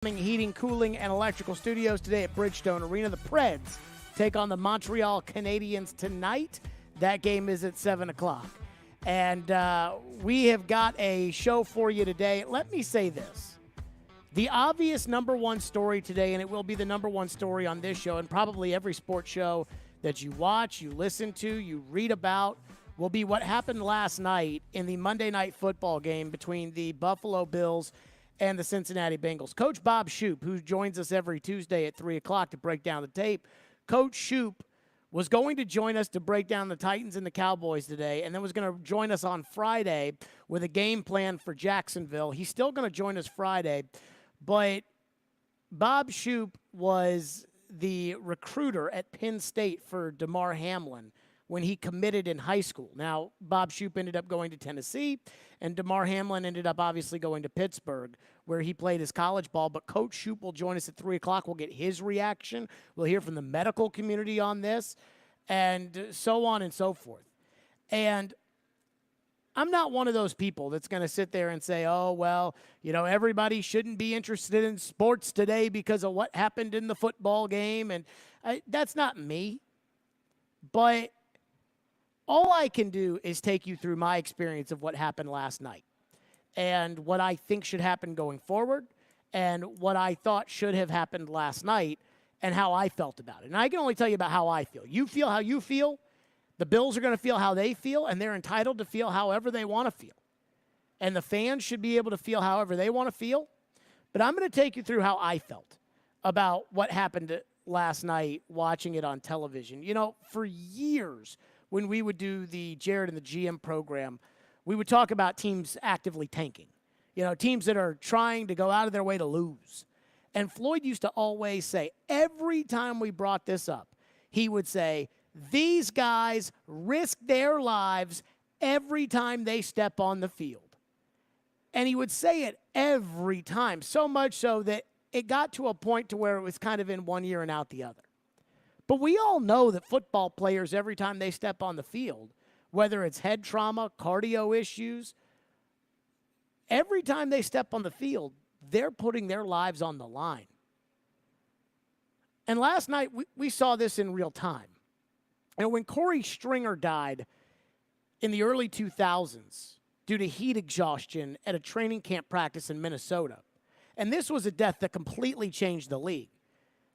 Heating, cooling, and electrical studios today at Bridgestone Arena. The Preds take on the Montreal Canadiens tonight. That game is at 7 o'clock. And we have got a show for you today. Let me say this. The obvious number one story today, and it will be the number one story on this show and probably every sports show that you watch, you listen to, you read about, will be what happened last night in the Monday Night Football game between the Buffalo Bills and the Cincinnati Bengals. Coach Bob Shoop, who joins us every Tuesday at 3 o'clock to break down the tape, Coach Shoop was going to join us to break down the Titans and the Cowboys today, and then was going to join us on Friday with a game plan for Jacksonville. He's still going to join us Friday, but Bob Shoop was the recruiter at Penn State for Demar Hamlin when he committed in high school. Now, Bob Shoop ended up going to Tennessee, and Demar Hamlin ended up obviously going to Pittsburgh, where he played his college ball. But Coach Shoop will join us at 3 o'clock. We'll get his reaction. We'll hear from the medical community on this, and so on and so forth. And I'm not one of those people that's going to sit there and say, oh, well, you know, everybody shouldn't be interested in sports today because of what happened in the football game. And that's not me. But all I can do is take you through my experience of what happened last night and what I think should happen going forward and what I thought should have happened last night and how I felt about it. And I can only tell you about how I feel. You feel how you feel. The Bills are going to feel how they feel, and they're entitled to feel however they want to feel. And the fans should be able to feel however they want to feel. But I'm going to take you through how I felt about what happened last night watching it on television. You know, for years, when we would do the Jared and the GM program, we would talk about teams actively tanking. You know, teams that are trying to go out of their way to lose. And Floyd used to always say, every time we brought this up, he would say, these guys risk their lives every time they step on the field. And he would say it every time, so much so that it got to a point to where it was kind of in one ear and out the other. But we all know that football players, every time they step on the field, whether it's head trauma, cardio issues, every time they step on the field, they're putting their lives on the line. And last night, we saw this in real time. And when Corey Stringer died in the early 2000s due to heat exhaustion at a training camp practice in Minnesota, and this was a death that completely changed the league.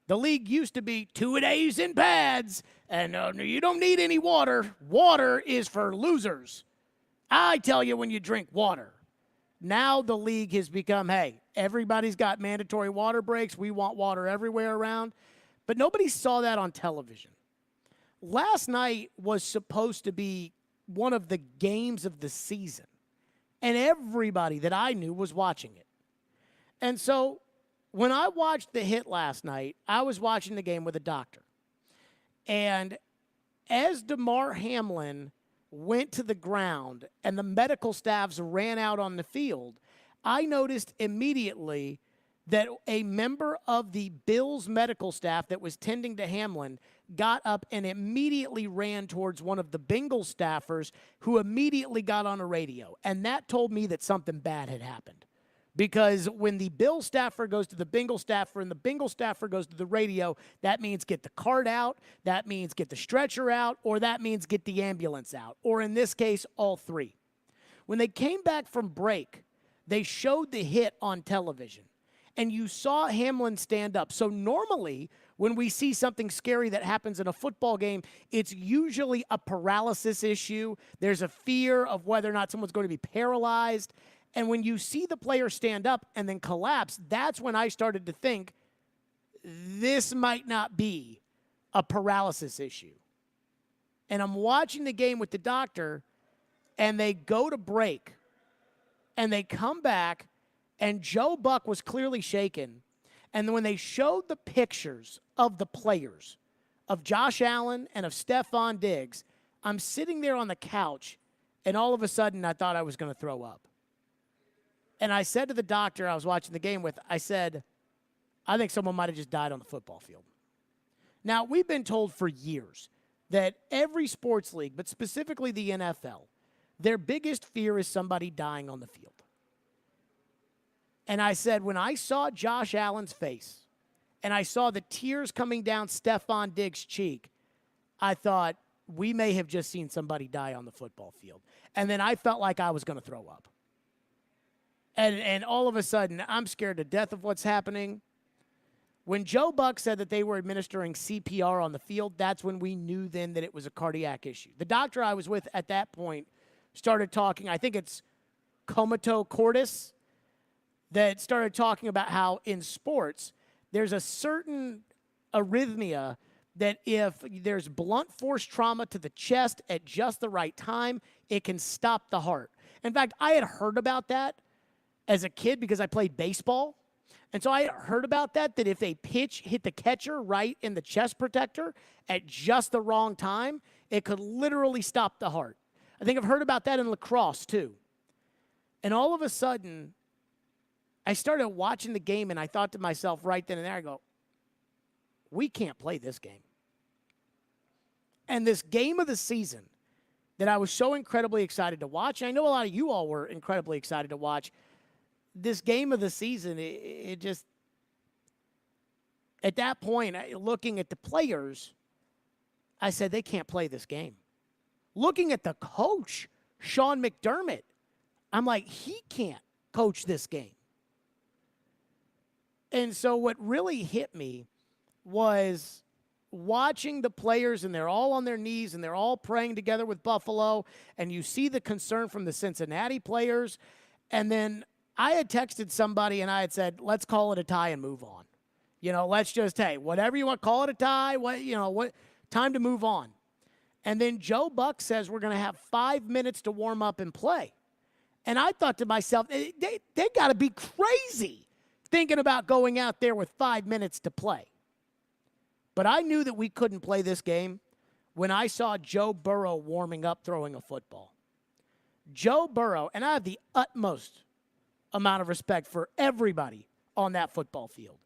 The league used to be 2-a-days in pads, and you don't need any water. Water is for losers. I tell you when you drink water. Now the league has become, hey, everybody's got mandatory water breaks. We want water everywhere around. But nobody saw that on television. Last night was supposed to be one of the games of the season, and everybody that I knew was watching it. And so when I watched the hit last night, I was watching the game with a doctor. And as Demar Hamlin went to the ground and the medical staffs ran out on the field, I noticed immediately that a member of the Bills medical staff that was tending to Hamlin got up and immediately ran towards one of the Bengals staffers, who immediately got on a radio. And that told me that something bad had happened. Because when the Bill staffer goes to the Bengal staffer and the Bengal staffer goes to the radio, that means get the cart out, that means get the stretcher out, or that means get the ambulance out, or in this case, all three. When they came back from break, they showed the hit on television, and you saw Hamlin stand up. So normally, when we see something scary that happens in a football game, it's usually a paralysis issue. There's a fear of whether or not someone's going to be paralyzed. And when you see the player stand up and then collapse, that's when I started to think this might not be a paralysis issue. And I'm watching the game with the doctor, and they go to break, and they come back, and Joe Buck was clearly shaken. And when they showed the pictures of the players, of Josh Allen and of Stephon Diggs, I'm sitting there on the couch, and all of a sudden I thought I was going to throw up. And I said to the doctor I was watching the game with, I said, I think someone might have just died on the football field. Now, we've been told for years that every sports league, but specifically the NFL, their biggest fear is somebody dying on the field. And I said, when I saw Josh Allen's face and I saw the tears coming down Stephon Diggs' cheek, I thought, we may have just seen somebody die on the football field. And then I felt like I was going to throw up. And all of a sudden, I'm scared to death of what's happening. When Joe Buck said that they were administering CPR on the field, that's when we knew then that it was a cardiac issue. The doctor I was with at that point started talking, I think it's comatose cordis, that started talking about how in sports, there's a certain arrhythmia that if there's blunt force trauma to the chest at just the right time, it can stop the heart. In fact, I had heard about that as a kid because I played baseball. And so I had heard about that if a pitch hit the catcher right in the chest protector at just the wrong time, it could literally stop the heart. I think I've heard about that in lacrosse too. And all of a sudden, I started watching the game and I thought to myself right then and there, I go, we can't play this game. And this game of the season that I was so incredibly excited to watch, and I know a lot of you all were incredibly excited to watch, this game of the season, it just, at that point, looking at the players, I said, they can't play this game. Looking at the coach, Sean McDermott, I'm like, he can't coach this game. And so what really hit me was watching the players, and they're all on their knees, and they're all praying together with Buffalo, and you see the concern from the Cincinnati players, and then I had texted somebody, and I had said, let's call it a tie and move on. You know, let's just, hey, whatever you want, call it a tie, time to move on. And then Joe Buck says we're going to have 5 minutes to warm up and play. And I thought to myself, they got to be crazy thinking about going out there with 5 minutes to play. But I knew that we couldn't play this game when I saw Joe Burrow warming up throwing a football. Joe Burrow, and I have the utmost amount of respect for everybody on that football field,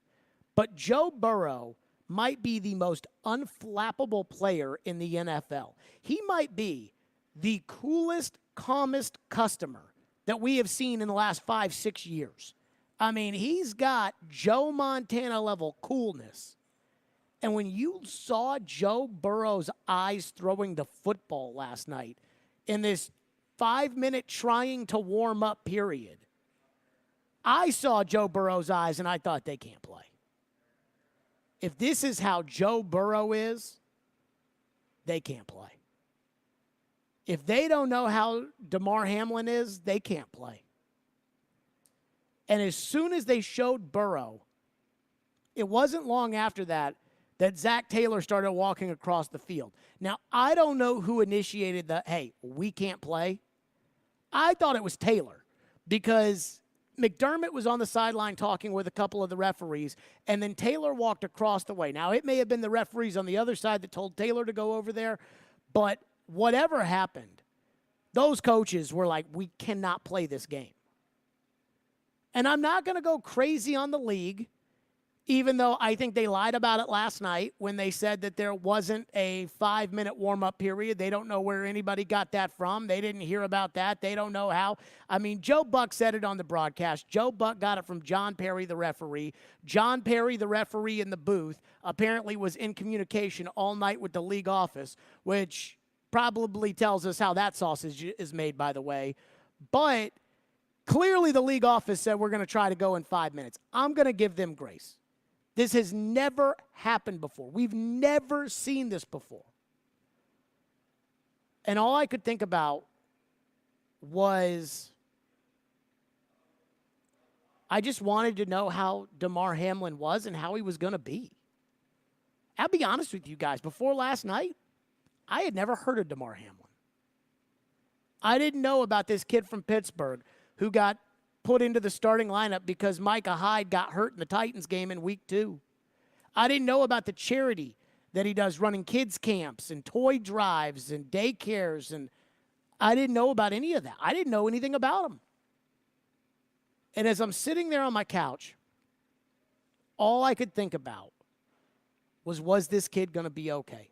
but Joe Burrow might be the most unflappable player in the NFL. He might be the coolest, calmest customer that we have seen in the last 5-6 years. I mean, he's got Joe Montana level coolness. And when you saw Joe Burrow's eyes throwing the football last night in this 5-minute trying to warm up period, I saw Joe Burrow's eyes and I thought they can't play. If this is how Joe Burrow is, they can't play. If they don't know how Demar Hamlin is, they can't play. And as soon as they showed Burrow, it wasn't long after that Zach Taylor started walking across the field. Now, I don't know who initiated the, hey, we can't play. I thought it was Taylor because McDermott was on the sideline talking with a couple of the referees, and then Taylor walked across the way. Now, it may have been the referees on the other side that told Taylor to go over there, but whatever happened, those coaches were like, we cannot play this game. And I'm not going to go crazy on the league, even though I think they lied about it last night when they said that there wasn't a 5-minute warm-up period. They don't know where anybody got that from. They didn't hear about that. They don't know how. I mean, Joe Buck said it on the broadcast. Joe Buck got it from John Perry, the referee. John Perry, the referee in the booth, apparently was in communication all night with the league office, which probably tells us how that sausage is made, by the way. But clearly the league office said we're going to try to go in 5 minutes. I'm going to give them grace. This has never happened before. We've never seen this before. And all I could think about was I just wanted to know how Demar Hamlin was and how he was going to be. I'll be honest with you guys. Before last night, I had never heard of Demar Hamlin. I didn't know about this kid from Pittsburgh who got put into the starting lineup because Micah Hyde got hurt in the Titans game in week 2. I didn't know about the charity that he does running kids camps and toy drives and daycares, and I didn't know about any of that. I didn't know anything about him. And as I'm sitting there on my couch, all I could think about was this kid going to be okay?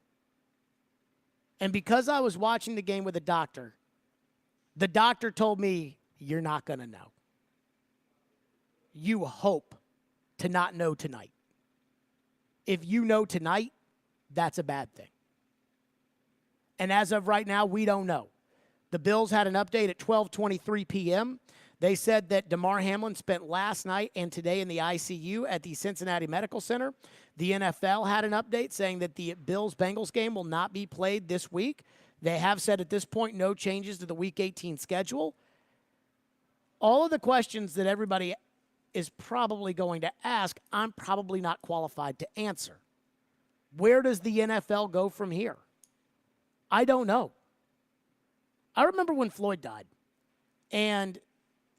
And because I was watching the game with the doctor told me, you're not going to know. you hope to not know tonight. If you know tonight, that's a bad thing. And as of right now, we don't know. The Bills had an update at 12:23 p.m. They said that Demar Hamlin spent last night and today in the ICU at the Cincinnati Medical Center. The NFL had an update saying that the Bills-Bengals game will not be played this week. They have said at this point no changes to the Week 18 schedule. All of the questions that everybody is probably going to ask, I'm probably not qualified to answer. Where does the NFL go from here? I don't know. I remember when Floyd died, and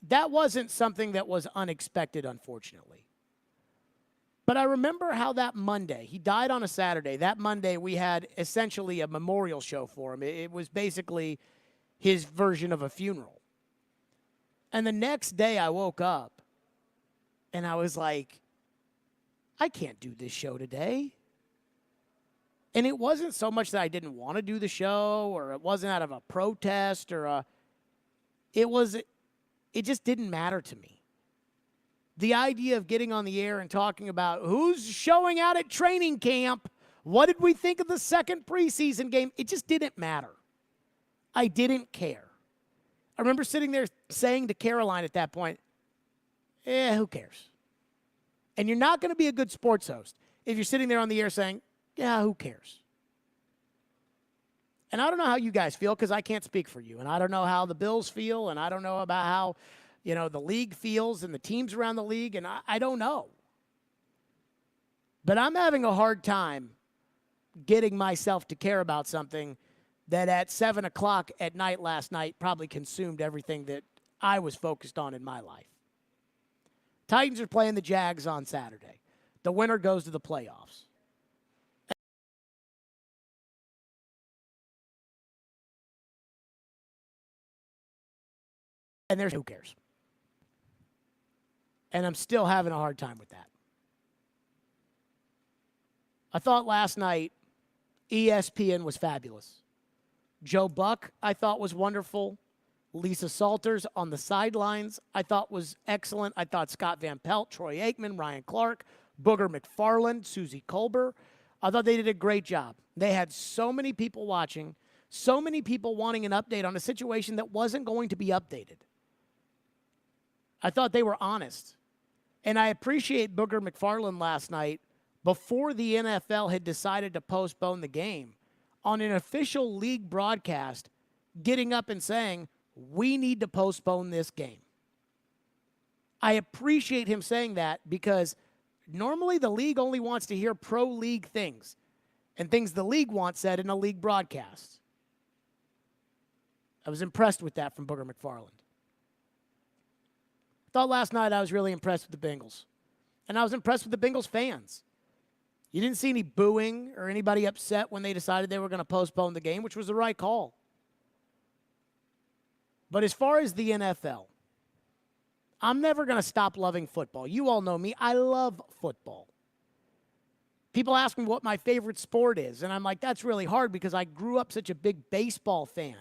that wasn't something that was unexpected, unfortunately. But I remember how that Monday, he died on a Saturday. That Monday, we had essentially a memorial show for him. It was basically his version of a funeral. And the next day, I woke up, and I was like, I can't do this show today. And it wasn't so much that I didn't want to do the show, or it wasn't out of a protest, or it just didn't matter to me. The idea of getting on the air and talking about who's showing out at training camp, what did we think of the second preseason game, it just didn't matter. I didn't care. I remember sitting there saying to Caroline at that point, who cares? And you're not going to be a good sports host if you're sitting there on the air saying, yeah, who cares? And I don't know how you guys feel because I can't speak for you. And I don't know how the Bills feel. And I don't know about how, the league feels and the teams around the league. And I don't know. But I'm having a hard time getting myself to care about something that at 7 o'clock at night last night probably consumed everything that I was focused on in my life. Titans are playing the Jags on Saturday. The winner goes to the playoffs. And there's who cares? And I'm still having a hard time with that. I thought last night ESPN was fabulous. Joe Buck, I thought, was wonderful. Lisa Salters on the sidelines, I thought was excellent. I thought Scott Van Pelt, Troy Aikman, Ryan Clark, Booger McFarland, Susie Colbert, I thought they did a great job. They had so many people watching, so many people wanting an update on a situation that wasn't going to be updated. I thought they were honest. And I appreciate Booger McFarland last night, before the NFL had decided to postpone the game, on an official league broadcast, getting up and saying, we need to postpone this game. I appreciate him saying that because normally the league only wants to hear pro-league things and things the league wants said in a league broadcast. I was impressed with that from Booger McFarland. Thought last night I was really impressed with the Bengals. And I was impressed with the Bengals fans. You didn't see any booing or anybody upset when they decided they were going to postpone the game, which was the right call. But as far as the NFL, I'm never going to stop loving football. You all know me. I love football. People ask me what my favorite sport is, and I'm like, that's really hard because I grew up such a big baseball fan,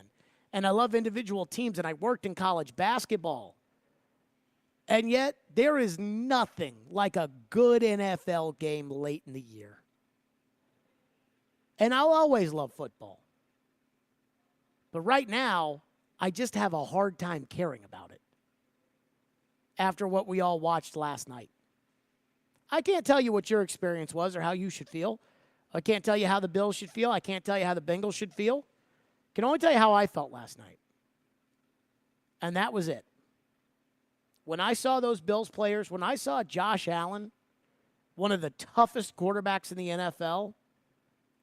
and I love individual teams, and I worked in college basketball. And yet, there is nothing like a good NFL game late in the year. And I'll always love football. But right now, I just have a hard time caring about it after what we all watched last night. I can't tell you what your experience was or how you should feel. I can't tell you how the Bills should feel. I can't tell you how the Bengals should feel. I can only tell you how I felt last night. And that was it. When I saw those Bills players, when I saw Josh Allen, one of the toughest quarterbacks in the NFL,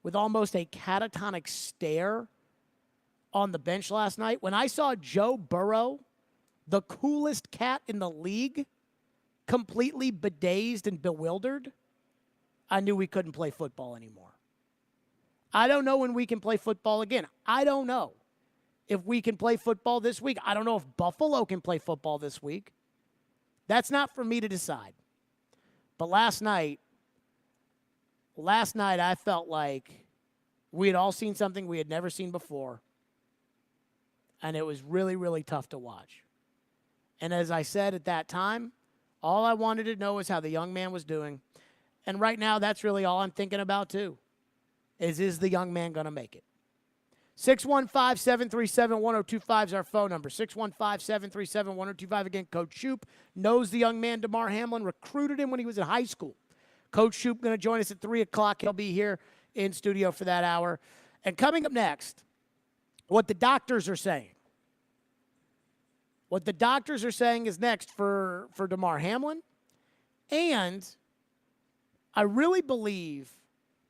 with almost a catatonic stare on the bench last night, when I saw Joe Burrow, the coolest cat in the league, completely bedazed and bewildered, I knew we couldn't play football anymore. I don't know when we can play football again. I don't know if we can play football this week. I don't know if Buffalo can play football this week. That's not for me to decide. But last night I felt like we had all seen something we had never seen before. And it was really, really tough to watch. And as I said at that time, All I wanted to know is how the young man was doing. And right now, that's really all I'm thinking about, too, is the young man going to make it? 615-737-1025 is our phone number. 615-737-1025. Again, Coach Shoop knows the young man, Demar Hamlin, recruited him when he was in high school. Coach Shoop going to join us at 3 o'clock. He'll be here in studio for that hour. And coming up next, what the doctors are saying. What the doctors are saying is next for Demar Hamlin. And I really believe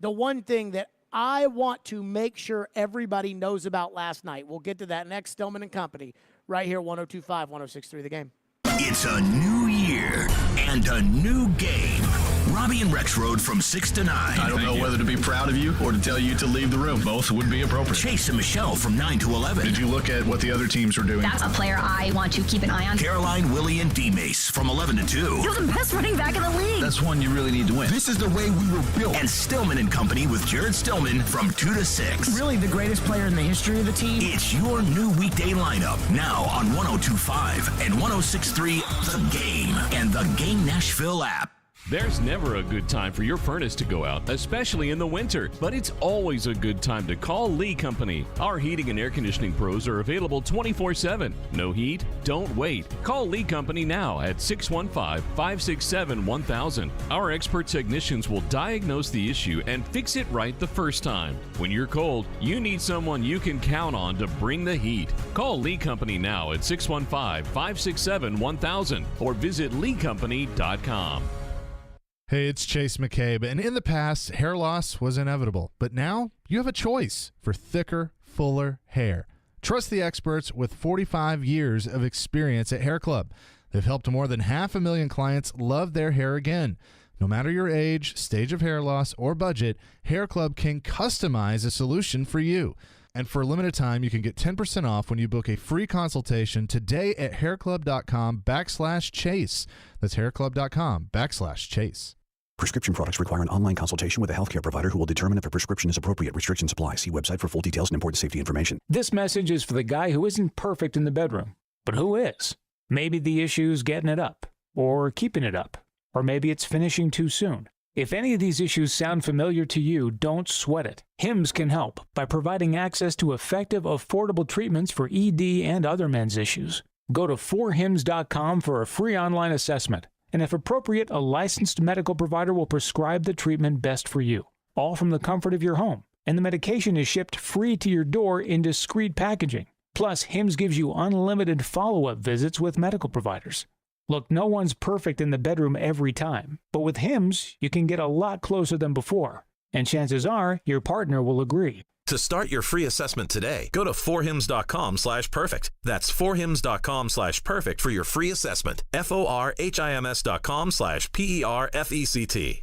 the one thing that I want to make sure everybody knows about last night. We'll get to that next. Stillman and Company, right here, 102.5, 106.3 The Game. It's a new year and a new game. Robbie and Rex Road from 6 to 9. I don't know whether to be proud of you or to tell you to leave the room. Both would be appropriate. Chase and Michelle from 9 to 11. Did you look at what the other teams are doing? That's a player I want to keep an eye on. Caroline, Willie, and D-Mace from 11 to 2. You're the best running back in the league. That's one you really need to win. This is the way we were built. And Stillman and Company with Jared Stillman from 2 to 6. Really the greatest player in the history of the team. It's your new weekday lineup now on 102.5 and 106.3 The Game and the Game Nashville app. There's never a good time for your furnace to go out, especially in the winter, but it's always a good time to call Lee Company. Our heating and air conditioning pros are available 24/7. No heat? Don't wait. Call Lee Company now at 615-567-1000. Our expert technicians will diagnose the issue and fix it right the first time. When you're cold, you need someone you can count on to bring the heat. Call Lee Company now at 615-567-1000 or visit leecompany.com. Hey, it's Chase McCabe, and in the past, hair loss was inevitable, but now you have a choice for thicker, fuller hair. Trust the experts with 45 years of experience at Hair Club. They've helped more than 500,000 clients love their hair again. No matter your age, stage of hair loss, or budget, Hair Club can customize a solution for you. And for a limited time, you can get 10% off when you book a free consultation today at hairclub.com/chase. That's hairclub.com/chase. Prescription products require an online consultation with a healthcare provider who will determine if a prescription is appropriate. Restrictions apply. See website for full details and important safety information. This message is for the guy who isn't perfect in the bedroom, but who is. Maybe the issue's getting it up, or keeping it up, or maybe it's finishing too soon. If any of these issues sound familiar to you, don't sweat it. HIMS can help by providing access to effective, affordable treatments for ED and other men's issues. Go to 4hims.com for a free online assessment. And if appropriate, a licensed medical provider will prescribe the treatment best for you, all from the comfort of your home. And the medication is shipped free to your door in discreet packaging. Plus, HIMS gives you unlimited follow-up visits with medical providers. Look, no one's perfect in the bedroom every time, but with HIMS, you can get a lot closer than before. And chances are, your partner will agree. To start your free assessment today, go to 4hims.com/perfect. That's 4hims.com/perfect for your free assessment. FORHIMS.com/PERFECT.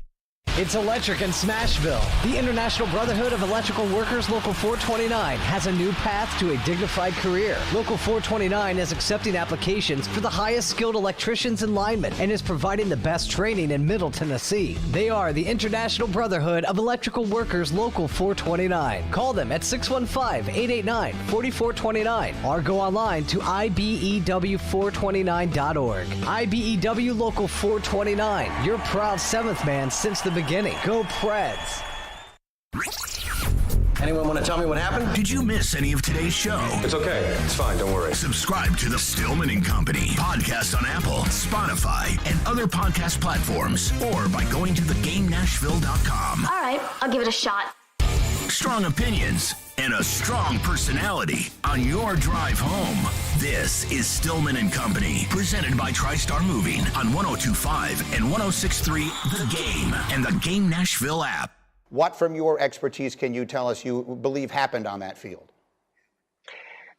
It's electric in Smashville. The International Brotherhood of Electrical Workers Local 429 has a new path to a dignified career. Local 429 is accepting applications for the highest skilled electricians and linemen and is providing the best training in Middle Tennessee. They are the International Brotherhood of Electrical Workers Local 429. Call them at 615-889-4429 or go online to ibew429.org. IBEW Local 429, your proud seventh man since the beginning. Go Preds. Anyone want to tell me what happened? Did you miss any of today's show? It's okay. It's fine. Don't worry. Subscribe to the Stillman and Company podcast on Apple, Spotify, and other podcast platforms, or by going to thegamenashville.com. All right, I'll give it a shot. Strong opinions and a strong personality on your drive home. This is Stillman and Company, presented by TriStar Moving on 102.5 and 106.3 The Game and the Game Nashville app. What from your expertise can you tell us you believe happened on that field?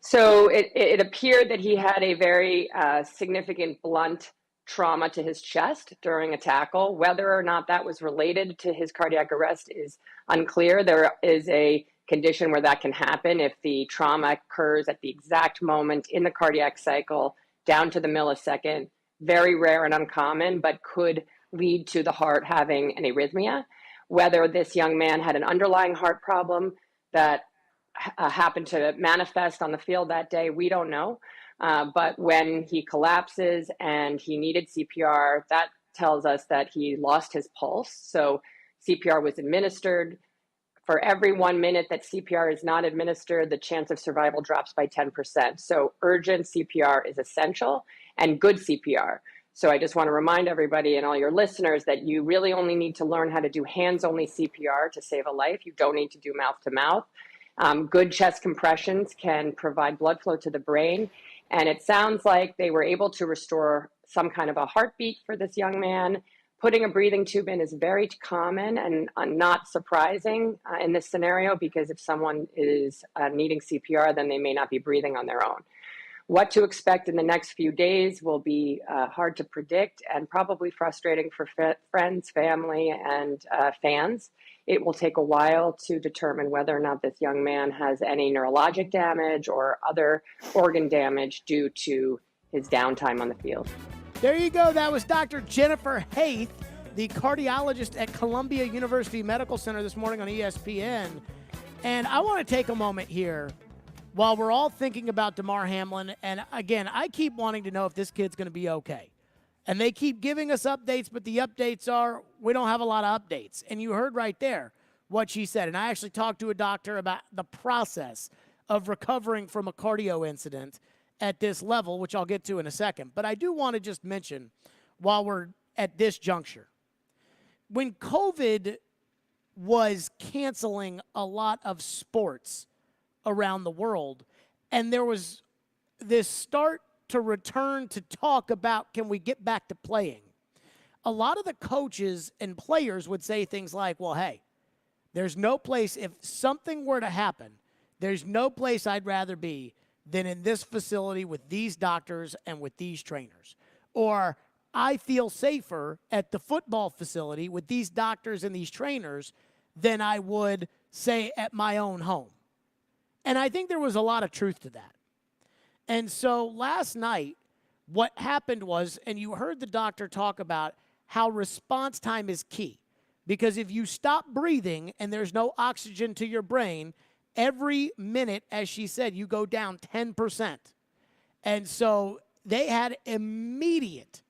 So it appeared that he had a very significant blunt trauma to his chest during a tackle. Whether or not that was related to his cardiac arrest is unclear. There is a condition where that can happen if the trauma occurs at the exact moment in the cardiac cycle, down to the millisecond. Very rare and uncommon, but could lead to the heart having an arrhythmia. Whether this young man had an underlying heart problem that happened to manifest on the field that day, we don't know. But when he collapses and he needed CPR, that tells us that he lost his pulse. So CPR was administered. For every 1 minute that CPR is not administered, the chance of survival drops by 10%. So urgent CPR is essential, and good CPR. So I just want to remind everybody and all your listeners that you really only need to learn how to do hands-only CPR to save a life. You don't need to do mouth-to-mouth. Good chest compressions can provide blood flow to the brain. And it sounds like they were able to restore some kind of a heartbeat for this young man. Putting a breathing tube in is very common and not surprising in this scenario, because if someone is needing CPR, then they may not be breathing on their own. What to expect in the next few days will be hard to predict and probably frustrating for friends, family, and fans. It will take a while to determine whether or not this young man has any neurologic damage or other organ damage due to his downtime on the field. There you go. That was Dr. Jennifer Haith, the cardiologist at Columbia University Medical Center this morning on ESPN. And I want to take a moment here while we're all thinking about Demar Hamlin. And again, I keep wanting to know if this kid's going to be okay. And they keep giving us updates, but the updates are we don't have a lot of updates. And you heard right there what she said. And I actually talked to a doctor about the process of recovering from a cardio incident at this level, which I'll get to in a second. But I do want to just mention, while we're at this juncture, when COVID was canceling a lot of sports around the world, and there was this start to return to talk about, can we get back to playing? A lot of the coaches and players would say things like, well, hey, there's no place, if something were to happen, there's no place I'd rather be than in this facility with these doctors and with these trainers. Or I feel safer at the football facility with these doctors and these trainers than I would, say, at my own home. And I think there was a lot of truth to that. And so last night, what happened was, and you heard the doctor talk about how response time is key. Because if you stop breathing and there's no oxygen to your brain, every minute, as she said, you go down 10%. And so they had immediate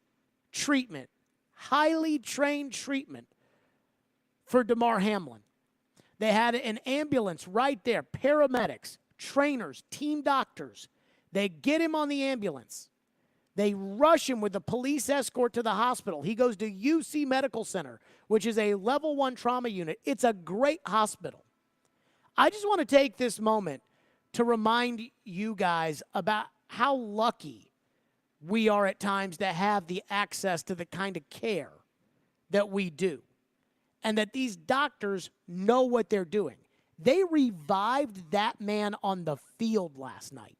treatment, highly trained treatment for Demar Hamlin. They had an ambulance right there, paramedics, trainers, team doctors. They get him on the ambulance. They rush him with a police escort to the hospital. He goes to UC Medical Center, which is a level 1 trauma unit. It's a great hospital. I just want to take this moment to remind you guys about how lucky we are at times to have the access to the kind of care that we do, and that these doctors know what they're doing. They revived that man on the field last night.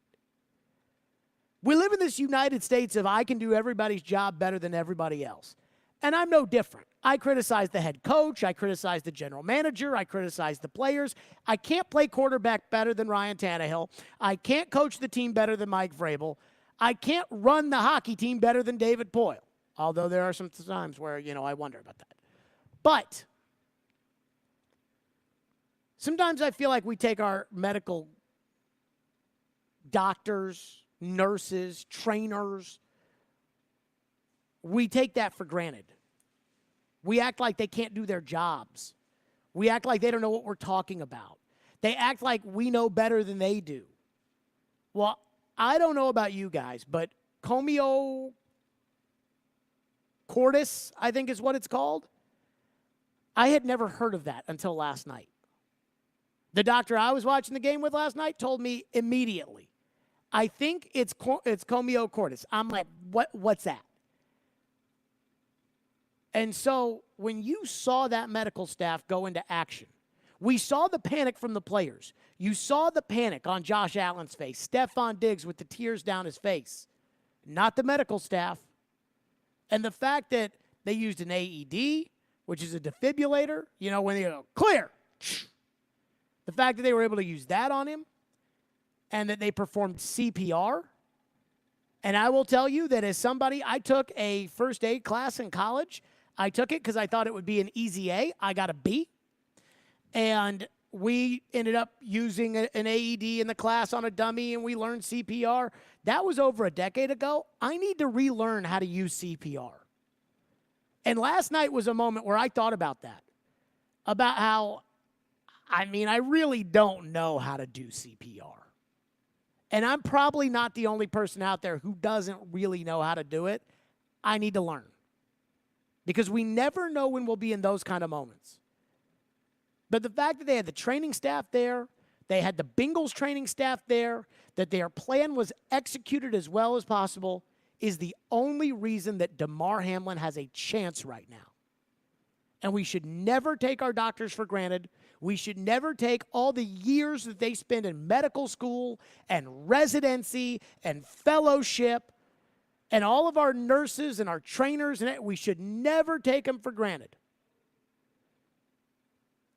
We live in this United States of I can do everybody's job better than everybody else. And I'm no different. I criticize the head coach. I criticize the general manager. I criticize the players. I can't play quarterback better than Ryan Tannehill. I can't coach the team better than Mike Vrabel. I can't run the hockey team better than David Poyle. Although there are some times where, I wonder about that. But sometimes I feel like we take our medical doctors, nurses, trainers, we take that for granted. We act like they can't do their jobs. We act like they don't know what we're talking about. They act like we know better than they do. Well, I don't know about you guys, but Comio Cordis, I think is what it's called. I had never heard of that until last night. The doctor I was watching the game with last night told me immediately. I think it's Comio Cordis. I'm like, what's that? And so when you saw that medical staff go into action, we saw the panic from the players. You saw the panic on Josh Allen's face, Stephon Diggs with the tears down his face, not the medical staff. And the fact that they used an AED, which is a defibrillator, when they go, clear. The fact that they were able to use that on him and that they performed CPR. And I will tell you that as somebody, I took a first aid class in college. I took it because I thought it would be an easy A. I got a B. And we ended up using an AED in the class on a dummy and we learned CPR. That was over a decade ago. I need to relearn how to use CPR. And last night was a moment where I thought about that, about how, I really don't know how to do CPR. And I'm probably not the only person out there who doesn't really know how to do it. I need to learn. Because we never know when we'll be in those kind of moments. But the fact that they had the training staff there, they had the Bengals training staff there, that their plan was executed as well as possible, is the only reason that Demar Hamlin has a chance right now. And we should never take our doctors for granted. We should never take all the years that they spend in medical school and residency and fellowship and all of our nurses and our trainers, and we should never take them for granted.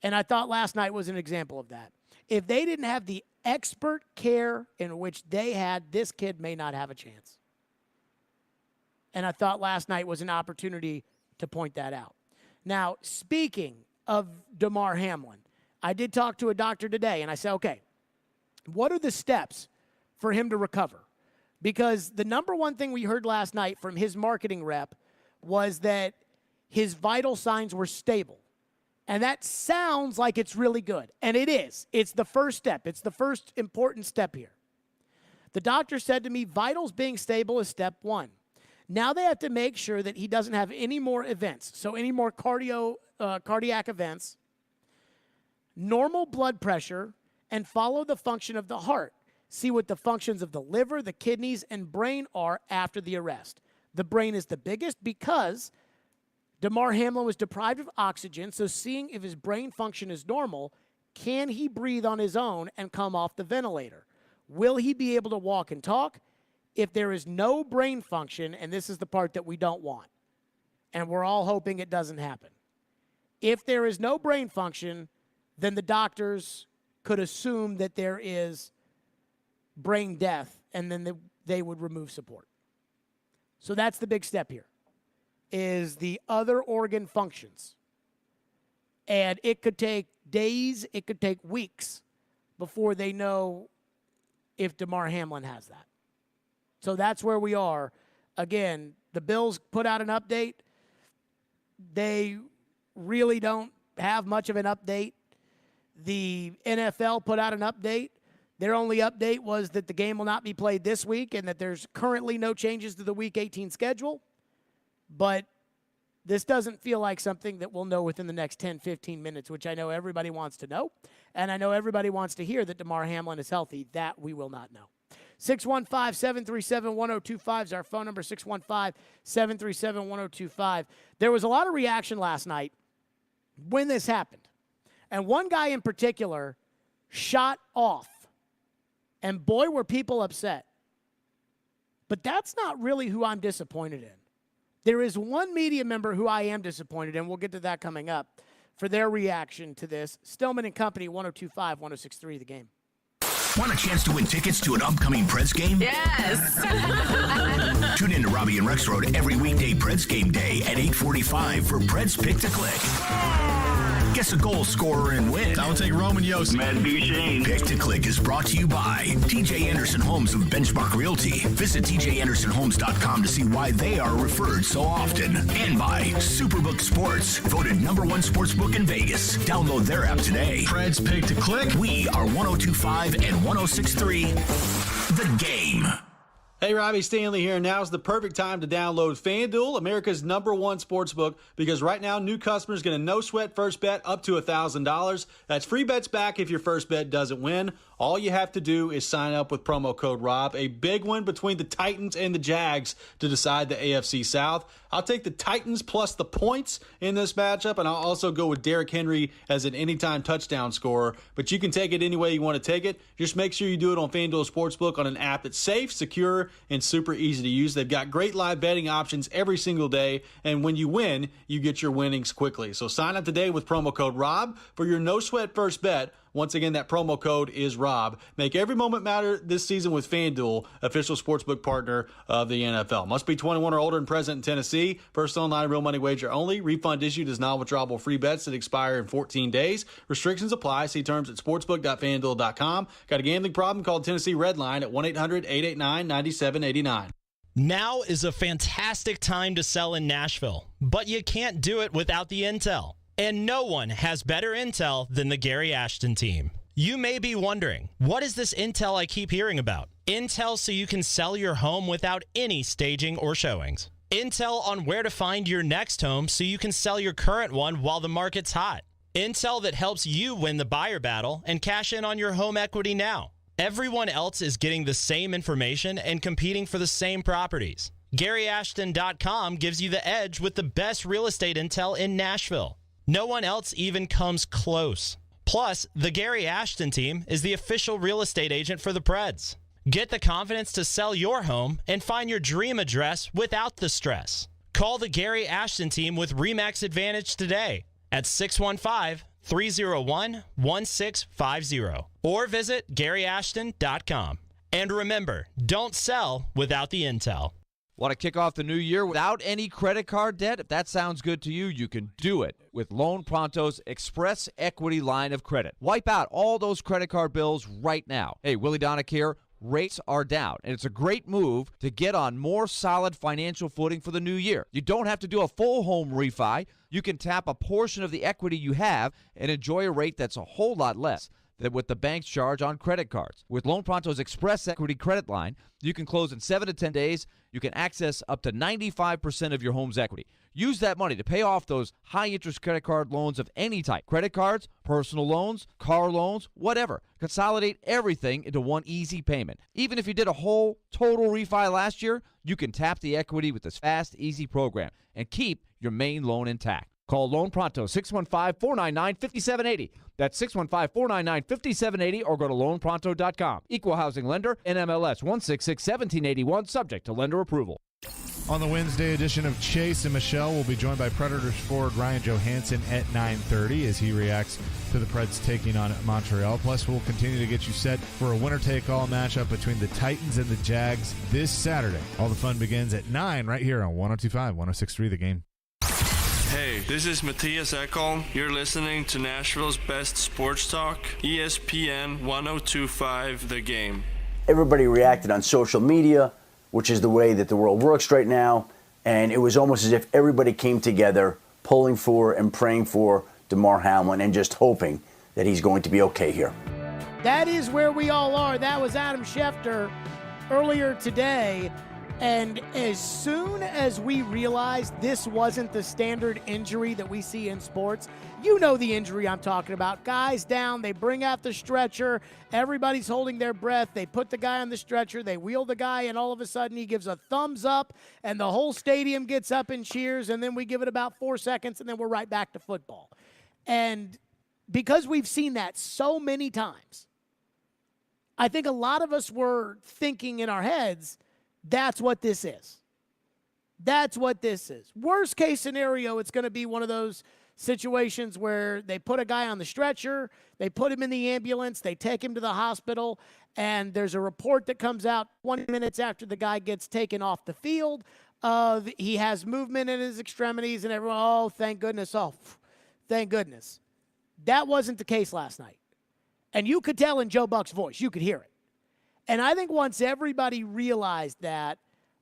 And I thought last night was an example of that. If they didn't have the expert care in which they had, this kid may not have a chance. And I thought last night was an opportunity to point that out. Now, speaking of Demar Hamlin, I did talk to a doctor today, and I said, okay, what are the steps for him to recover? Because the number one thing we heard last night from his marketing rep was that his vital signs were stable. And that sounds like it's really good. And it is. It's the first step. It's the first important step here. The doctor said to me, vitals being stable is step one. Now they have to make sure that he doesn't have any more events. So any more cardiac events, normal blood pressure, and follow the function of the heart. See what the functions of the liver, the kidneys, and brain are after the arrest. The brain is the biggest because Demar Hamlin was deprived of oxygen, so seeing if his brain function is normal, can he breathe on his own and come off the ventilator? Will he be able to walk and talk? If there is no brain function, and this is the part that we don't want, and we're all hoping it doesn't happen. If there is no brain function, then the doctors could assume that there is brain death, and then they would remove support. So that's the big step here, is the other organ functions. And it could take days, it could take weeks before they know if Demar Hamlin has that. So that's where we are. Again, the Bills put out an update. They really don't have much of an update. The NFL put out an update. Their only update was that the game will not be played this week and that there's currently no changes to the Week 18 schedule. But this doesn't feel like something that we'll know within the next 10, 15 minutes, which I know everybody wants to know. And I know everybody wants to hear that Demar Hamlin is healthy. That we will not know. 615-737-1025 is our phone number, 615-737-1025. There was a lot of reaction last night when this happened. And one guy in particular shot off. And boy, were people upset. But that's not really who I'm disappointed in. There is one media member who I am disappointed in. We'll get to that coming up for their reaction to this. Stillman and Company, 102.5, 106.3, The Game. Want a chance to win tickets to an upcoming Preds game? Yes! Tune in to Robbie and Rexroad every weekday Preds game day at 8:45 for Preds Pick to Click. Guess a goal scorer and win. I will take Roman Yossi. Matt Duchesne. Pick to Click is brought to you by TJ Anderson Homes of Benchmark Realty. Visit tjandersonhomes.com to see why they are referred so often. And by Superbook Sports, voted #1 sportsbook in Vegas. Download their app today. Preds Pick to Click. We are 102.5 and 106.3 The Game. Hey, Robbie Stanley here. Now's the perfect time to download FanDuel, America's #1 sportsbook, because right now new customers get a no-sweat first bet up to $1,000. That's free bets back if your first bet doesn't win. All you have to do is sign up with promo code ROB. A big one between the Titans and the Jags to decide the AFC South. I'll take the Titans plus the points in this matchup, and I'll also go with Derrick Henry as an anytime touchdown scorer. But you can take it any way you want to take it. Just make sure you do it on FanDuel Sportsbook on an app that's safe, secure, and super easy to use. They've got great live betting options every single day, and when you win, you get your winnings quickly. So sign up today with promo code ROB for your no-sweat first bet. Once again, that promo code is ROB. Make every moment matter this season with FanDuel, official sportsbook partner of the NFL. Must be 21 or older and present in Tennessee. First online real money wager only. Refund issued as non-withdrawable free bets that expire in 14 days. Restrictions apply. See terms at sportsbook.fanduel.com. Got a gambling problem? Call Tennessee Redline at 1-800-889-9789. Now is a fantastic time to sell in Nashville, but you can't do it without the intel. And no one has better intel than the Gary Ashton team. You may be wondering, what is this intel I keep hearing about? Intel so you can sell your home without any staging or showings. Intel on where to find your next home so you can sell your current one while the market's hot. Intel that helps you win the buyer battle and cash in on your home equity now. Everyone else is getting the same information and competing for the same properties. GaryAshton.com gives you the edge with the best real estate intel in Nashville. No one else even comes close. Plus, the Gary Ashton team is the official real estate agent for the Preds. Get the confidence to sell your home and find your dream address without the stress. Call the Gary Ashton team with RE/MAX Advantage today at 615-301-1650 or visit GaryAshton.com. And remember, don't sell without the intel. Want to kick off the new year without any credit card debt? If that sounds good to you, you can do it with Loan Pronto's Express Equity Line of Credit. Wipe out all those credit card bills right now. Hey, Willie Donick here. Rates are down, and it's a great move to get on more solid financial footing for the new year. You don't have to do a full home refi. You can tap a portion of the equity you have and enjoy a rate that's a whole lot less than what the banks charge on credit cards. With Loan Pronto's Express Equity Credit Line, you can close in 7 to 10 days. You can access up to 95% of your home's equity. Use that money to pay off those high-interest credit card loans of any type. Credit cards, personal loans, car loans, whatever. Consolidate everything into one easy payment. Even if you did a whole total refi last year, you can tap the equity with this fast, easy program and keep your main loan intact. Call Loan Pronto, 615-499-5780. That's 615-499-5780 or go to loanpronto.com. Equal housing lender, NMLS 166-1781, subject to lender approval. On the Wednesday edition of Chase and Michelle, we'll be joined by Predators forward Ryan Johansson at 9:30 as he reacts to the Preds taking on Montreal. Plus, we'll continue to get you set for a winner-take-all matchup between the Titans and the Jags this Saturday. All the fun begins at 9 right here on 102.5, 106.3 The Game. Hey, this is Matthias Ekholm. You're listening to Nashville's best sports talk, ESPN 102.5 The Game. Everybody reacted on social media, which is the way that the world works right now, and it was almost as if everybody came together pulling for and praying for Demar Hamlin and just hoping that he's going to be okay here. That is where we all are. That was Adam Schefter earlier today. And as soon as we realized this wasn't the standard injury that we see in sports, you know the injury I'm talking about. Guys down, they bring out the stretcher, everybody's holding their breath, they put the guy on the stretcher, they wheel the guy, and all of a sudden he gives a thumbs up, and the whole stadium gets up and cheers, and then we give it about 4 seconds, and then we're right back to football. And because we've seen that so many times, I think a lot of us were thinking in our heads, that's what this is. That's what this is. Worst case scenario, it's going to be one of those situations where they put a guy on the stretcher, they put him in the ambulance, they take him to the hospital, and there's a report that comes out 20 minutes after the guy gets taken off the field of he has movement in his extremities, and everyone, oh, thank goodness, oh, thank goodness. That wasn't the case last night. And you could tell in Joe Buck's voice, you could hear it. And I think once everybody realized that,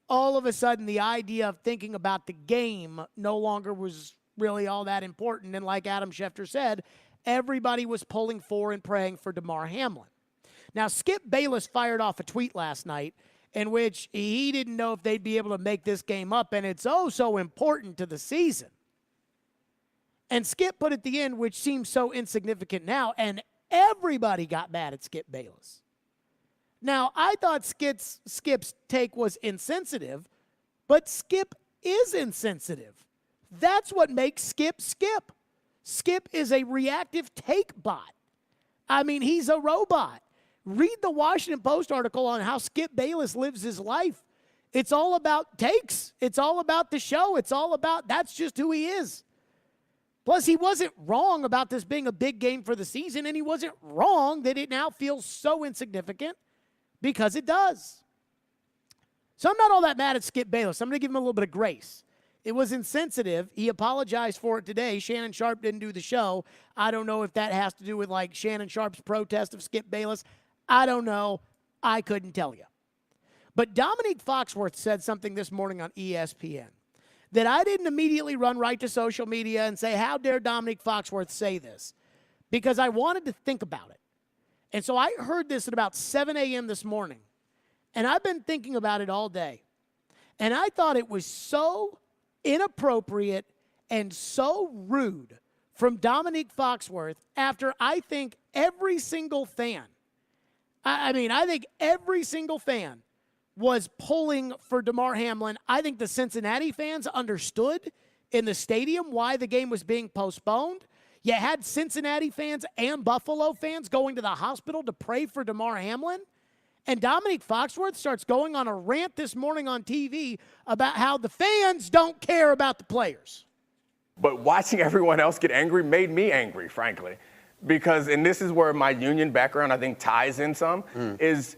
all of a sudden the idea of thinking about the game no longer was really all that important. And like Adam Schefter said, everybody was pulling for and praying for Demar Hamlin. Now, Skip Bayless fired off a tweet last night in which he didn't know if they'd be able to make this game up, and it's oh so important to the season. And Skip put at the end, which seems so insignificant now, and everybody got mad at Skip Bayless. Now, I thought Skip's take was insensitive, but Skip is insensitive. That's what makes Skip Skip. Skip is a reactive take bot. I mean, he's a robot. Read the Washington Post article on how Skip Bayless lives his life. It's all about takes. It's all about the show. It's all about, that's just who he is. Plus, he wasn't wrong about this being a big game for the season, and he wasn't wrong that it now feels so insignificant because it does. So I'm not all that mad at Skip Bayless. I'm going to give him a little bit of grace. It was insensitive. He apologized for it today. Shannon Sharp didn't do the show. I don't know if that has to do with, like, Shannon Sharp's protest of Skip Bayless. I don't know. I couldn't tell you. But Dominique Foxworth said something this morning on ESPN that I didn't immediately run right to social media and say, how dare Dominique Foxworth say this? Because I wanted to think about it. And so I heard this at about 7 a.m. this morning. And I've been thinking about it all day. And I thought it was so inappropriate and so rude from Dominique Foxworth after I think every single fan, I think every single fan was pulling for Demar Hamlin. I think the Cincinnati fans understood in the stadium why the game was being postponed. You had Cincinnati fans and Buffalo fans going to the hospital to pray for Demar Hamlin. And Dominique Foxworth starts going on a rant this morning on TV about how the fans don't care about the players. But watching everyone else get angry made me angry, frankly. Because, and this is where my union background, I think, ties in some, is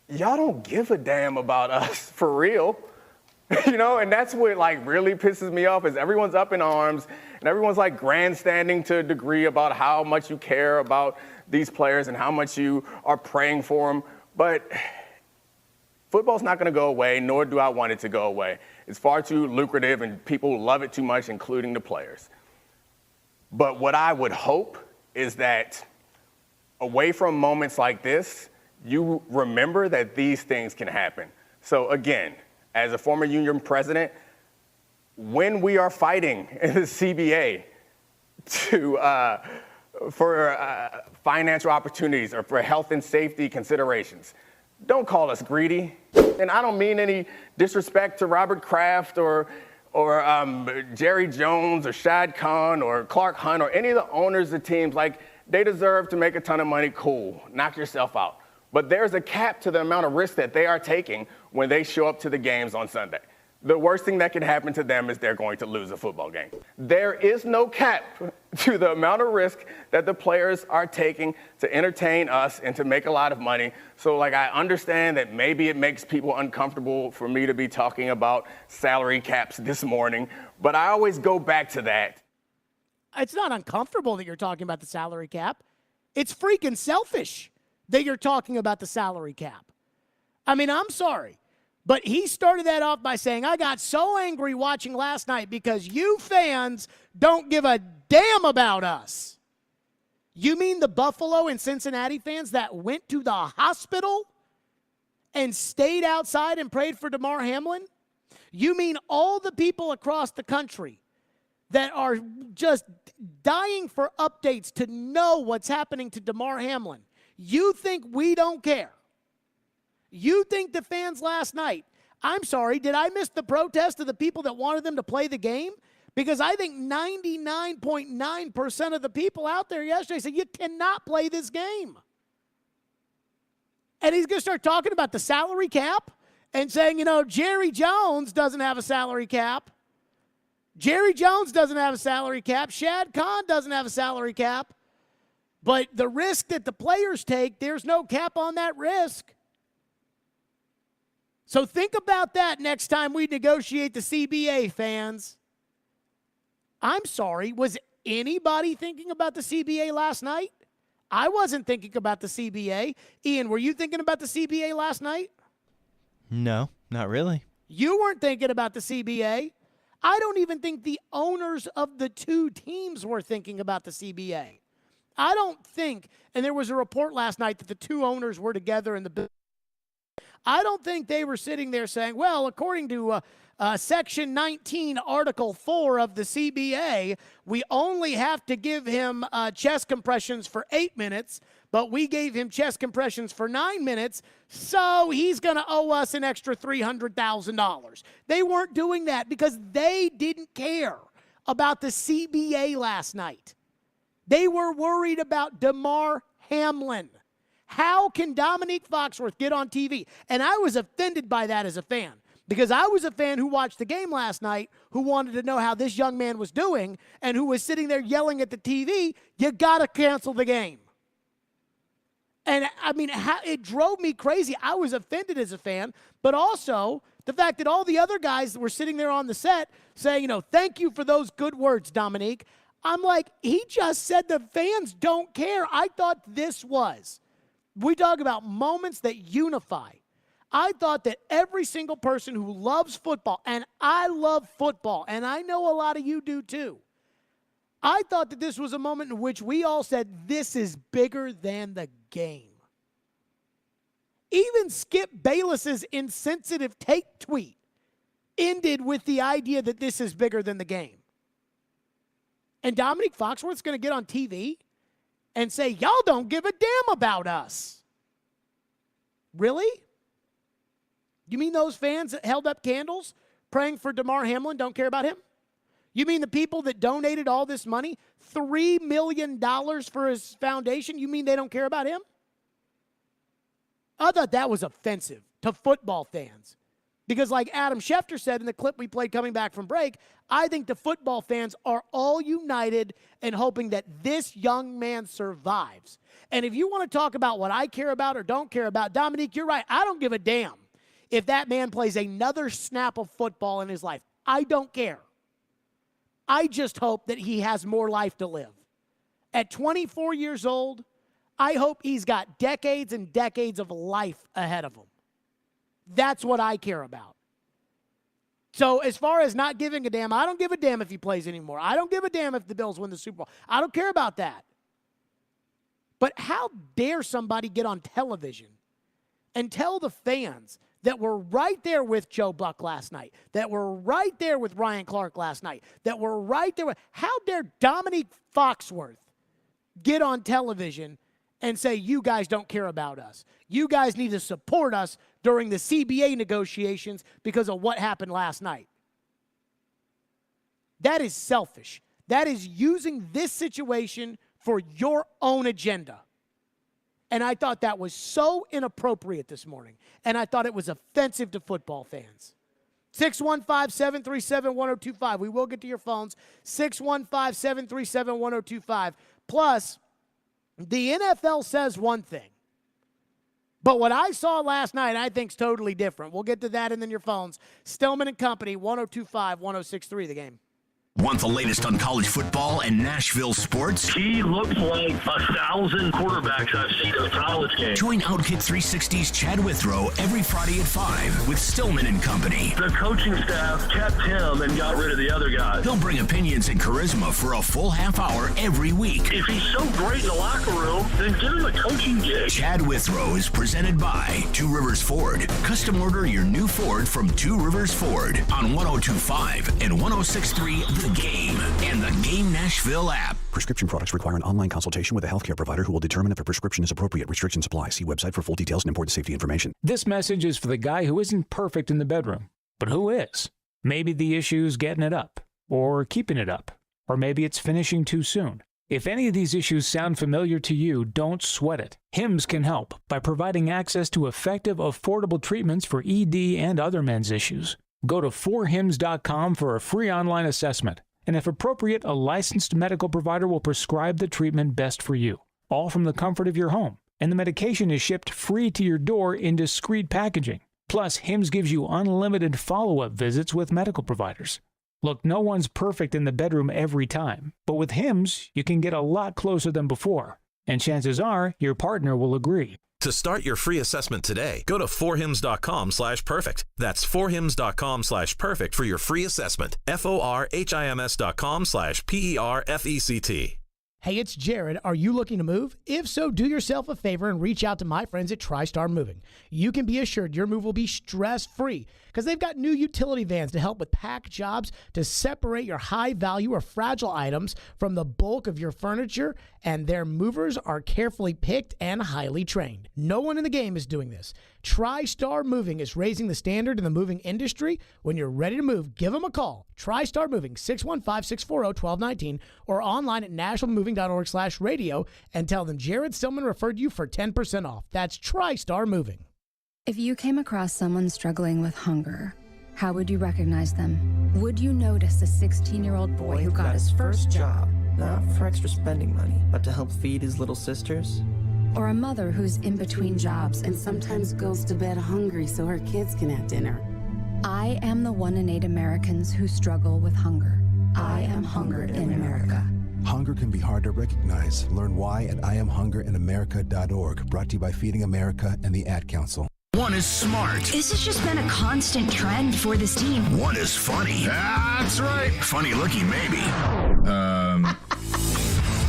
y'all don't give a damn about us for real. You know, and that's what, like, really pisses me off is everyone's up in arms and everyone's, like, grandstanding to a degree about how much you care about these players and how much you are praying for them. But football's not going to go away, nor do I want it to go away. It's far too lucrative, and people love it too much, including the players. But what I would hope is that away from moments like this, you remember that these things can happen. So again, as a former union president, when we are fighting in the CBA for financial opportunities or for health and safety considerations, don't call us greedy. And I don't mean any disrespect to Robert Kraft or Jerry Jones or Shad Khan or Clark Hunt or any of the owners of teams. Like, they deserve to make a ton of money. Cool, knock yourself out. But there's a cap to the amount of risk that they are taking when they show up to the games on Sunday. The worst thing that can happen to them is they're going to lose a football game. There is no cap to the amount of risk that the players are taking to entertain us and to make a lot of money. So, like, I understand that maybe it makes people uncomfortable for me to be talking about salary caps this morning, but I always go back to that. It's not uncomfortable that you're talking about the salary cap. It's freaking selfish that you're talking about the salary cap. I mean, I'm sorry. But he started that off by saying, I got so angry watching last night because you fans don't give a damn about us. You mean the Buffalo and Cincinnati fans that went to the hospital and stayed outside and prayed for Demar Hamlin? You mean all the people across the country that are just dying for updates to know what's happening to Demar Hamlin? You think we don't care? You think the fans last night, I'm sorry, did I miss the protest of the people that wanted them to play the game? Because I think 99.9% of the people out there yesterday said, you cannot play this game. And he's going to start talking about the salary cap and saying, you know, Jerry Jones doesn't have a salary cap. Jerry Jones doesn't have a salary cap. Shad Khan doesn't have a salary cap. But the risk that the players take, there's no cap on that risk. So think about that next time we negotiate the CBA, fans. I'm sorry, was anybody thinking about the CBA last night? I wasn't thinking about the CBA. Ian, were you thinking about the CBA last night? No, not really. You weren't thinking about the CBA. I don't even think the owners of the two teams were thinking about the CBA. I don't think, and there was a report last night that the two owners were together in the I don't think they were sitting there saying, well, according to Section 19, Article 4 of the CBA, we only have to give him chest compressions for 8 minutes, but we gave him chest compressions for 9 minutes, so he's going to owe us an extra $300,000. They weren't doing that because they didn't care about the CBA last night. They were worried about Demar Hamlin. How can Dominique Foxworth get on TV? And I was offended by that as a fan. Because I was a fan who watched the game last night who wanted to know how this young man was doing and who was sitting there yelling at the TV, you got to cancel the game. And, I mean, it drove me crazy. I was offended as a fan, but also the fact that all the other guys were sitting there on the set saying, thank you for those good words, Dominique. I'm like, he just said the fans don't care. I thought this was. We talk about moments that unify. I thought that every single person who loves football, and I love football, and I know a lot of you do too, I thought that this was a moment in which we all said, this is bigger than the game. Even Skip Bayless's insensitive take tweet ended with the idea that this is bigger than the game. And Dominique Foxworth's going to get on TV and say, y'all don't give a damn about us. Really? You mean those fans that held up candles praying for Demar Hamlin don't care about him? You mean the people that donated all this money, $3 million for his foundation, you mean they don't care about him? I thought that was offensive to football fans. Because like Adam Schefter said in the clip we played coming back from break, I think the football fans are all united in hoping that this young man survives. And if you want to talk about what I care about or don't care about, Dominique, you're right. I don't give a damn if that man plays another snap of football in his life. I don't care. I just hope that he has more life to live. At 24 years old, I hope he's got decades and decades of life ahead of him. That's what I care about. So as far as not giving a damn, I don't give a damn if he plays anymore. I don't give a damn if the Bills win the Super Bowl. I don't care about that. But how dare somebody get on television and tell the fans that were right there with Joe Buck last night, that were right there with Ryan Clark last night, that were right there with, how dare Dominique Foxworth get on television and say, you guys don't care about us. You guys need to support us during the CBA negotiations because of what happened last night. That is selfish. That is using this situation for your own agenda. And I thought that was so inappropriate this morning. And I thought it was offensive to football fans. 615-737-1025. We will get to your phones. 615-737-1025. Plus, the NFL says one thing. But what I saw last night, I think is totally different. We'll get to that and then your phones. Stillman and Company, 102.5-106.3 The Game. Want the latest on college football and Nashville sports? He looks like 1,000 quarterbacks I've seen in a college game. Join Outkick 360's Chad Withrow every Friday at 5 with Stillman and Company. The coaching staff kept him and got rid of the other guy. He'll bring opinions and charisma for a full half hour every week. If he's so great in the locker room, then give him a coaching gig. Chad Withrow is presented by Two Rivers Ford. Custom order your new Ford from Two Rivers Ford on 102.5 and 106.3 The Game and the Game Nashville app. Prescription products require an online consultation with a healthcare provider who will determine if a prescription is appropriate. Restrictions apply. See website for full details and important safety information. This message is for the guy who isn't perfect in the bedroom, but who is. Maybe the issue's getting it up, or keeping it up, or maybe it's finishing too soon. If any of these issues sound familiar to you, don't sweat it. HIMS can help by providing access to effective, affordable treatments for ED and other men's issues. Go to 4hims.com for a free online assessment. And if appropriate, a licensed medical provider will prescribe the treatment best for you, all from the comfort of your home. And the medication is shipped free to your door in discreet packaging. Plus, HIMS gives you unlimited follow-up visits with medical providers. Look, no one's perfect in the bedroom every time, but with HIMS, you can get a lot closer than before. And chances are, your partner will agree. To start your free assessment today, go to 4hims.com/perfect. That's 4hims.com/perfect for your free assessment. FORHIMS.com/PERFECT. Hey, it's Jared. Are you looking to move? If so, do yourself a favor and reach out to my friends at TriStar Moving. You can be assured your move will be stress-free because they've got new utility vans to help with pack jobs to separate your high-value or fragile items from the bulk of your furniture, and their movers are carefully picked and highly trained. No one in the game is doing this. TriStar Moving is raising the standard in the moving industry. When you're ready to move, give them a call. TriStar Moving, 615-640-1219, or online at nationalmoving.org/radio, and tell them Jared Stillman referred you for 10% off. That's TriStar Moving. If you came across someone struggling with hunger, how would you recognize them? Would you notice a 16-year-old boy who got his first job? Not for extra spending money, but to help feed his little sisters? Or a mother who's in between jobs and sometimes goes to bed hungry so her kids can have dinner? I am the 1 in 8 Americans who struggle with hunger. I am hunger in America. Hunger can be hard to recognize. Learn why at IamHungerInAmerica.org. Brought to you by Feeding America and the Ad Council. One is smart. This has just been a constant trend for this team. One is funny. That's right. Funny looking, maybe.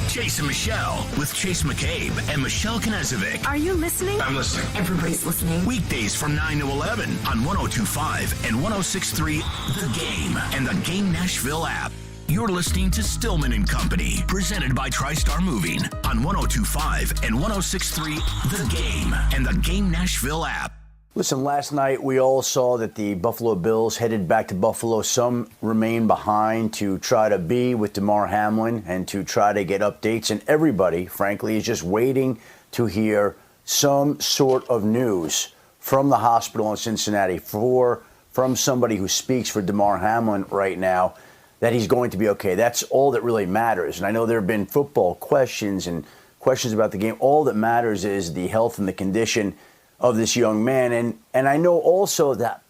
Chase and Michelle with Chase McCabe and Michelle Knezovic. Are you listening? I'm listening. Everybody's listening. Weekdays from 9 to 11 on 102.5 and 106.3 The Game and the Game Nashville app. You're listening to Stillman and Company, presented by TriStar Moving on 102.5 and 106.3 The Game and the Game Nashville app. Listen, last night we all saw that the Buffalo Bills headed back to Buffalo. Some remain behind to try to be with Demar Hamlin and to try to get updates. And everybody, frankly, is just waiting to hear some sort of news from the hospital in Cincinnati from somebody who speaks for Demar Hamlin right now, that he's going to be okay. That's all that really matters. And I know there have been football questions and questions about the game. All that matters is the health and the condition of this young man. And I know also that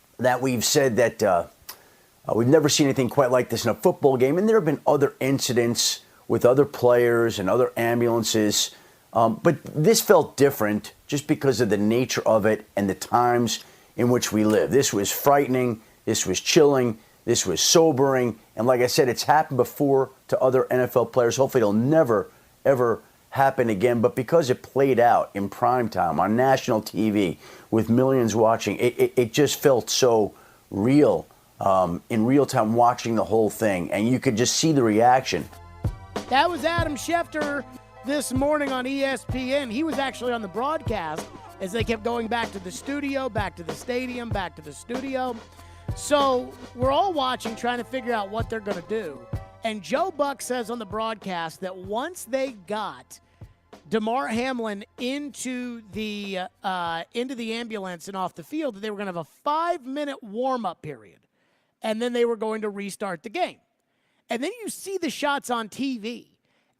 we've said that we've never seen anything quite like this in a football game. And there have been other incidents with other players and other ambulances. But this felt different just because of the nature of it and the times in which we live. This was frightening. This was chilling. This was sobering. And like I said, it's happened before to other NFL players. Hopefully it'll never, ever happen again. But because it played out in prime time on national TV with millions watching, it just felt so real in real time watching the whole thing. And you could just see the reaction. That was Adam Schefter this morning on ESPN. He was actually on the broadcast as they kept going back to the studio, back to the stadium, back to the studio. So we're all watching, trying to figure out what they're going to do. And Joe Buck says on the broadcast that once they got Demar Hamlin into the ambulance and off the field, that they were going to have a 5-minute warm-up period. And then they were going to restart the game. And then you see the shots on TV.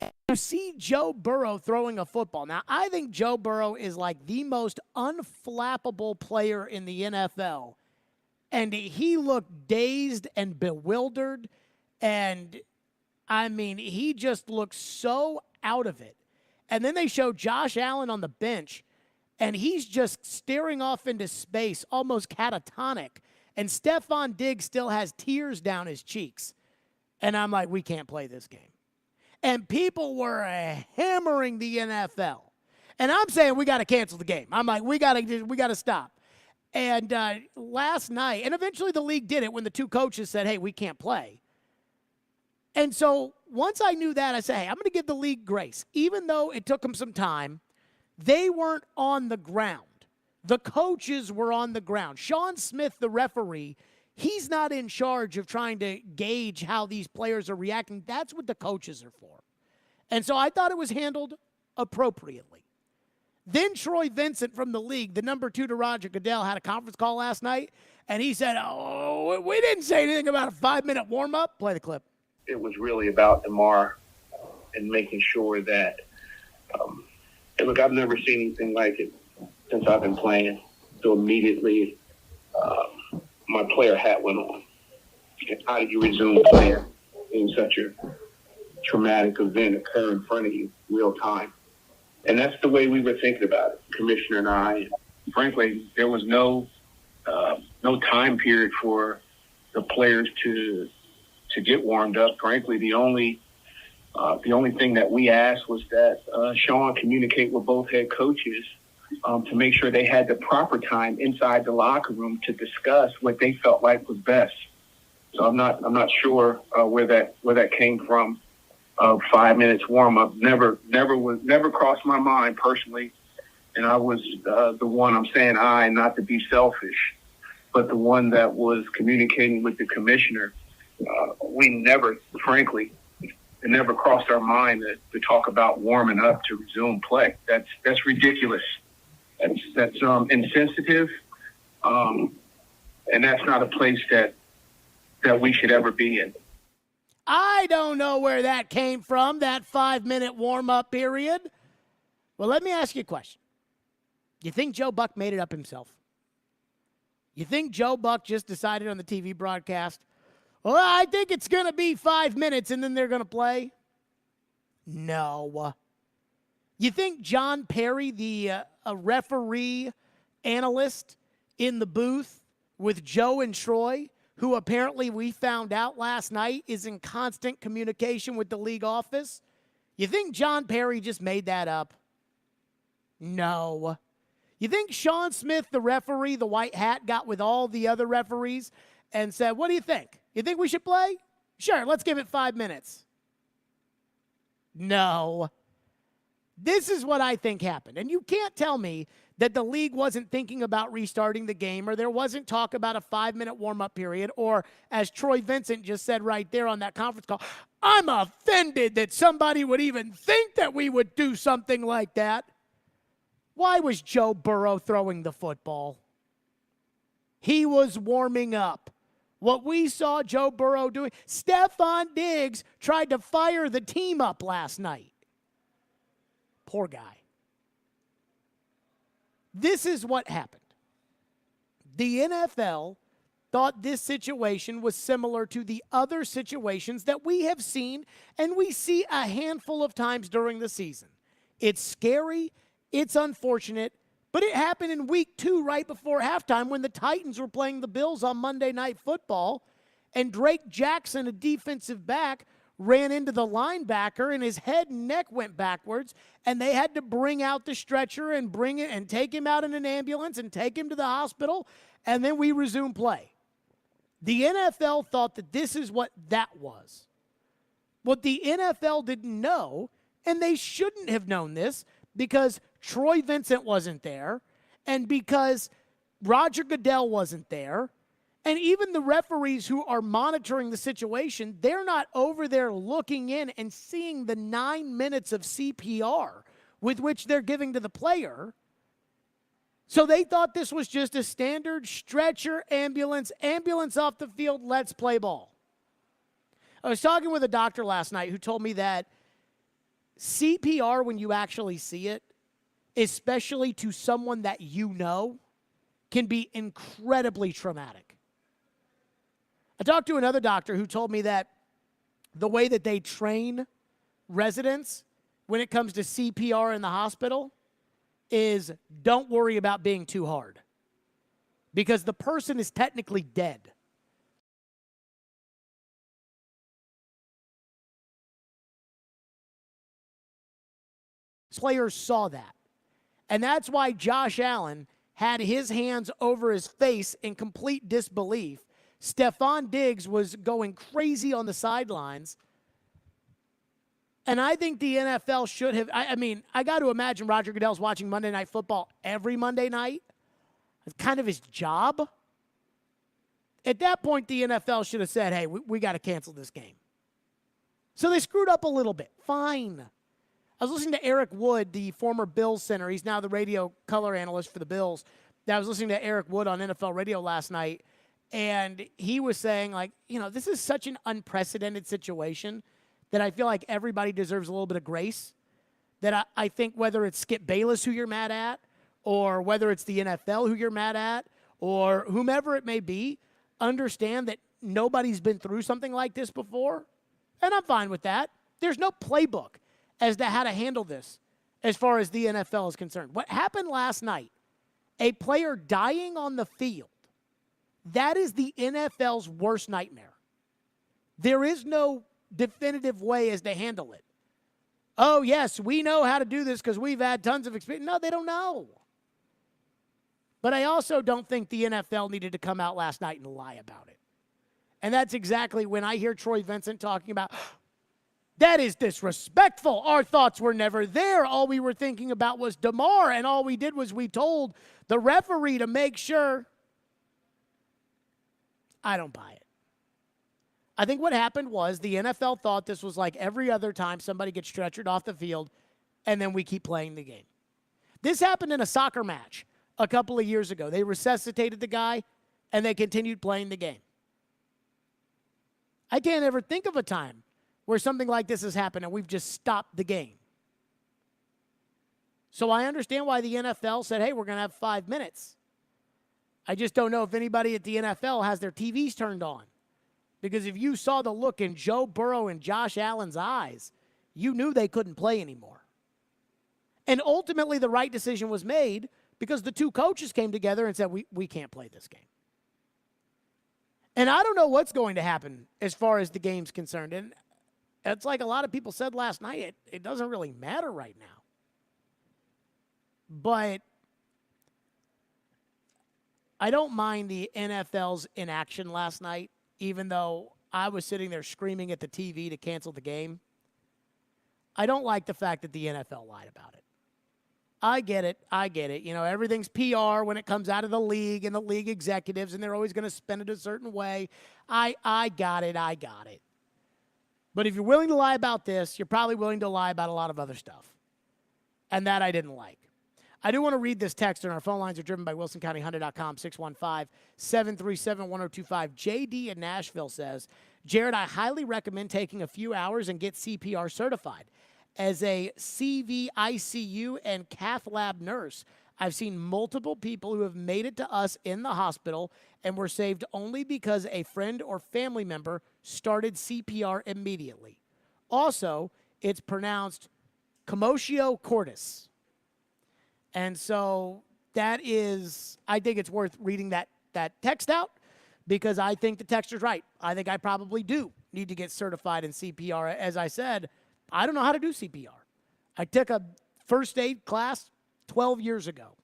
And you see Joe Burrow throwing a football. Now, I think Joe Burrow is like the most unflappable player in the NFL. And he looked dazed and bewildered. And, I mean, he just looked so out of it. And then they show Josh Allen on the bench, and he's just staring off into space, almost catatonic. And Stephon Diggs still has tears down his cheeks. And I'm like, we can't play this game. And people were hammering the NFL. And I'm saying we got to cancel the game. I'm like, we got to stop. And last night, and eventually the league did it when the two coaches said, hey, we can't play. And so once I knew that, I said, hey, I'm going to give the league grace. Even though it took them some time, they weren't on the ground. The coaches were on the ground. Sean Smith, the referee, he's not in charge of trying to gauge how these players are reacting. That's what the coaches are for. And so I thought it was handled appropriately. Then Troy Vincent from the league, the number 2 to Roger Goodell, had a conference call last night, and he said, oh, we didn't say anything about a 5-minute warm-up. Play the clip. It was really about Demar and making sure that, look, I've never seen anything like it since I've been playing. So immediately, my player hat went on. How do you resume playing in such a traumatic event occur in front of you real time? And that's the way we were thinking about it, Commissioner and I. Frankly, there was no time period for the players to get warmed up. Frankly, the only thing that we asked was that Sean communicate with both head coaches to make sure they had the proper time inside the locker room to discuss what they felt like was best. So I'm not sure where that came from. 5 minutes warm up never crossed my mind personally, and I was the one, I'm saying I, not to be selfish, but the one that was communicating with the commissioner. We never, frankly, it never crossed our mind to talk about warming up to resume play. That's ridiculous. That's insensitive. And that's not a place that we should ever be in. I don't know where that came from, that 5-minute warm-up period. Well, let me ask you a question. You think Joe Buck made it up himself? You think Joe Buck just decided on the TV broadcast, well, I think it's going to be 5 minutes and then they're going to play? No. You think John Perry, the a referee analyst in the booth with Joe and Troy, who apparently we found out last night is in constant communication with the league office, you think John Perry just made that up? No. You think Sean Smith, the referee, the white hat, got with all the other referees and said, what do you think? You think we should play? Sure, let's give it 5 minutes. No. This is what I think happened. And you can't tell me that the league wasn't thinking about restarting the game, or there wasn't talk about a 5-minute warm-up period, or as Troy Vincent just said right there on that conference call, I'm offended that somebody would even think that we would do something like that. Why was Joe Burrow throwing the football? He was warming up. What we saw Joe Burrow doing, Stephon Diggs tried to fire the team up last night. Poor guy. This is what happened. The NFL thought this situation was similar to the other situations that we have seen and we see a handful of times during the season. It's scary, it's unfortunate, but it happened in week 2 right before halftime when the Titans were playing the Bills on Monday Night Football, and Drake Jackson, a defensive back, ran into the linebacker and his head and neck went backwards, and they had to bring out the stretcher and bring it and take him out in an ambulance and take him to the hospital, and then we resumed play. The NFL thought that this is what that was. What the NFL didn't know, and they shouldn't have known this, because Troy Vincent wasn't there, and because Roger Goodell wasn't there, and even the referees who are monitoring the situation, they're not over there looking in and seeing the 9 minutes of CPR with which they're giving to the player. So they thought this was just a standard stretcher, ambulance off the field, let's play ball. I was talking with a doctor last night who told me that CPR, when you actually see it, especially to someone that you know, can be incredibly traumatic. I talked to another doctor who told me that the way that they train residents when it comes to CPR in the hospital is don't worry about being too hard, because the person is technically dead. Players saw that. And that's why Josh Allen had his hands over his face in complete disbelief. Stephon Diggs was going crazy on the sidelines. And I think the NFL should have, I got to imagine Roger Goodell's watching Monday Night Football every Monday night. It's kind of his job. At that point, the NFL should have said, hey, we got to cancel this game. So they screwed up a little bit. Fine. I was listening to Eric Wood, the former Bills center. He's now the radio color analyst for the Bills. I was listening to Eric Wood on NFL radio last night, and he was saying, this is such an unprecedented situation that I feel like everybody deserves a little bit of grace. That I think whether it's Skip Bayless who you're mad at, or whether it's the NFL who you're mad at, or whomever it may be, understand that nobody's been through something like this before. And I'm fine with that. There's no playbook as to how to handle this as far as the NFL is concerned. What happened last night, a player dying on the field, that is the NFL's worst nightmare. There is no definitive way as to handle it. Oh, yes, we know how to do this because we've had tons of experience. No, they don't know. But I also don't think the NFL needed to come out last night and lie about it. And that's exactly when I hear Troy Vincent talking about, that is disrespectful. Our thoughts were never there. All we were thinking about was Demar, and all we did was we told the referee to make sure. I don't buy it. I think what happened was the NFL thought this was like every other time somebody gets stretchered off the field, and then we keep playing the game. This happened in a soccer match a couple of years ago. They resuscitated the guy. and they continued playing the game. I can't ever think of a time where something like this has happened and we've just stopped the game. So I understand why the NFL said, hey, we're going to have 5 minutes. I just don't know if anybody at the NFL has their TVs turned on. Because if you saw the look in Joe Burrow and Josh Allen's eyes, you knew they couldn't play anymore. And ultimately the right decision was made because the two coaches came together and said, we can't play this game. And I don't know what's going to happen as far as the game's concerned. And it's like a lot of people said last night, it doesn't really matter right now. But I don't mind the NFL's inaction last night, even though I was sitting there screaming at the TV to cancel the game. I don't like the fact that the NFL lied about it. I get it. You know, everything's PR when it comes out of the league and the league executives, and they're always going to spend it a certain way. I got it. But if you're willing to lie about this, you're probably willing to lie about a lot of other stuff. And that I didn't like. I do want to read this text, and our phone lines are driven by WilsonCountyHyundai.com, 615-737-1025. JD in Nashville says, Jared, I highly recommend taking a few hours and get CPR certified. As a CVICU and cath lab nurse, I've seen multiple people who have made it to us in the hospital and were saved only because a friend or family member started CPR immediately. Also, it's pronounced commotio cordis. And so that is, I think it's worth reading that text out because I think the texter's right. I think I probably do need to get certified in CPR. As I said, I don't know how to do CPR. I took a first aid class 12 years ago.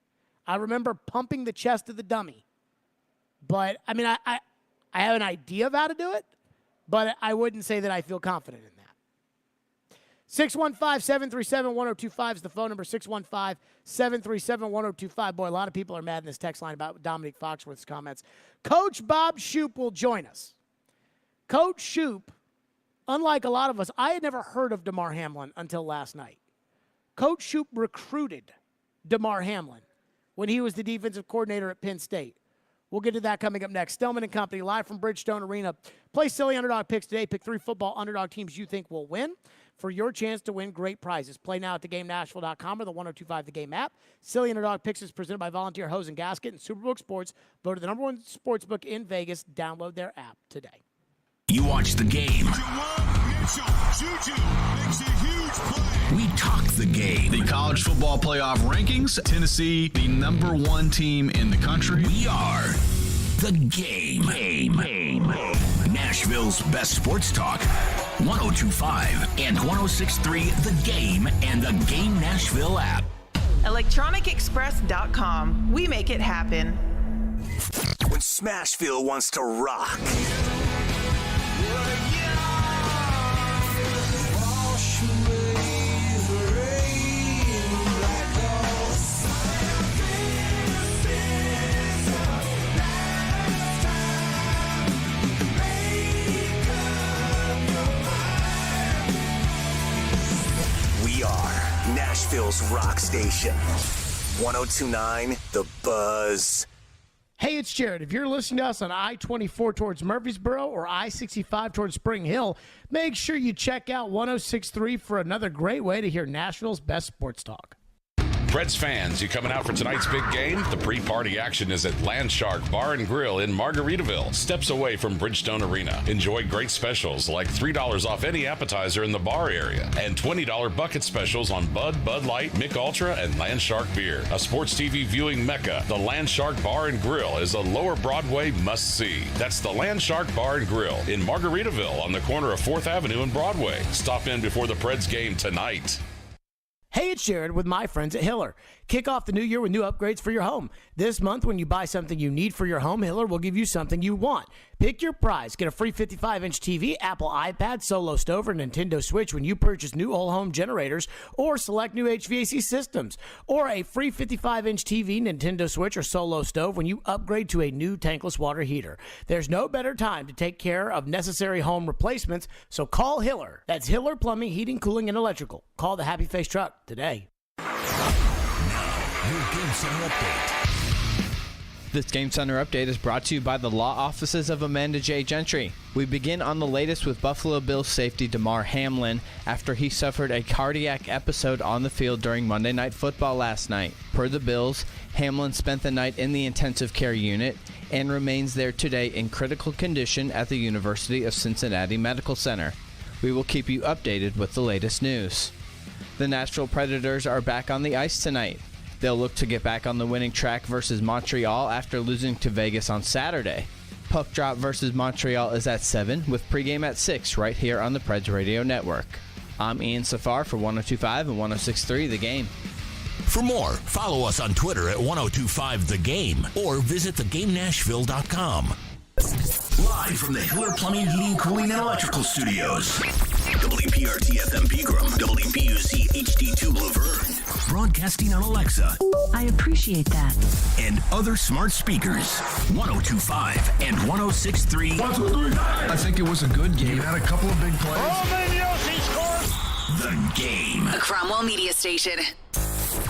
I remember pumping the chest of the dummy. But, I mean, I have an idea of how to do it, but I wouldn't say that I feel confident in that. 615-737-1025 is the phone number, 615-737-1025. Boy, a lot of people are mad in this text line about Dominique Foxworth's comments. Coach Bob Shoop will join us. Coach Shoop, unlike a lot of us, I had never heard of Demar Hamlin until last night. Coach Shoop recruited Demar Hamlin when he was the defensive coordinator at Penn State. We'll get to that coming up next. Stillman and Company, live from Bridgestone Arena. Play silly underdog picks today. Pick 3 football underdog teams you think will win for your chance to win great prizes. Play now at theGameNashville.com or the 102.5 The Game app. Silly Underdog Picks is presented by Volunteer Hose and Gasket and Superbook Sports. Voted the #1 sportsbook in Vegas. Download their app today. You watch the game. We talk the game. The college football playoff rankings. Tennessee, the #1 team in the country. We are the game. Nashville's best sports talk. 102.5 and 106.3 The Game and the Game Nashville app. ElectronicExpress.com. We make it happen. When Smashville wants to rock. We are Nashville's rock station. 102.9 The Buzz. Hey, it's Jared. If you're listening to us on I-24 towards Murfreesboro or I-65 towards Spring Hill, make sure you check out 106.3 for another great way to hear Nashville's best sports talk. Preds fans, you coming out for tonight's big game? The pre-party action is at Landshark Bar and Grill in Margaritaville, steps away from Bridgestone Arena. Enjoy great specials like $3 off any appetizer in the bar area and $20 bucket specials on Bud, Bud Light, Mick Ultra, and Landshark beer. A sports TV viewing mecca, the Landshark Bar and Grill is a Lower Broadway must-see. That's the Landshark Bar and Grill in Margaritaville on the corner of 4th Avenue and Broadway. Stop in before the Preds game tonight. Hey, it's Jared with my friends at Hiller. Kick off the new year with new upgrades for your home. This month, when you buy something you need for your home, Hiller will give you something you want. Pick your prize. Get a free 55-inch TV, Apple iPad, Solo Stove, or Nintendo Switch when you purchase new whole home generators or select new HVAC systems. Or a free 55-inch TV, Nintendo Switch, or Solo Stove when you upgrade to a new tankless water heater. There's no better time to take care of necessary home replacements, so call Hiller. That's Hiller Plumbing, Heating, Cooling, and Electrical. Call the Happy Face Truck today. Your Game Center update. This Game Center update is brought to you by the law offices of Amanda J. Gentry. We begin on the latest with Buffalo Bills safety Demar Hamlin after he suffered a cardiac episode on the field during Monday Night Football last night. Per the Bills, Hamlin spent the night in the intensive care unit and remains there today in critical condition at the University of Cincinnati Medical Center. We will keep you updated with the latest news. The Nashville Predators are back on the ice tonight. They'll look to get back on the winning track versus Montreal after losing to Vegas on Saturday. Puck drop versus Montreal is at 7, with pregame at 6 right here on the Preds Radio Network. I'm Ian Safar for 102.5 and 106.3 The Game. For more, follow us on Twitter at 1025 The Game or visit thegamenashville.com. Live from the Hiller Plumbing, Heating, Cooling, and Electrical Studios. WPRT-FM Pegram, WPUC HD2 Laverne. Broadcasting on Alexa. I appreciate that. And other smart speakers. 1025 and 1063. 1, 2, 3, I think it was a good game. Had a couple of big plays. The Game. A Cromwell Media Station.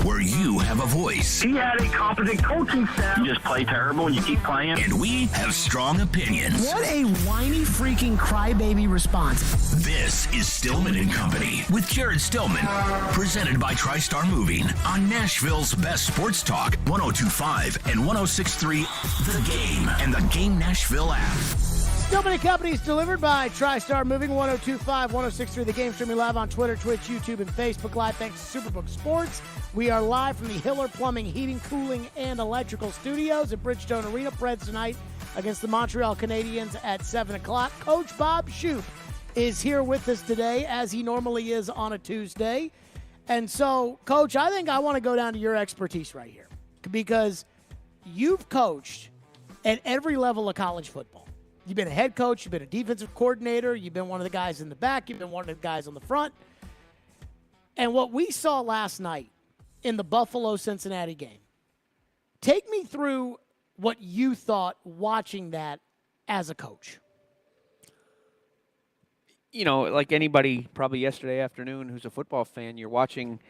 Where you have a voice. He had a competent coaching staff. You just play terrible and you keep playing. And we have strong opinions. What a whiny freaking crybaby response. This is Stillman and Company with Jared Stillman. Presented by TriStar Moving on Nashville's best sports talk, 1025 and 1063 The Game and the Game Nashville app. Stillman and Company is delivered by TriStar Moving, 1025, 1063 The Game, streaming live on Twitter, Twitch, YouTube, and Facebook Live. Thanks to Superbook Sports. We are live from the Hiller Plumbing, Heating, Cooling, and Electrical Studios at Bridgestone Arena. Preds tonight against the Montreal Canadiens at 7 o'clock. Coach Bob Shoop is here with us today, as he normally is on a Tuesday. And so, Coach, I think I want to go down to your expertise right here, because you've coached at every level of college football. You've been a head coach, you've been a defensive coordinator, you've been one of the guys in the back, you've been one of the guys on the front. And what we saw last night in the Buffalo-Cincinnati game, take me through what you thought watching that as a coach. You know, like anybody probably yesterday afternoon who's a football fan, you're watching,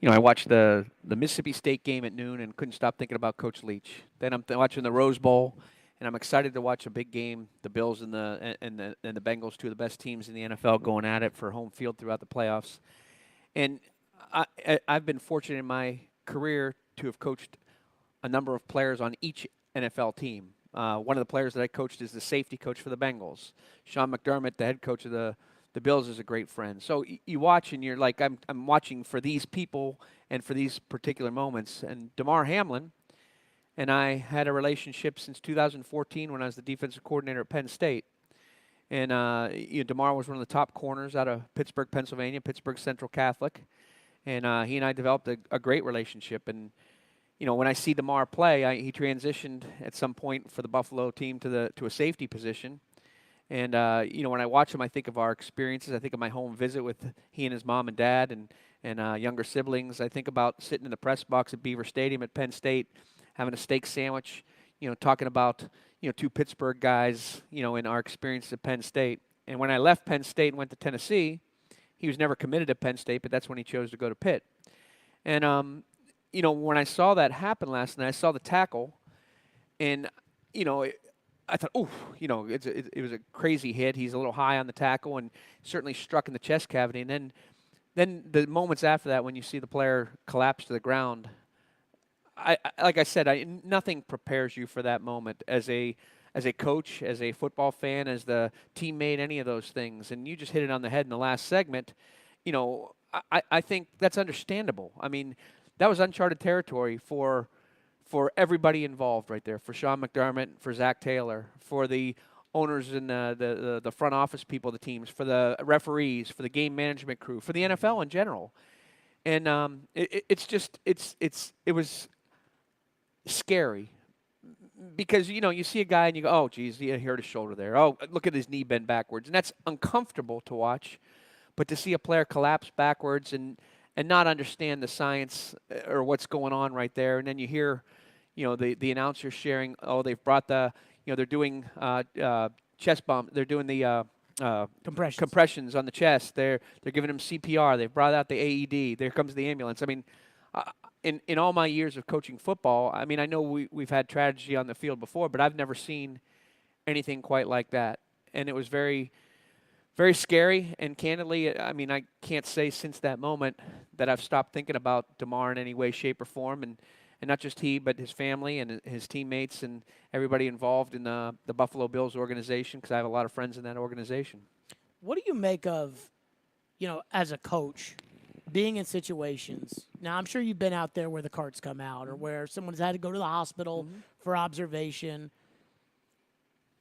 you know, I watched the Mississippi State game at noon and couldn't stop thinking about Coach Leach. Then I'm watching the Rose Bowl. And I'm excited to watch a big game. The Bills and the Bengals, two of the best teams in the NFL, going at it for home field throughout the playoffs. And I've been fortunate in my career to have coached a number of players on each NFL team. One of the players that I coached is the safety coach for the Bengals. Sean McDermott, the head coach of the Bills, is a great friend. So you watch and you're like, I'm watching for these people and for these particular moments. And Demar Hamlin and I had a relationship since 2014 when I was the defensive coordinator at Penn State. And Demar was one of the top corners out of Pittsburgh, Pennsylvania, Pittsburgh Central Catholic. And he and I developed a great relationship. And, you know, when I see Demar play, he transitioned at some point for the Buffalo team to a safety position. And, you know, when I watch him, I think of our experiences. I think of my home visit with he and his mom and dad and younger siblings. I think about sitting in the press box at Beaver Stadium at Penn State, having a steak sandwich, you know, talking about, you know, two Pittsburgh guys, you know, in our experience at Penn State. And when I left Penn State and went to Tennessee, he was never committed to Penn State, but that's when he chose to go to Pitt. And, you know, when I saw that happen last night, I saw the tackle, and, you know, I thought, oh, you know, it was a crazy hit. He's a little high on the tackle and certainly struck in the chest cavity. And then the moments after that, when you see the player collapse to the ground, like I said, nothing prepares you for that moment as a coach, as a football fan, as the teammate, any of those things. And you just hit it on the head in the last segment. You know, I think that's understandable. I mean, that was uncharted territory for everybody involved right there, for Sean McDermott, for Zach Taylor, for the owners and the front office people of the teams, for the referees, for the game management crew, for the NFL in general. And it was scary, because, you know, you see a guy and you go, oh, geez, he hurt his shoulder there. Oh, look at his knee bend backwards. And that's uncomfortable to watch. But to see a player collapse backwards and not understand the science or what's going on right there, and then you hear, you know, the announcer sharing, oh, they've brought they're doing chest bump. They're doing the compressions on the chest. They're giving him CPR. They've brought out the AED. There comes the ambulance. I mean, in all my years of coaching football, I mean, I know we've had tragedy on the field before, but I've never seen anything quite like that. And it was very, very scary. And candidly, I mean, I can't say since that moment that I've stopped thinking about Demar in any way, shape, or form. And not just he, but his family and his teammates and everybody involved in the Buffalo Bills organization, because I have a lot of friends in that organization. What do you make of, as a coach, being in situations? Now, I'm sure you've been out there where the carts come out or where someone's had to go to the hospital for observation.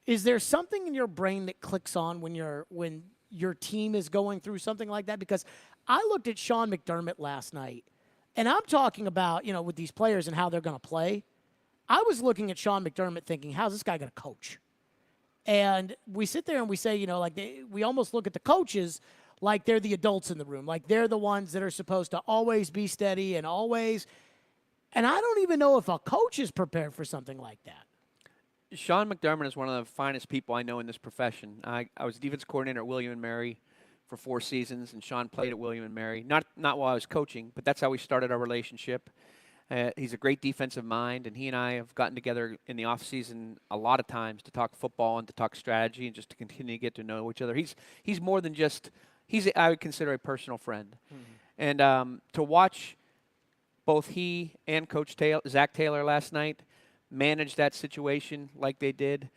Is there something in your brain that clicks on when your team is going through something like that? Because I looked at Sean McDermott last night, and I'm talking about, with these players and how they're going to play. I was looking at Sean McDermott thinking, how's this guy going to coach? And we sit there and we say, we almost look at the coaches like they're the adults in the room, like they're the ones that are supposed to always be steady and always. And I don't even know if a coach is prepared for something like that. Sean McDermott is one of the finest people I know in this profession. I was defense coordinator at William & Mary for 4 seasons, and Sean played at William & Mary. Not while I was coaching, but that's how we started our relationship. He's a great defensive mind, and he and I have gotten together in the offseason a lot of times to talk football and to talk strategy and just to continue to get to know each other. He's more than just – I would consider a personal friend. And to watch both he and Coach Zach Taylor last night manage that situation like they did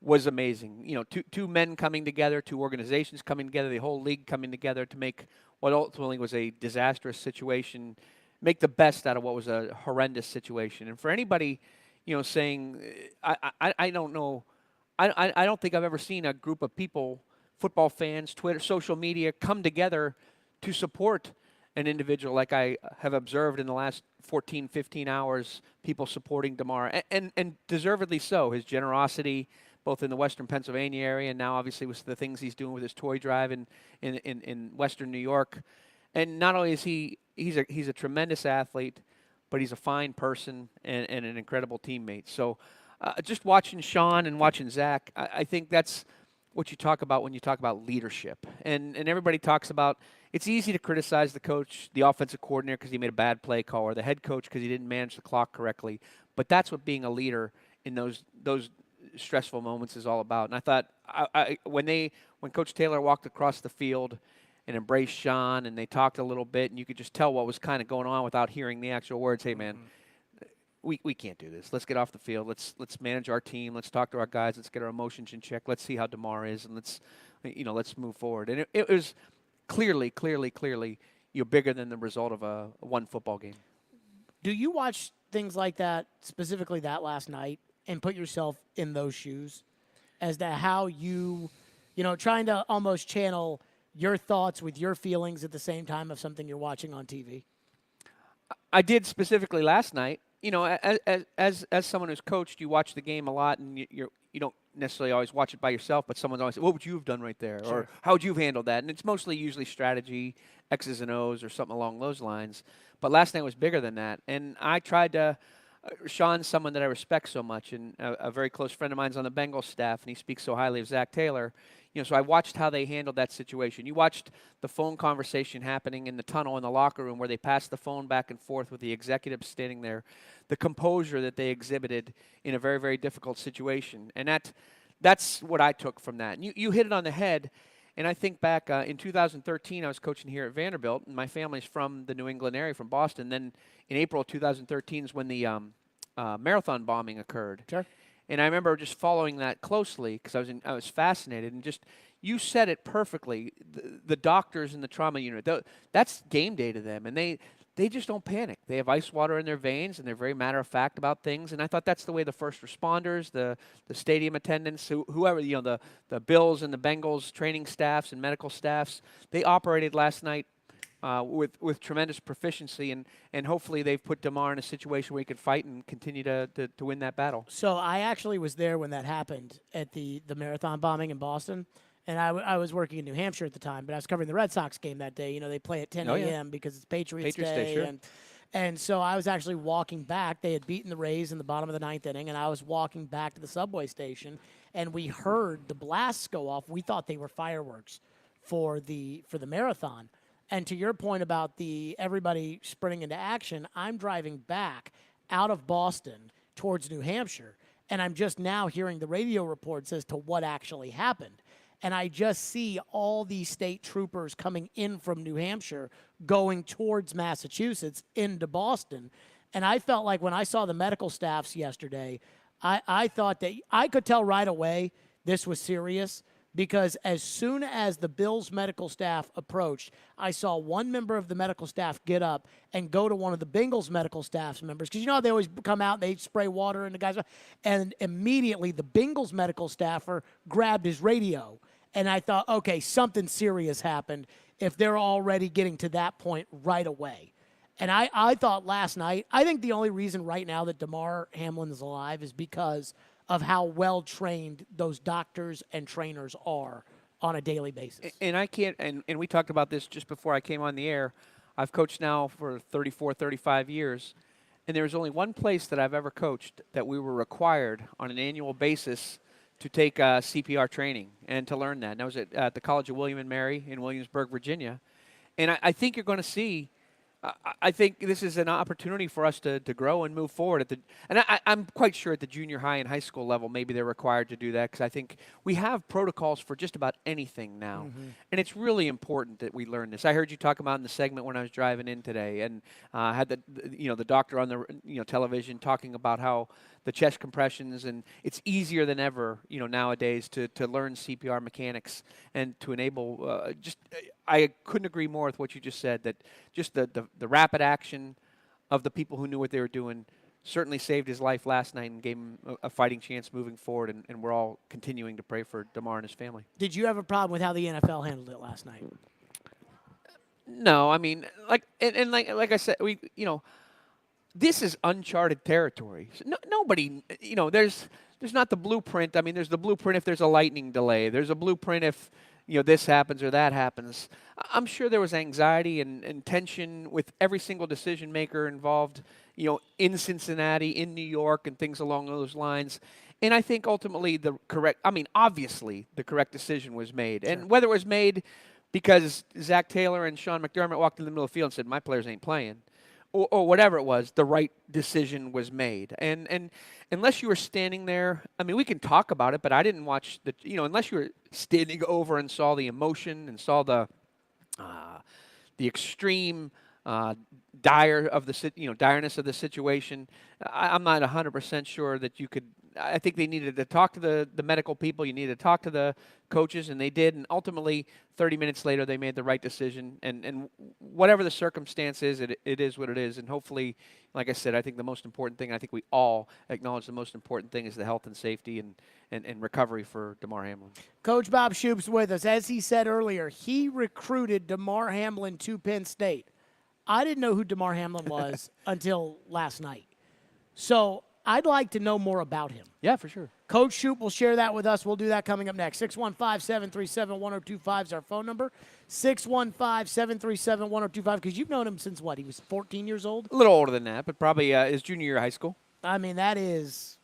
was amazing. Two men coming together, 2 organizations coming together, the whole league coming together to make what ultimately was a disastrous situation, make the best out of what was a horrendous situation. And for anybody, saying, I don't know, I don't think I've ever seen a group of people, football fans, Twitter, social media, come together to support an individual like I have observed in the last 14, 15 hours, people supporting Demar, and deservedly so. His generosity, both in the Western Pennsylvania area and now obviously with the things he's doing with his toy drive in Western New York. And not only is he's a tremendous athlete, but he's a fine person and an incredible teammate. So just watching Sean and watching Zach, I think that's what you talk about when you talk about leadership. And everybody talks about, it's easy to criticize the coach, the offensive coordinator, because he made a bad play call, or the head coach because he didn't manage the clock correctly. But that's what being a leader in those stressful moments is all about. And I thought when Coach Taylor walked across the field and embraced Sean, and they talked a little bit, and you could just tell what was kind of going on without hearing the actual words. Hey, man, we can't do this. Let's get off the field. Let's manage our team. Let's talk to our guys. Let's get our emotions in check. Let's see how Demar is, and let's move forward. And it was clearly bigger than the result of a one football game. Do you watch things like that, specifically that last night, and put yourself in those shoes as to how trying to almost channel your thoughts with your feelings at the same time of something you're watching on TV? I did specifically last night. As someone who's coached, you watch the game a lot, and you don't necessarily always watch it by yourself, but someone's always, what would you have done right there? Sure. Or how would you have handled that? And it's usually strategy, X's and O's, or something along those lines. But last night was bigger than that. And I tried to Sean's someone that I respect so much, and a very close friend of mine's on the Bengals staff, and he speaks so highly of Zach Taylor. So I watched how they handled that situation. You watched the phone conversation happening in the tunnel in the locker room where they passed the phone back and forth with the executives standing there, the composure that they exhibited in a very, very difficult situation. And that's what I took from that. And you hit it on the head. And I think back in 2013, I was coaching here at Vanderbilt, and my family's from the New England area, from Boston. Then in April of 2013 is when the marathon bombing occurred. Sure. And I remember just following that closely because I was fascinated. And just, you said it perfectly, the doctors in the trauma unit, that's game day to them. And they just don't panic. They have ice water in their veins, and they're very matter-of-fact about things. And I thought that's the way the first responders, the stadium attendants, whoever, the Bills and the Bengals training staffs and medical staffs, they operated last night with tremendous proficiency, and hopefully they've put Demar in a situation where he could fight and continue to win that battle. So I actually was there when that happened at the marathon bombing in Boston, and I was working in New Hampshire at the time, but I was covering the Red Sox game that day. They play at 10 a.m. because it's Patriots Day. Sure. And so I was actually walking back. They had beaten the Rays in the bottom of the ninth inning, and I was walking back to the subway station, and we heard the blasts go off. We thought they were fireworks for the marathon. And to your point about everybody sprinting into action, I'm driving back out of Boston towards New Hampshire, and I'm just now hearing the radio reports as to what actually happened. And I just see all these state troopers coming in from New Hampshire going towards Massachusetts into Boston. And I felt like when I saw the medical staffs yesterday, I thought that I could tell right away this was serious, because as soon as the Bills medical staff approached, I saw one member of the medical staff get up and go to one of the Bengals medical staff's members, because you know how they always come out and they spray water in the guys, and immediately the Bengals medical staffer grabbed his radio, and I thought, okay, something serious happened if they're already getting to that point right away. And I thought last night, I think the only reason right now that Demar Hamlin is alive is because of how well-trained those doctors and trainers are on a daily basis. And I can't, and we talked about this just before I came on the air. I've coached now for 34, 35 years, and there's only one place that I've ever coached that we were required on an annual basis to take CPR training and to learn that. And that was at the College of William & Mary in Williamsburg, Virginia. And I think you're going to see, I think this is an opportunity for us to grow and move forward. I'm quite sure at the junior high and high school level, maybe they're required to do that, because I think we have protocols for just about anything now. Mm-hmm. And it's really important that we learn this. I heard you talk about in the segment when I was driving in today, and had the doctor on the television talking about how the chest compressions, and it's easier than ever, nowadays to learn CPR mechanics and to enable I couldn't agree more with what you just said, that just the rapid action of the people who knew what they were doing certainly saved his life last night and gave him a fighting chance moving forward, and we're all continuing to pray for Demar and his family. Did you have a problem with how the NFL handled it last night? No, I mean, like I said, this is uncharted territory. So nobody, there's not the blueprint. I mean, there's the blueprint if there's a lightning delay. There's a blueprint if, this happens or that happens. I'm sure there was anxiety and tension with every single decision maker involved, in Cincinnati, in New York, and things along those lines. And I think ultimately obviously the correct decision was made. Sure. And whether it was made because Zach Taylor and Sean McDermott walked in the middle of the field and said, my players ain't playing, or whatever it was, the right decision was made. And unless you were standing there, I mean, we can talk about it, but I didn't watch unless you were standing over and saw the emotion and saw the extreme direness of the situation, I'm not 100% sure that you could. I think they needed to talk to the medical people. You needed to talk to the coaches, and they did. And ultimately, 30 minutes later, they made the right decision. And whatever the circumstance is, it is what it is. And hopefully, like I said, I think the most important thing, I think we all acknowledge the most important thing is the health and safety and recovery for Demar Hamlin. Coach Bob Shoop's with us. As he said earlier, he recruited Demar Hamlin to Penn State. I didn't know who Demar Hamlin was until last night. So I'd like to know more about him. Yeah, for sure. Coach Shoop will share that with us. We'll do that coming up next. 615-737-1025 is our phone number. 615-737-1025, because you've known him since what? He was 14 years old? A little older than that, but probably his junior year of high school. I mean, that is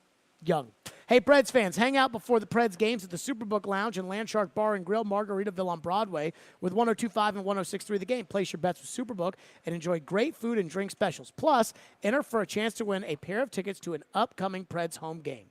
young. Hey, Preds fans, hang out before the Preds games at the Superbook Lounge and Landshark Bar and Grill, Margaritaville on Broadway with 102.5 and 106.3 The Game. Place your bets with Superbook and enjoy great food and drink specials. Plus, enter for a chance to win a pair of tickets to an upcoming Preds home game.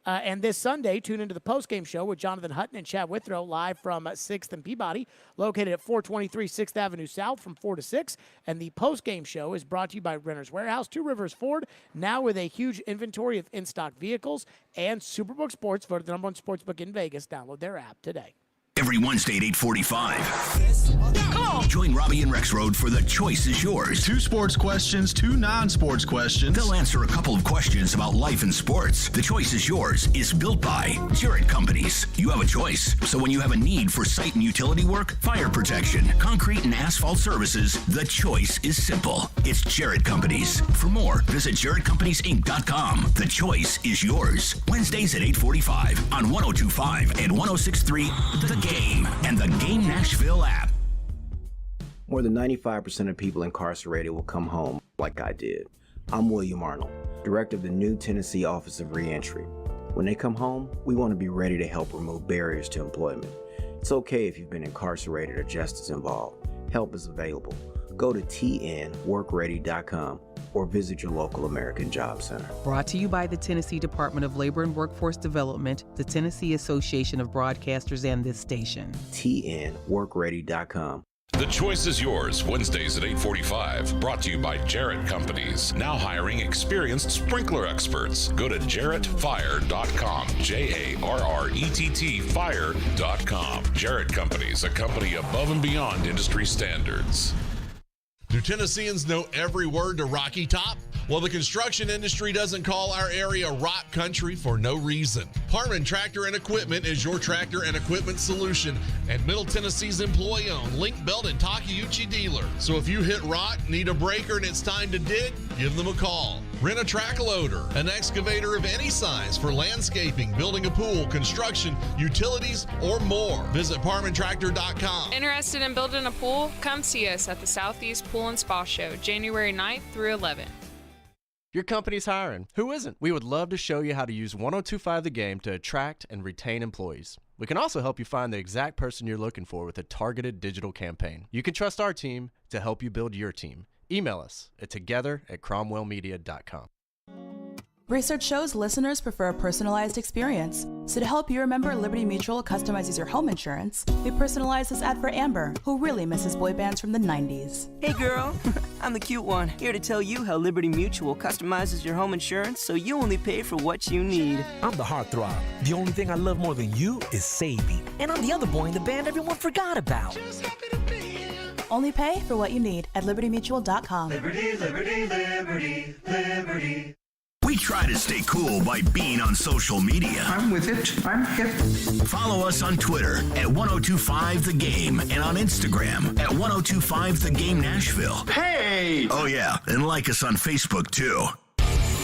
And this Sunday, tune into the postgame show with Jonathan Hutton and Chad Withrow live from 6th and Peabody, located at 423 6th Avenue South from 4 to 6. And the postgame show is brought to you by Renter's Warehouse, Two Rivers Ford, now with a huge inventory of in-stock vehicles, and Superbook Sports, voted the #1 sportsbook in Vegas. Download their app today. Every Wednesday at 8:45. Come on. Join Robbie and Rexroad for The Choice is Yours. 2 sports questions, 2 non-sports questions. They'll answer a couple of questions about life and sports. The Choice is Yours is built by Jarrett Companies. You have a choice. So when you have a need for site and utility work, fire protection, concrete and asphalt services, the choice is simple. It's Jarrett Companies. For more, visit JarrettCompaniesInc.com. The Choice is Yours. Wednesdays at 8:45 on 102.5 and 106.3 The Game and the Game Nashville app. More than 95% of people incarcerated will come home like I did. I'm William Arnold, director of the new Tennessee Office of Reentry. When they come home, we want to be ready to help remove barriers to employment. It's okay if you've been incarcerated or justice involved. Help is available. Go to tnworkready.com or visit your local American Job Center. Brought to you by the Tennessee Department of Labor and Workforce Development, the Tennessee Association of Broadcasters, and this station. tnworkready.com. The choice is yours, Wednesdays at 8:45. Brought to you by Jarrett Companies. Now hiring experienced sprinkler experts. Go to jarrettfire.com. JARRETT fire.com. Jarrett Companies, a company above and beyond industry standards. Do Tennesseans know every word to Rocky Top? Well, the construction industry doesn't call our area rock country for no reason. Harmon Tractor and Equipment is your tractor and equipment solution and Middle Tennessee's employee-owned Link Belt and Takeuchi dealer. So if you hit rock, need a breaker, and it's time to dig, give them a call. Rent a track loader, an excavator of any size for landscaping, building a pool, construction, utilities, or more. Visit ParmanTractor.com. Interested in building a pool? Come see us at the Southeast Pool and Spa Show, January 9th through 11th. Your company's hiring. Who isn't? We would love to show you how to use 1025 The Game to attract and retain employees. We can also help you find the exact person you're looking for with a targeted digital campaign. You can trust our team to help you build your team. Email us at together@cromwellmedia.com. Research shows listeners prefer a personalized experience. So to help you remember, Liberty Mutual customizes your home insurance. We personalize this ad for Amber, who really misses boy bands from the 90s. Hey girl, I'm the cute one, here to tell you how Liberty Mutual customizes your home insurance so you only pay for what you need. I'm the heartthrob. The only thing I love more than you is Sadie. And I'm the other boy in the band everyone forgot about. Only pay for what you need at libertymutual.com. Liberty, liberty, liberty, liberty. We try to stay cool by being on social media. I'm with it. I'm hip. Follow us on Twitter at 1025 The Game and on Instagram at 1025 The Game Nashville. Hey! Oh, yeah. And like us on Facebook, too.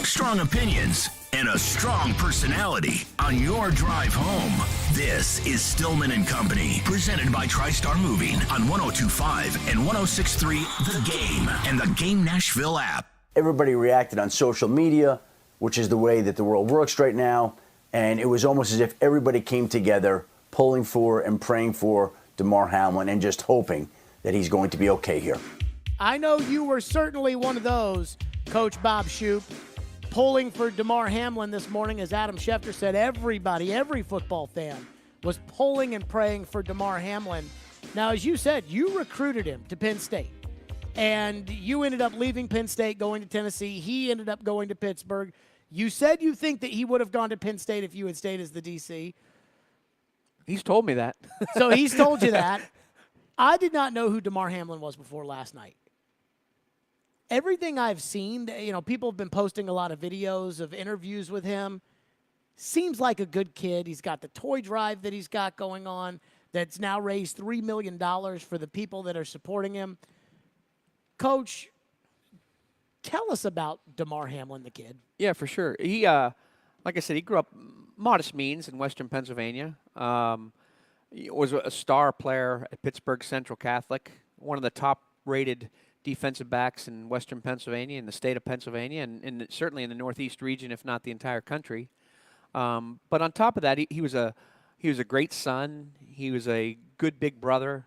Strong opinions and a strong personality on your drive home. This is Stillman and Company, presented by TriStar Moving on 1025 and 1063 The Game and the Game Nashville app. Everybody reacted on social media, which is the way that the world works right now. And it was almost as if everybody came together, pulling for and praying for Demar Hamlin and just hoping that he's going to be okay here. I know you were certainly one of those, Coach Bob Shoop, pulling for Demar Hamlin this morning. As Adam Schefter said, everybody, every football fan was pulling and praying for Demar Hamlin. Now, as you said, you recruited him to Penn State. And you ended up leaving Penn State, going to Tennessee. He ended up going to Pittsburgh. You said you think that he would have gone to Penn State if you had stayed as the DC. He's told me that. So he's told you that. I did not know who Demar Hamlin was before last night. Everything I've seen, people have been posting a lot of videos of interviews with him. Seems like a good kid. He's got the toy drive that he's got going on that's now raised $3 million for the people that are supporting him. Coach, tell us about Demar Hamlin, the kid. Yeah, for sure. He, like I said, he grew up modest means in Western Pennsylvania. He was a star player at Pittsburgh Central Catholic, one of the top-rated defensive backs in Western Pennsylvania, in the state of Pennsylvania, and certainly in the Northeast region, if not the entire country. But on top of that, he was a great son. He was a good big brother.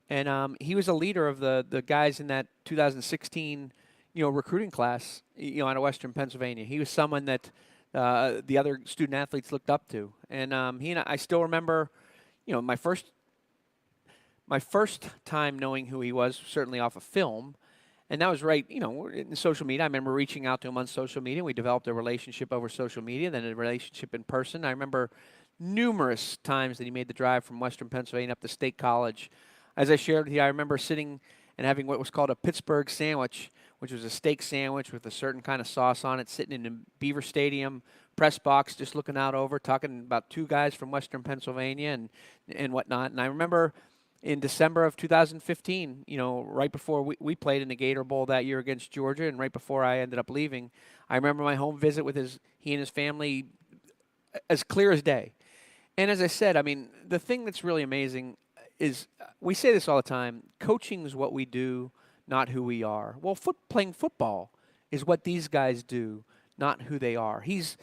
And he was a leader of the guys in that 2016, recruiting class, out of Western Pennsylvania. He was someone that the other student athletes looked up to. And I still remember, my first time knowing who he was, certainly off of film. And that was right, in social media. I remember reaching out to him on social media. We developed a relationship over social media, then a relationship in person. I remember numerous times that he made the drive from Western Pennsylvania up to State College. As I shared with you, I remember sitting and having what was called a Pittsburgh sandwich, which was a steak sandwich with a certain kind of sauce on it, sitting in the Beaver Stadium press box, just looking out over, talking about two guys from Western Pennsylvania and whatnot. And I remember in December of 2015, right before we played in the Gator Bowl that year against Georgia, and right before I ended up leaving, I remember my home visit with he and his family as clear as day. And as I said, the thing that's really amazing is we say this all the time, coaching is what we do, not who we are. Well, playing football is what these guys do, not who they are. He's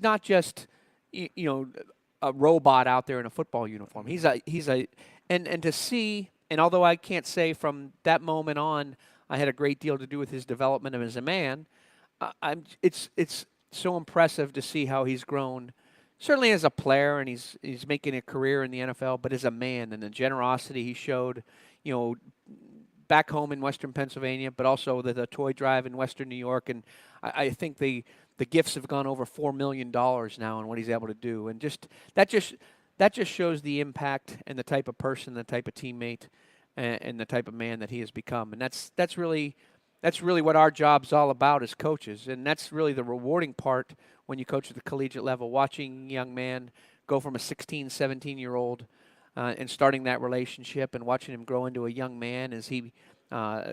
not just a robot out there in a football uniform. And to see although I can't say from that moment on I had a great deal to do with his development as a man, it's so impressive to see how he's grown. Certainly as a player, and he's making a career in the NFL, but as a man and the generosity he showed, back home in Western Pennsylvania, but also the toy drive in Western New York. And I think the gifts have gone over $4 million now on what he's able to do. And that just shows the impact and the type of person, the type of teammate, and the type of man that he has become. And that's really what our job's all about as coaches. And that's really the rewarding part when you coach at the collegiate level, watching a young man go from a 16, 17-year-old and starting that relationship and watching him grow into a young man as he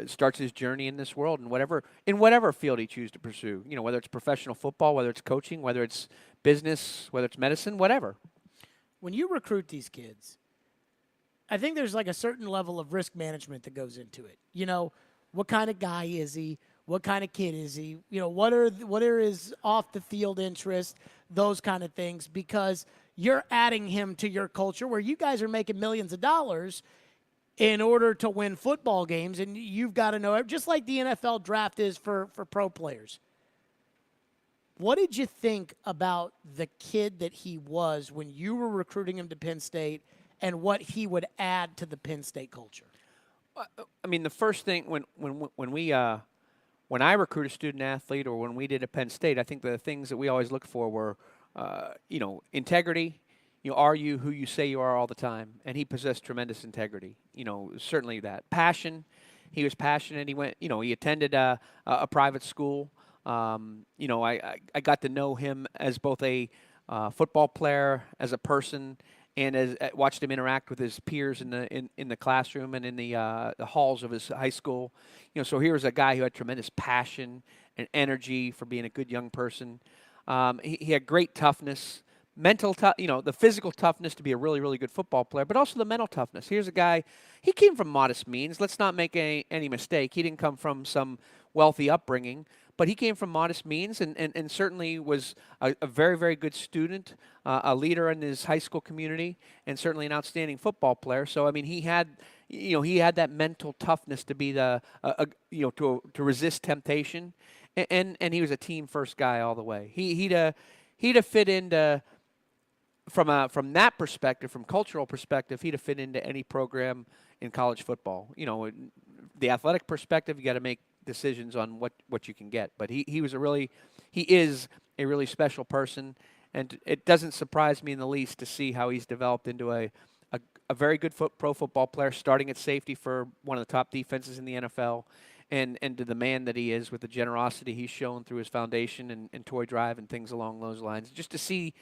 starts his journey in this world in whatever field he chooses to pursue, whether it's professional football, whether it's coaching, whether it's business, whether it's medicine, whatever. When you recruit these kids, I think there's like a certain level of risk management that goes into it. What kind of guy is he? What kind of kid is he? What are his off the field interests? Those kind of things, because you're adding him to your culture where you guys are making millions of dollars in order to win football games, and you've got to know it, just like the NFL draft is for pro players. What did you think about the kid that he was when you were recruiting him to Penn State and what he would add to the Penn State culture? I mean, the first thing when I recruit a student athlete or when we did at Penn State, I think the things that we always looked for were, integrity. Are you who you say you are all the time? And he possessed tremendous integrity. Certainly that. Passion. He was passionate. He went, he attended a private school. I got to know him as both a football player, as a person, and watched him interact with his peers in the classroom and in the halls of his high school. So here was a guy who had tremendous passion and energy for being a good young person. He had great toughness, the physical toughness to be a really, really good football player, but also the mental toughness. Here's a guy, he came from modest means. Let's not make any mistake. He didn't come from some wealthy upbringing, but he came from modest means and certainly was a very, very good student, a leader in his high school community, and certainly an outstanding football player. So, I mean, he had that mental toughness to be to resist temptation, and he was a team first guy all the way. He'd have fit into, from that perspective, from cultural perspective, he'd have fit into any program in college football. The athletic perspective, you got to make decisions on what you can get. But he is a really special person, and it doesn't surprise me in the least to see how he's developed into a very good pro football player, starting at safety for one of the top defenses in the NFL, and to the man that he is with the generosity he's shown through his foundation and toy drive and things along those lines. Just to see.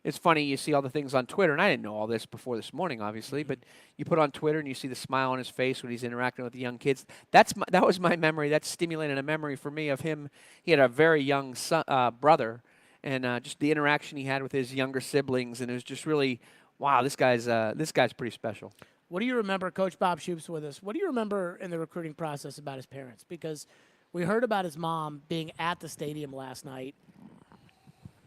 It's funny, you see all the things on Twitter, and I didn't know all this before this morning, obviously, but you put on Twitter and you see the smile on his face when he's interacting with the young kids. That was my memory. That stimulated a memory for me of him. He had a very young brother, and just the interaction he had with his younger siblings, and it was just really, wow, this guy's pretty special. What do you remember? Coach Bob Shoop's with us. What do you remember in the recruiting process about his parents? Because we heard about his mom being at the stadium last night.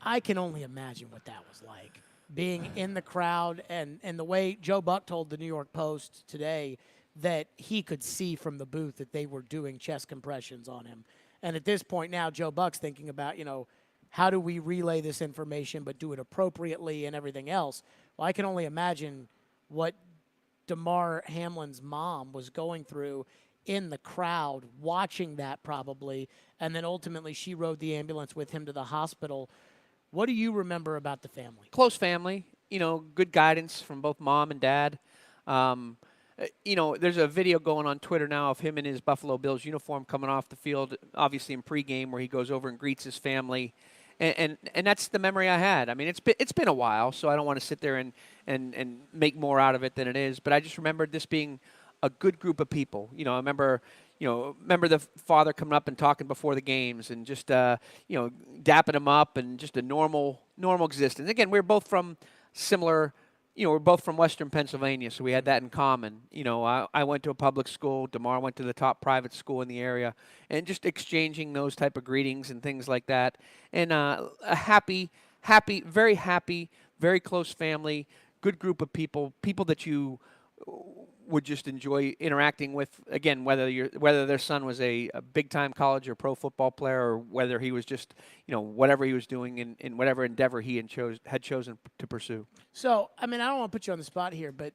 I can only imagine what that was like, being in the crowd and the way Joe Buck told the New York Post today that he could see from the booth that they were doing chest compressions on him. And at this point now, Joe Buck's thinking about, how do we relay this information but do it appropriately and everything else? Well, I can only imagine what Demar Hamlin's mom was going through in the crowd, watching that probably, and then ultimately she rode the ambulance with him to the hospital. What do you remember about the family? Close family, good guidance from both mom and dad. There's a video going on Twitter now of him in his Buffalo Bills uniform coming off the field, obviously in pregame, where he goes over and greets his family. And that's the memory I had. I mean, it's been a while, so I don't want to sit there and make more out of it than it is. But I just remembered this being a good group of people. I remember the father coming up and talking before the games and just, dapping him up and just a normal existence. Again, we're both from similar, we're both from Western Pennsylvania, so we had that in common. I went to a public school. Demar went to the top private school in the area, and just exchanging those type of greetings and things like that. And a happy, very close family, good group of people that you would just enjoy interacting with, again, whether their son was a big-time college or pro football player, or whether he was just, whatever he was doing in whatever endeavor he had chosen to pursue. So, I mean, I don't want to put you on the spot here, but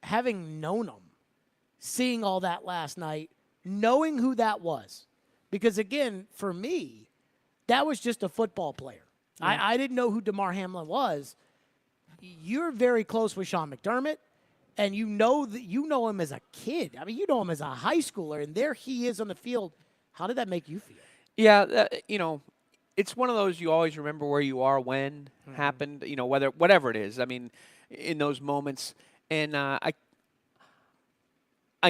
having known him, seeing all that last night, knowing who that was, because, again, for me, that was just a football player. Yeah. I didn't know who Demar Hamlin was. You're very close with Sean McDermott, and you know him as a kid. I mean, you know him as a high schooler, and there he is on the field. How did that make you feel? Yeah, it's one of those you always remember where you are when happened, whatever it is. I mean, in those moments. And I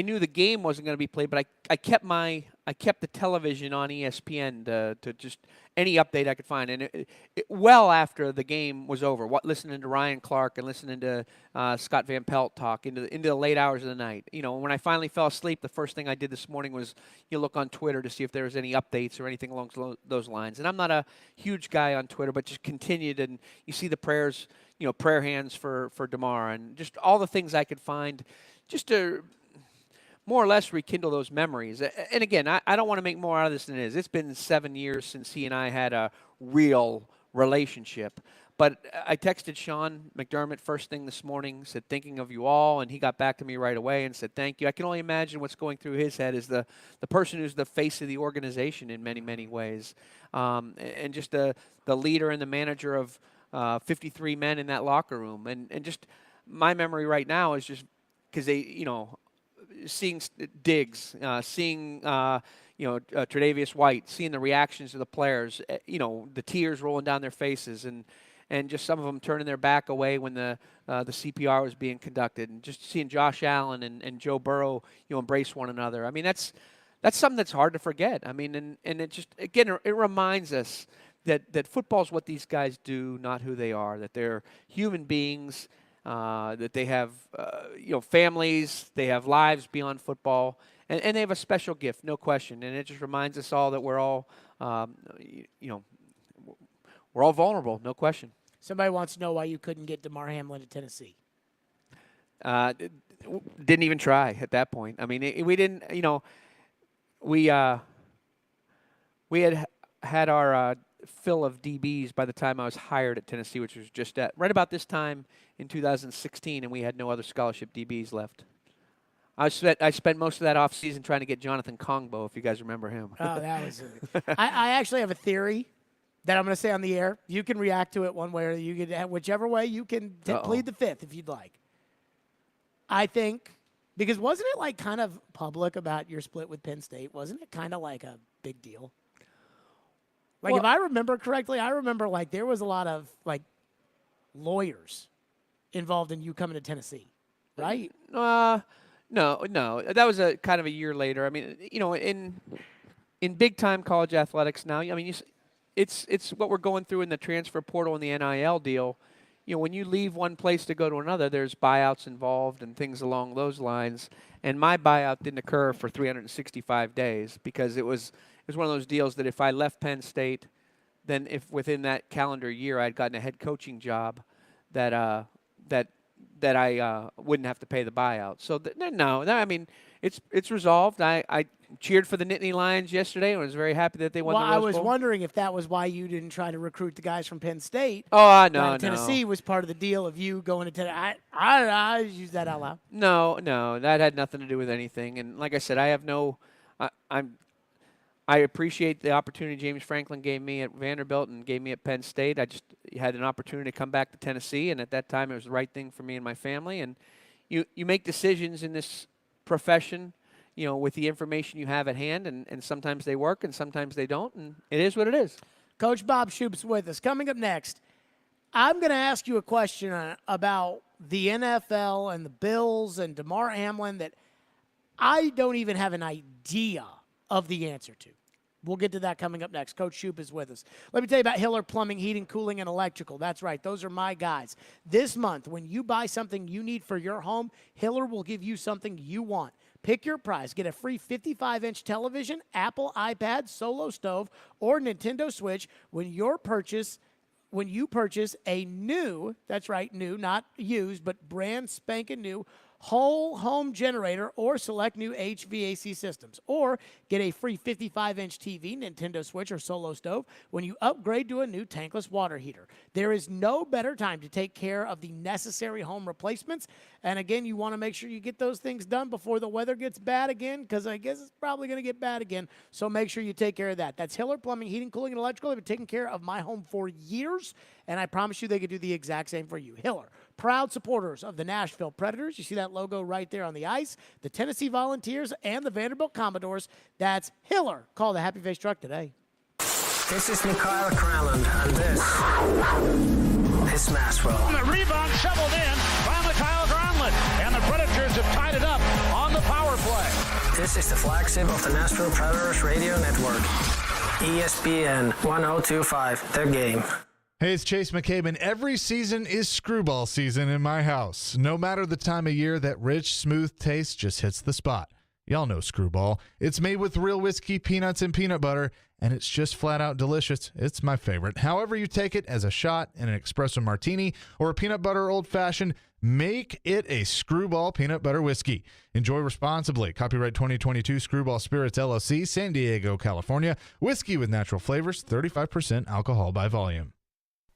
knew the game wasn't going to be played, but I kept the television on ESPN to just any update I could find. And well after the game was over, listening to Ryan Clark and listening to Scott Van Pelt talk into the late hours of the night. When I finally fell asleep, the first thing I did this morning was look on Twitter to see if there was any updates or anything along those lines. And I'm not a huge guy on Twitter, but just continued, and you see the prayers, prayer hands for Demar, and just all the things I could find just to more or less rekindle those memories. And again, I don't want to make more out of this than it is. It's been 7 years since he and I had a real relationship. But I texted Sean McDermott first thing this morning, said, thinking of you all, and he got back to me right away and said, thank you. I can only imagine what's going through his head as the person who's the face of the organization in many, many ways. And just the leader and the manager of 53 men in that locker room. And just my memory right now is just because they, seeing Diggs, seeing Tre'Davious White, seeing the reactions of the players, the tears rolling down their faces, and just some of them turning their back away when the CPR was being conducted, and just seeing Josh Allen and Joe Burrow, embrace one another. I mean, that's something that's hard to forget. I mean, and it just, again, it reminds us that football's what these guys do, not who they are, that they're human beings, that they have, families, they have lives beyond football, and they have a special gift, no question. And it just reminds us all that we're all, we're all vulnerable, no question. Somebody wants to know why you couldn't get Demar Hamlin to Tennessee. Didn't even try at that point. I mean, we didn't, we had our fill of DBs by the time I was hired at Tennessee, which was just right about this time in 2016, and we had no other scholarship DBs left. I spent most of that offseason trying to get Jonathan Kongbo, if you guys remember him. Oh, that was I actually have a theory that I'm going to say on the air. You can react to it one way or you can, whichever way you can plead the fifth if you'd like. I think, because wasn't it like kind of public about your split with Penn State? Wasn't it kind of like a big deal? Like, if I remember correctly, I remember like there was a lot of like lawyers involved in you coming to Tennessee, right? No. That was a kind of a year later. I mean, in big time college athletics now, I mean, it's what we're going through in the transfer portal and the NIL deal. When you leave one place to go to another, there's buyouts involved and things along those lines. And my buyout didn't occur for 365 days because it was one of those deals that if I left Penn State, then if within that calendar year I'd gotten a head coaching job, that I wouldn't have to pay the buyout. So I mean, it's resolved. I cheered for the Nittany Lions yesterday and was very happy that they won the Rose Bowl. I was wondering if that was why you didn't try to recruit the guys from Penn State. Oh, no. Tennessee was part of the deal of you going to Tennessee. I use that out loud. No, that had nothing to do with anything. And like I said, I have no I appreciate the opportunity James Franklin gave me at Vanderbilt and gave me at Penn State. I just had an opportunity to come back to Tennessee, and at that time it was the right thing for me and my family. And you make decisions in this profession, with the information you have at hand, and sometimes they work and sometimes they don't, and it is what it is. Coach Bob Shoop's with us. Coming up next, I'm going to ask you a question about the NFL and the Bills and Demar Hamlin that I don't even have an idea of the answer to. We'll get to that coming up next. Coach Shoop is with us. Let me tell you about Hiller Plumbing, Heating, Cooling, and Electrical. That's right. Those are my guys. This month, when you buy something you need for your home, Hiller will give you something you want. Pick your prize. Get a free 55-inch television, Apple iPad, Solo Stove, or Nintendo Switch when you purchase a new, that's right, new, not used, but brand spanking new, whole home generator or select new HVAC systems. Or get a free 55-inch TV, Nintendo Switch, or Solo Stove when you upgrade to a new tankless water heater. There is no better time to take care of the necessary home replacements. And again, you want to make sure you get those things done before the weather gets bad again, because I guess it's probably going to get bad again. So make sure you take care of that. That's Hiller Plumbing, Heating, Cooling, and Electrical. They've been taking care of my home for years, and I promise you they could do the exact same for you. Hiller, proud supporters of the Nashville Predators. You see that logo right there on the ice. The Tennessee Volunteers and the Vanderbilt Commodores. That's Hiller. Call the Happy Face Truck today. This is Mikhail Kralin, and this is Nashville. The rebound shoveled in by Mikhail Kralin, and the Predators have tied it up on the power play. This is the flagship of the Nashville Predators Radio Network. ESPN 1025, The Game. Hey, it's Chase McCabe, and every season is screwball season in my house. No matter the time of year, that rich, smooth taste just hits the spot. Y'all know Screwball. It's made with real whiskey, peanuts, and peanut butter, and it's just flat out delicious. It's my favorite. However you take it, as a shot, in an espresso martini, or a peanut butter old-fashioned, make it a Screwball peanut butter whiskey. Enjoy responsibly. Copyright 2022 Screwball Spirits, LLC, San Diego, California. Whiskey with natural flavors, 35% alcohol by volume.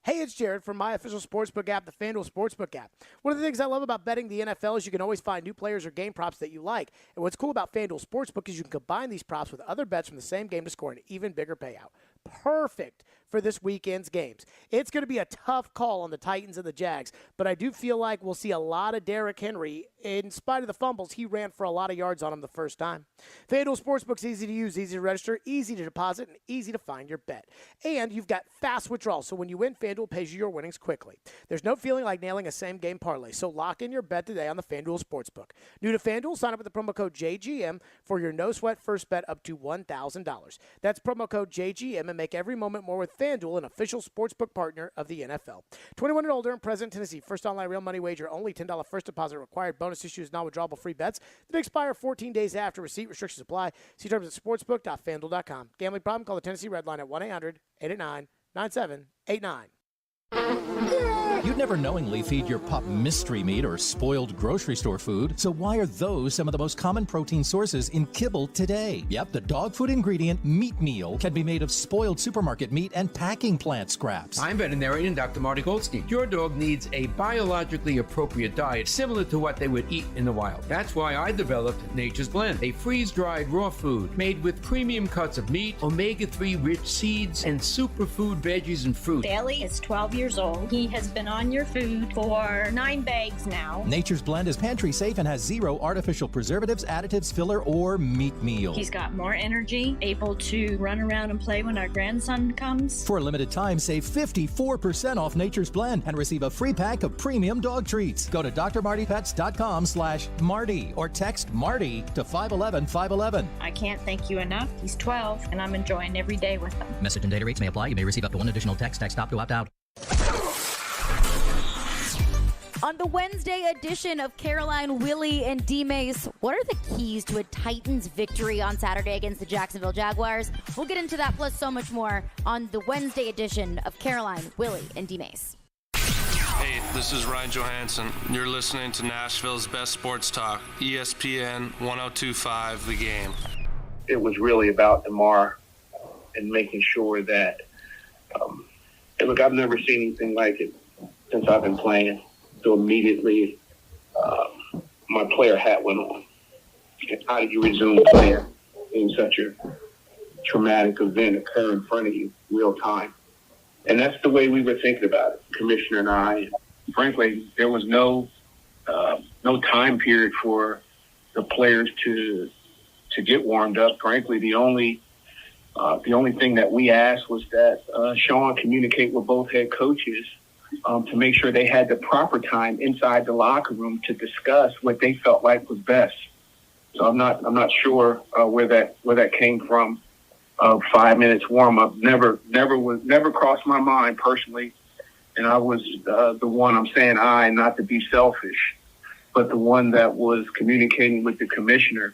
Hey, it's Jared from my official sportsbook app, the FanDuel Sportsbook app. One of the things I love about betting the NFL is you can always find new players or game props that you like. And what's cool about FanDuel Sportsbook is you can combine these props with other bets from the same game to score an even bigger payout. Perfect for this weekend's games. It's going to be a tough call on the Titans and the Jags, but I do feel like we'll see a lot of Derrick Henry. In spite of the fumbles, he ran for a lot of yards on him the first time. FanDuel Sportsbook's easy to use, easy to register, easy to deposit, and easy to find your bet. And you've got fast withdrawals, so when you win, FanDuel pays you your winnings quickly. There's no feeling like nailing a same-game parlay, so lock in your bet today on the FanDuel Sportsbook. New to FanDuel, sign up with the promo code JGM for your no-sweat first bet up to $1,000. That's promo code JGM, and make every moment more with FanDuel, an official sportsbook partner of the NFL. 21 and older and present in Tennessee. First online real money wager only. $10 first deposit required. Bonus issues non-withdrawable free bets that expire 14 days after receipt. Restrictions apply. See terms at sportsbook.fanduel.com. Gambling problem? Call the Tennessee Red Line at 1-800-889-9789. You'd never knowingly feed your pup mystery meat or spoiled grocery store food, so why are those some of the most common protein sources in kibble today? Yep, the dog food ingredient meat meal can be made of spoiled supermarket meat and packing plant scraps. I'm veterinarian Dr. Marty Goldstein. Your dog needs a biologically appropriate diet similar to what they would eat in the wild. That's why I developed Nature's Blend, a freeze-dried raw food made with premium cuts of meat, omega-3 rich seeds, and superfood veggies and fruit. Bailey is 12 years old. He has been on your food for 9 bags now. Nature's Blend is pantry safe and has 0 artificial preservatives, additives, filler, or meat meal. He's got more energy, able to run around and play when our grandson comes. For a limited time, save 54% off Nature's Blend and receive a free pack of premium dog treats. Go to drmartypets.com/Marty or text Marty to 511-511. I can't thank you enough. He's 12 and I'm enjoying every day with him. Message and data rates may apply. You may receive up to 1 additional text. Text stop to opt out. On the Wednesday edition of Caroline, Willie, and D-Mace, what are the keys to a Titans victory on Saturday against the Jacksonville Jaguars? We'll get into that plus so much more on the Wednesday edition of Caroline, Willie, and D-Mace. Hey, this is Ryan Johansson. You're listening to Nashville's best sports talk, ESPN 1025, The Game. It was really about Demar and making sure that, look, I've never seen anything like it since I've been playing. So immediately, my player hat went on. How do you resume playing in such a traumatic event occur in front of you real time? And that's the way we were thinking about it, Commissioner and I. And frankly, there was no time period for the players to get warmed up. Frankly, the only thing that we asked was that Sean communicate with both head coaches to make sure they had the proper time inside the locker room to discuss what they felt like was best. So I'm not sure where that came from. 5 minutes warm up never crossed my mind personally, and I was the one, I'm saying not to be selfish, but the one that was communicating with the commissioner.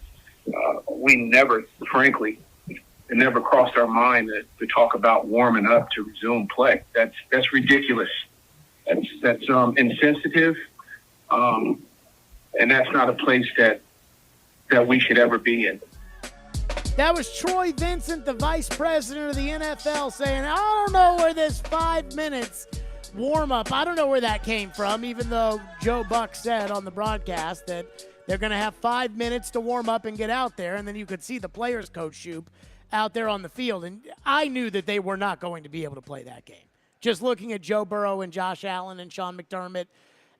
We never, frankly, it never crossed our mind to talk about warming up to resume play. That's ridiculous. That's insensitive. And that's not a place that we should ever be in. That was Troy Vincent, the vice president of the NFL, saying, I don't know where this 5 minutes warm-up, I don't know where that came from, even though Joe Buck said on the broadcast that they're going to have 5 minutes to warm up and get out there, and then you could see the players, Coach Shoop, out there on the field. And I knew that they were not going to be able to play that game. Just looking at Joe Burrow and Josh Allen and Sean McDermott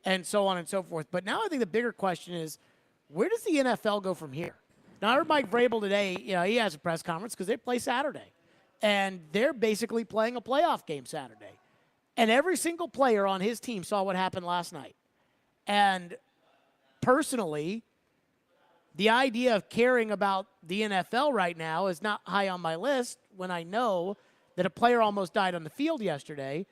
and so on and so forth. But now I think the bigger question is, where does the NFL go from here? Now, I heard Mike Vrabel today, he has a press conference because they play Saturday. And they're basically playing a playoff game Saturday. And every single player on his team saw what happened last night. And personally, the idea of caring about the NFL right now is not high on my list when I know that a player almost died on the field yesterday.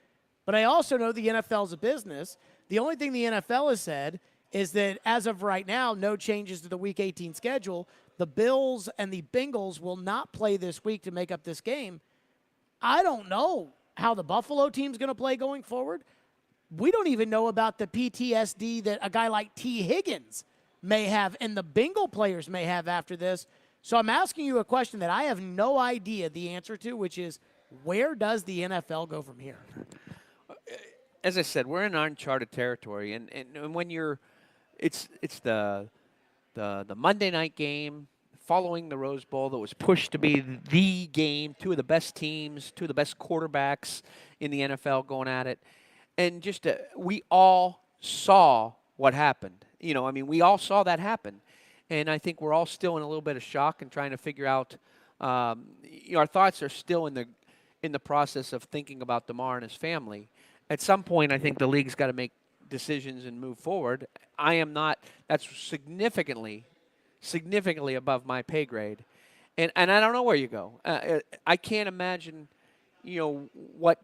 But I also know the NFL is a business. The only thing the NFL has said is that as of right now, no changes to the Week 18 schedule. The Bills and the Bengals will not play this week to make up this game. I don't know how the Buffalo team's going to play going forward. We don't even know about the PTSD that a guy like T. Higgins may have and the Bengal players may have after this. So I'm asking you a question that I have no idea the answer to, which is, where does the NFL go from here? As I said, we're in uncharted territory, and when it's the Monday night game following the Rose Bowl that was pushed to be the game, two of the best teams, two of the best quarterbacks in the NFL going at it. And just we all saw what happened. We all saw that happen. And I think we're all still in a little bit of shock and trying to figure out, our thoughts are still in the process of thinking about Demar and his family. At some point, I think the league's got to make decisions and move forward. I am not. That's significantly above my pay grade. And I don't know where you go. I can't imagine, what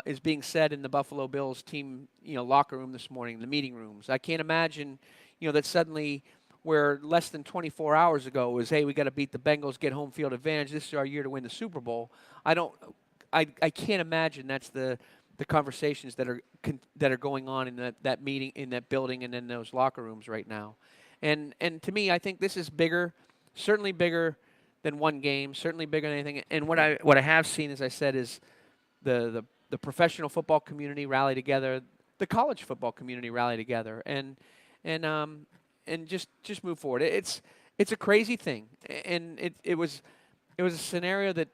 is being said in the Buffalo Bills team, locker room this morning, the meeting rooms. I can't imagine, that suddenly where less than 24 hours ago was, hey, we got to beat the Bengals, get home field advantage. This is our year to win the Super Bowl. I can't imagine that's the conversations that are going on in that meeting, in that building, and in those locker rooms right now. And to me, I think this is bigger, certainly bigger than one game, certainly bigger than anything. And what I have seen, as I said, is the professional football community rally together, the college football community rally together, and just move forward. It's a crazy thing, and it was a scenario that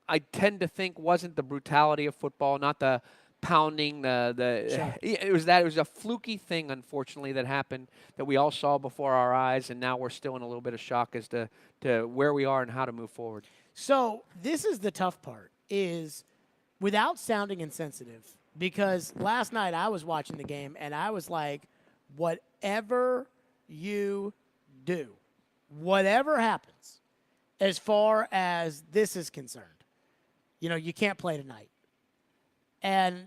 I tend to think wasn't the brutality of football, not the pounding, Sure. It was a fluky thing, unfortunately, that happened that we all saw before our eyes, and now we're still in a little bit of shock as to where we are and how to move forward. So this is the tough part, is without sounding insensitive, because last night I was watching the game and I was like, whatever you do, whatever happens, as far as this is concerned, you can't play tonight. And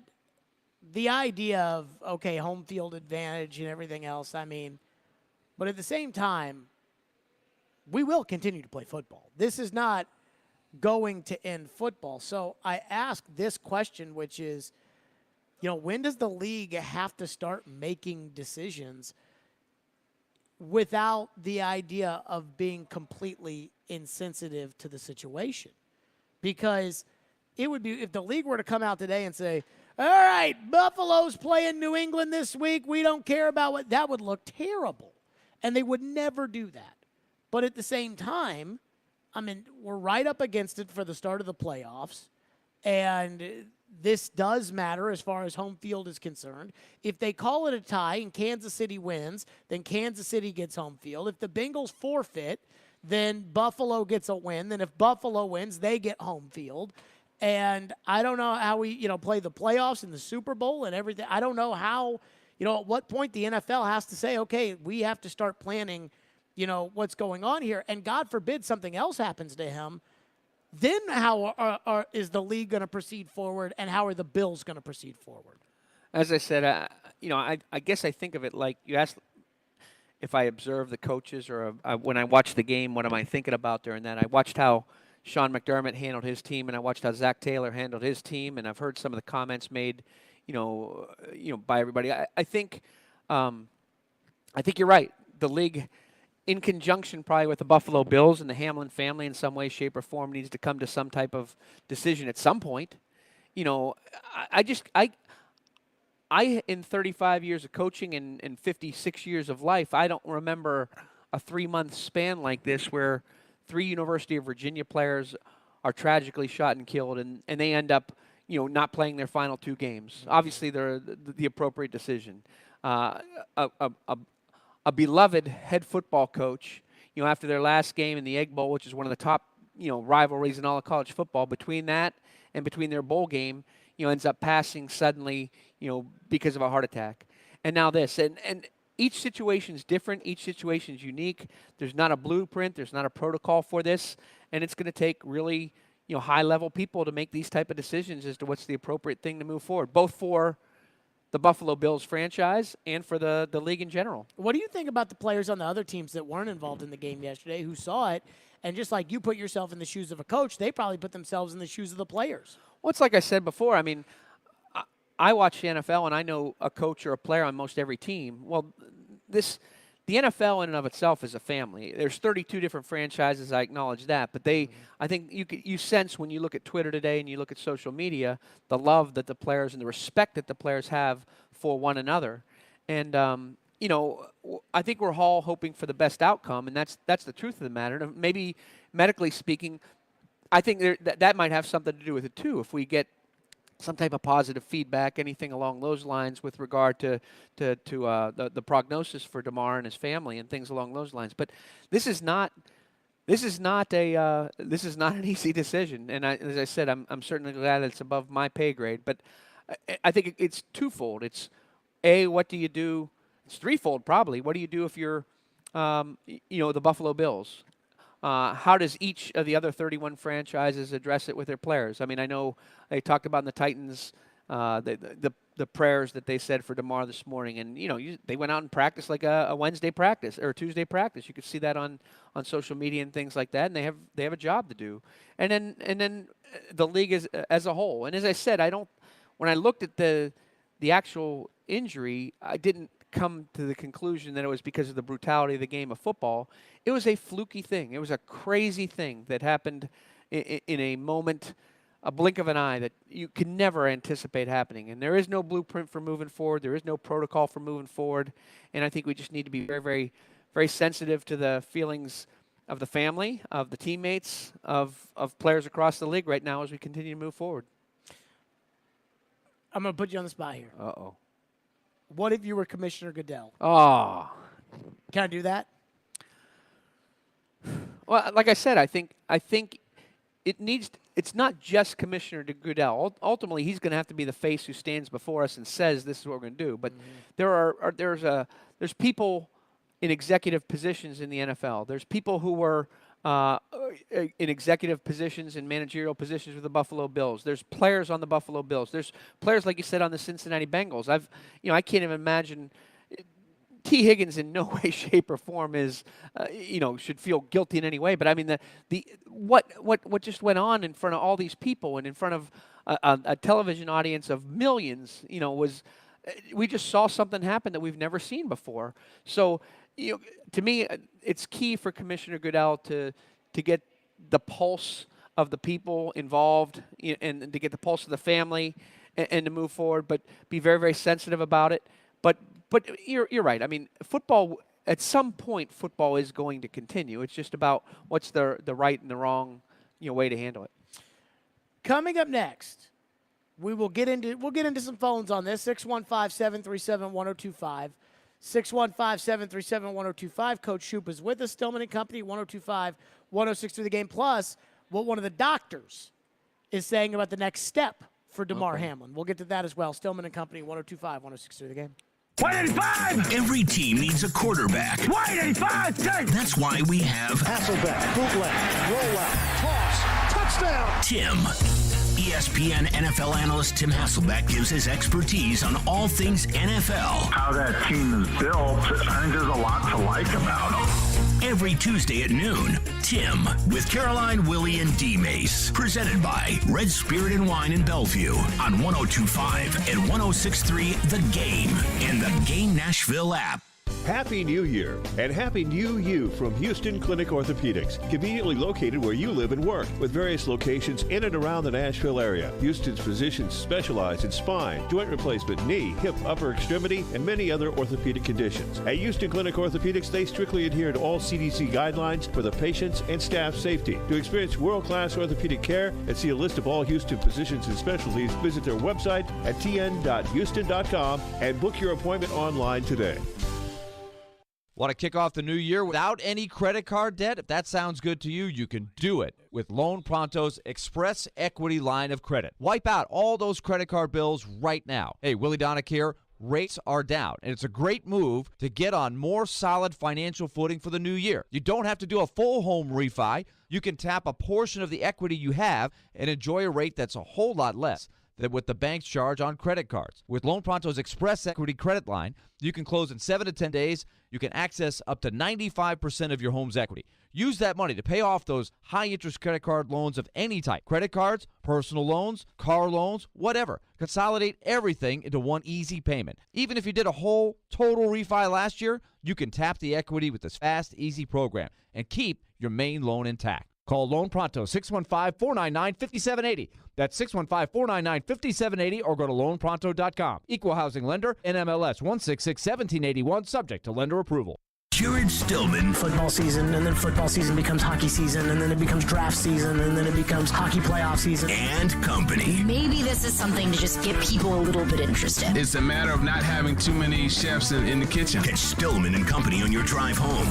the idea of, okay, home field advantage and everything else, but at the same time, we will continue to play football. This is not going to end football. So I ask this question, which is, when does the league have to start making decisions without the idea of being completely insensitive to the situation? Because it would be, if the league were to come out today and say, all right, Buffalo's playing New England this week, we don't care about that would look terrible. And they would never do that. But at the same time, we're right up against it for the start of the playoffs. And this does matter as far as home field is concerned. If they call it a tie and Kansas City wins, then Kansas City gets home field. If the Bengals forfeit, then Buffalo gets a win. Then if Buffalo wins, they get home field. And I don't know how we, play the playoffs and the Super Bowl and everything. I don't know how, at what point the NFL has to say, okay, we have to start planning, what's going on here. And God forbid something else happens to him. Then how is the league going to proceed forward, and how are the Bills going to proceed forward? As I said, I guess I think of it like you asked if I observe the coaches or when I watch the game, what am I thinking about during that? I watched how Sean McDermott handled his team, and I watched how Zach Taylor handled his team, and I've heard some of the comments made, by everybody. I think you're right. the league, in conjunction probably with the Buffalo Bills and the Hamlin family in some way, shape, or form, needs to come to some type of decision at some point. You know, I in 35 years of coaching and 56 years of life, I don't remember a 3-month span like this where 3 University of Virginia players are tragically shot and killed, and they end up, you know, not playing their final 2 games. Obviously, they're the appropriate decision. A beloved head football coach, you know, after their last game in the Egg Bowl, which is one of the top, you know, rivalries in all of college football, between that and between their bowl game, you know, ends up passing suddenly, you know, because of a heart attack. And now this. And each situation is different. Each situation is unique. There's not a blueprint. There's not a protocol for this. And it's going to take really, you know, high-level people to make these type of decisions as to what's the appropriate thing to move forward, both for the Buffalo Bills franchise and for the league in general. What do you think about the players on the other teams that weren't involved in the game yesterday who saw it? And just like you put yourself in the shoes of a coach, they probably put themselves in the shoes of the players. Well, it's like I said before. I mean, I watch the NFL, and I know a coach or a player on most every team. Well, the NFL in and of itself is a family. There's 32 different franchises. I acknowledge that, but I think you sense when you look at Twitter today and you look at social media, the love that the players and the respect that the players have for one another. And you know, I think we're all hoping for the best outcome, and that's the truth of the matter. Maybe medically speaking, I think that might have something to do with it too. If we get some type of positive feedback, anything along those lines with regard to the prognosis for Demar and his family and things along those lines. But this is not an easy decision. And as I said, I'm certainly glad it's above my pay grade. But I think it's twofold. It's what do you do? It's threefold probably. What do you do if you're the Buffalo Bills? How does each of the other 31 franchises address it with their players? I mean, I know they talked about in the Titans the prayers that they said for Demar this morning, and they went out and practiced like a Wednesday practice or a Tuesday practice. You could see that on social media and things like that, and they have a job to do. And then the league as a whole. And as I said, when I looked at the actual injury, I didn't come to the conclusion that it was because of the brutality of the game of football. It was a fluky thing. It was a crazy thing that happened in a moment, a blink of an eye, that you can never anticipate happening. And there is no blueprint for moving forward. There is no protocol for moving forward. And I think we just need to be very, very, very sensitive to the feelings of the family, of the teammates, of players across the league right now as we continue to move forward. I'm going to put you on the spot here. Uh-oh. What if you were Commissioner Goodell? Oh. Can I do that? Well, like I said, I think it's not just Commissioner Goodell. Ultimately, he's going to have to be the face who stands before us and says this is what we're going to do. But there's people in executive positions in the NFL. There's people who were in executive positions and managerial positions with the Buffalo Bills. There's players on the Buffalo Bills. There's players, like you said, on the Cincinnati Bengals. I can't even imagine. T. Higgins in no way, shape, or form should feel guilty in any way. But I mean, what just went on in front of all these people and in front of a television audience of millions, we just saw something happen that we've never seen before. So, to me, it's key for Commissioner Goodell to get the pulse of the people involved and to get the pulse of the family and to move forward, but be very, very sensitive about it. But you're right. I mean, football, at some point, football is going to continue. It's just about what's the right and the wrong way to handle it. Coming up next, we'll get into some phones on this. 615-737-1025. 615-737-1025. Coach Shoop is with us. Stillman and Company, 1025-1063 The Game. Plus, what one of the doctors is saying about the next step for Demar Hamlin. We'll get to that as well. Stillman and Company, 1025-1063 The Game. 185! Every team needs a quarterback. 185! That's why we have Hasselbeck, bootleg, rollout, toss, touchdown! Tim. ESPN NFL analyst Tim Hasselbeck gives his expertise on all things NFL. How that team is built, I think there's a lot to like about them. Every Tuesday at noon, Tim with Caroline, Willie, and D-Mace. Presented by Red Spirit and Wine in Bellevue on 102.5 and 106.3 The Game and the Game Nashville app. Happy New Year and Happy New You from Houston Clinic Orthopedics, conveniently located where you live and work, with various locations in and around the Nashville area. Houston's physicians specialize in spine, joint replacement, knee, hip, upper extremity, and many other orthopedic conditions. At Houston Clinic Orthopedics, they strictly adhere to all CDC guidelines for the patient's and staff safety. To experience world-class orthopedic care and see a list of all Houston physicians and specialties, visit their website at tn.houston.com and book your appointment online today. Want to kick off the new year without any credit card debt? If that sounds good to you, you can do it with Loan Pronto's Express Equity Line of Credit. Wipe out all those credit card bills right now. Hey, Willie Donick here. Rates are down, and it's a great move to get on more solid financial footing for the new year. You don't have to do a full home refi. You can tap a portion of the equity you have and enjoy a rate that's a whole lot less than what the banks charge on credit cards. With Loan Pronto's Express Equity Credit Line, you can close in 7 to 10 days. You can access up to 95% of your home's equity. Use that money to pay off those high-interest credit card loans of any type. Credit cards, personal loans, car loans, whatever. Consolidate everything into one easy payment. Even if you did a whole total refi last year, you can tap the equity with this fast, easy program and keep your main loan intact. Call Loan Pronto, 615-499-5780. That's 615-499-5780, or go to loanpronto.com. Equal housing lender, NMLS 166-1781, subject to lender approval. Jared Stillman. Football season, and then football season becomes hockey season, and then it becomes draft season, and then it becomes hockey playoff season. And company. Maybe this is something to just get people a little bit interested. It's a matter of not having too many chefs in the kitchen. Catch Stillman and Company on your drive home.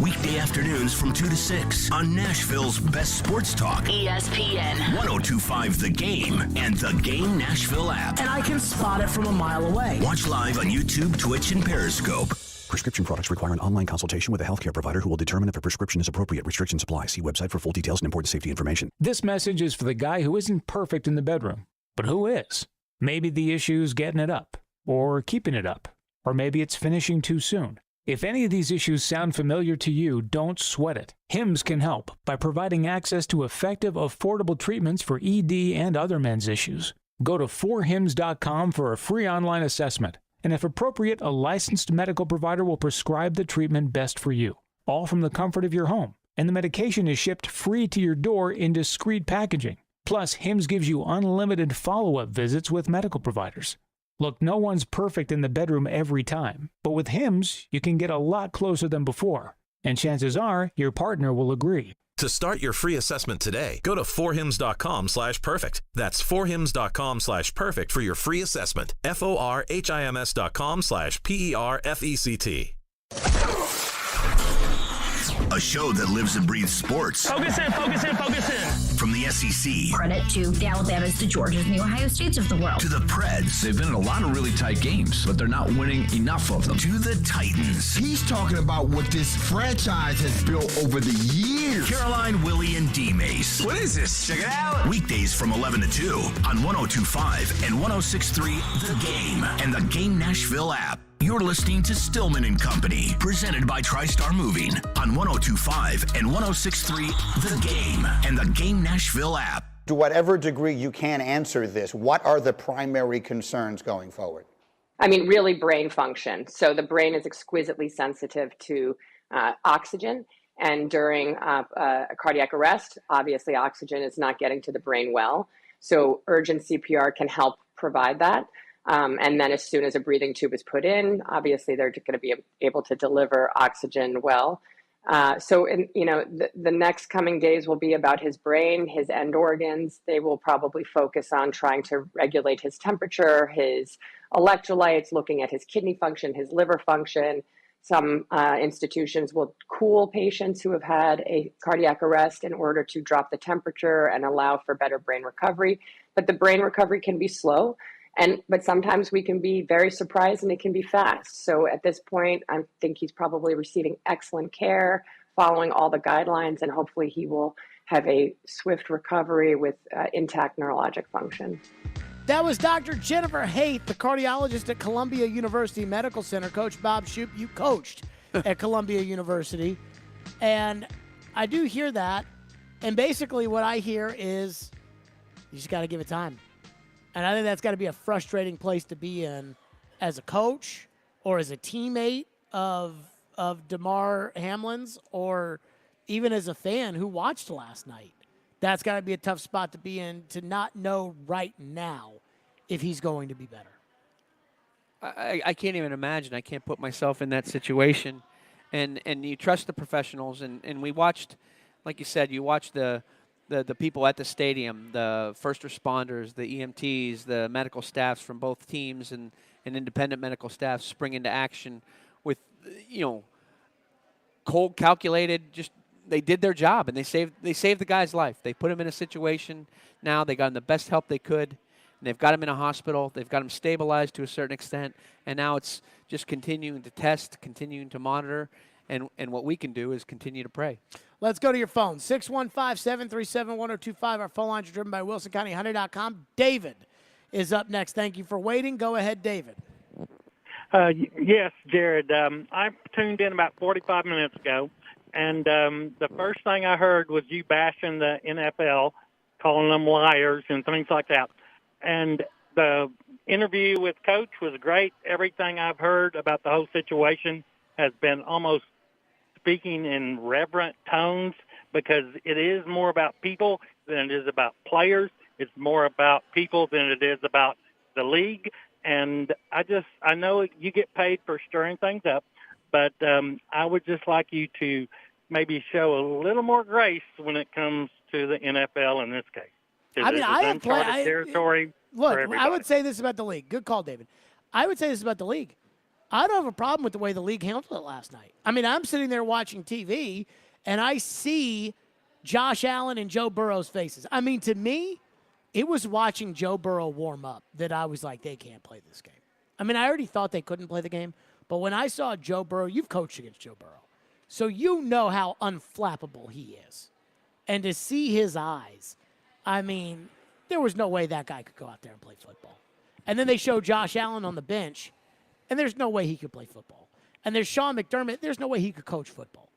Weekday afternoons from 2 to 6 on Nashville's best sports talk. ESPN. 102.5 The Game and The Game Nashville app. And I can spot it from a mile away. Watch live on YouTube, Twitch, and Periscope. Prescription products require an online consultation with a healthcare provider who will determine if a prescription is appropriate. Restrictions apply. See website for full details and important safety information. This message is for the guy who isn't perfect in the bedroom, but who is. Maybe the issue's getting it up, or keeping it up, or maybe it's finishing too soon. If any of these issues sound familiar to you, don't sweat it. HIMS can help by providing access to effective, affordable treatments for ED and other men's issues. Go to 4hims.com for a free online assessment. And if appropriate, a licensed medical provider will prescribe the treatment best for you, all from the comfort of your home. And the medication is shipped free to your door in discreet packaging. Plus, HIMS gives you unlimited follow-up visits with medical providers. Look, no one's perfect in the bedroom every time, but with HIMS, you can get a lot closer than before. And chances are, your partner will agree. To start your free assessment today, go to 4hims.com/perfect. That's 4hims.com/perfect for your free assessment. FORHIMS.com/PERFECT. A show that lives and breathes sports. Focus in, focus in, focus in. From the SEC. Credit to the Alabamas, the Georgias, and the Ohio States of the world. To the Preds. They've been in a lot of really tight games, but they're not winning enough of them. To the Titans. He's talking about what this franchise has built over the years. Caroline, Willie, and D-Mace. What is this? Check it out. Weekdays from 11 to 2 on 102.5 and 106.3 The Game and the Game Nashville app. You're listening to Stillman and Company, presented by TriStar Moving on 102.5 and 106.3 The Game and the Game Nashville app. To whatever degree you can answer this, what are the primary concerns going forward? I mean, really brain function. So the brain is exquisitely sensitive to oxygen. And during a cardiac arrest, obviously oxygen is not getting to the brain well. So urgent CPR can help provide that. And then as soon as a breathing tube is put in, obviously they're going to be able to deliver oxygen well. So the next coming days will be about his brain, his end organs. They will probably focus on trying to regulate his temperature, his electrolytes, looking at his kidney function, his liver function. Some institutions will cool patients who have had a cardiac arrest in order to drop the temperature and allow for better brain recovery. But the brain recovery can be slow. But sometimes we can be very surprised and it can be fast. So at this point, I think he's probably receiving excellent care, following all the guidelines, and hopefully he will have a swift recovery with intact neurologic function. That was Dr. Jennifer Haidt, the cardiologist at Columbia University Medical Center. Coach Bob Shoop, you coached at Columbia University. And I do hear that. And basically what I hear is you just got to give it time. And I think that's got to be a frustrating place to be in as a coach or as a teammate of Demar Hamlin's, or even as a fan who watched last night, that's got to be a tough spot to be in, to not know right now if he's going to be better. I can't even imagine. I can't put myself in that situation. And you trust the professionals. And we watched, like you said, you watched the people at the stadium, the first responders, the EMTs, the medical staffs from both teams and independent medical staff spring into action with, cold, calculated, just they did their job, and they saved the guy's life. They put him in a situation now. They got him the best help they could, and they've got him in a hospital. They've got him stabilized to a certain extent, and now it's just continuing to test, continuing to monitor, and what we can do is continue to pray. Let's go to your phone, 615-737-1025. Our phone lines are driven by WilsonCountyHunter.com. David is up next. Thank you for waiting. Go ahead, David. Yes, Jared. I tuned in about 45 minutes ago, and the first thing I heard was you bashing the NFL, calling them liars and things like that. And the interview with Coach was great. Everything I've heard about the whole situation has been almost speaking in reverent tones, because it is more about people than it is about players. It's more about people than it is about the league. And I know you get paid for stirring things up, but I would just like you to maybe show a little more grace when it comes to the NFL in this case. I mean, I have uncharted territory. Look, for I would say this about the league. Good call, David. I would say this about the league. I don't have a problem with the way the league handled it last night. I mean, I'm sitting there watching TV, and I see Josh Allen and Joe Burrow's faces. I mean, to me, it was watching Joe Burrow warm up that I was like, they can't play this game. I mean, I already thought they couldn't play the game, but when I saw Joe Burrow, you've coached against Joe Burrow, so you know how unflappable he is. And to see his eyes, I mean, there was no way that guy could go out there and play football. And then they show Josh Allen on the bench, and there's no way he could play football. And there's Sean McDermott, there's no way he could coach football.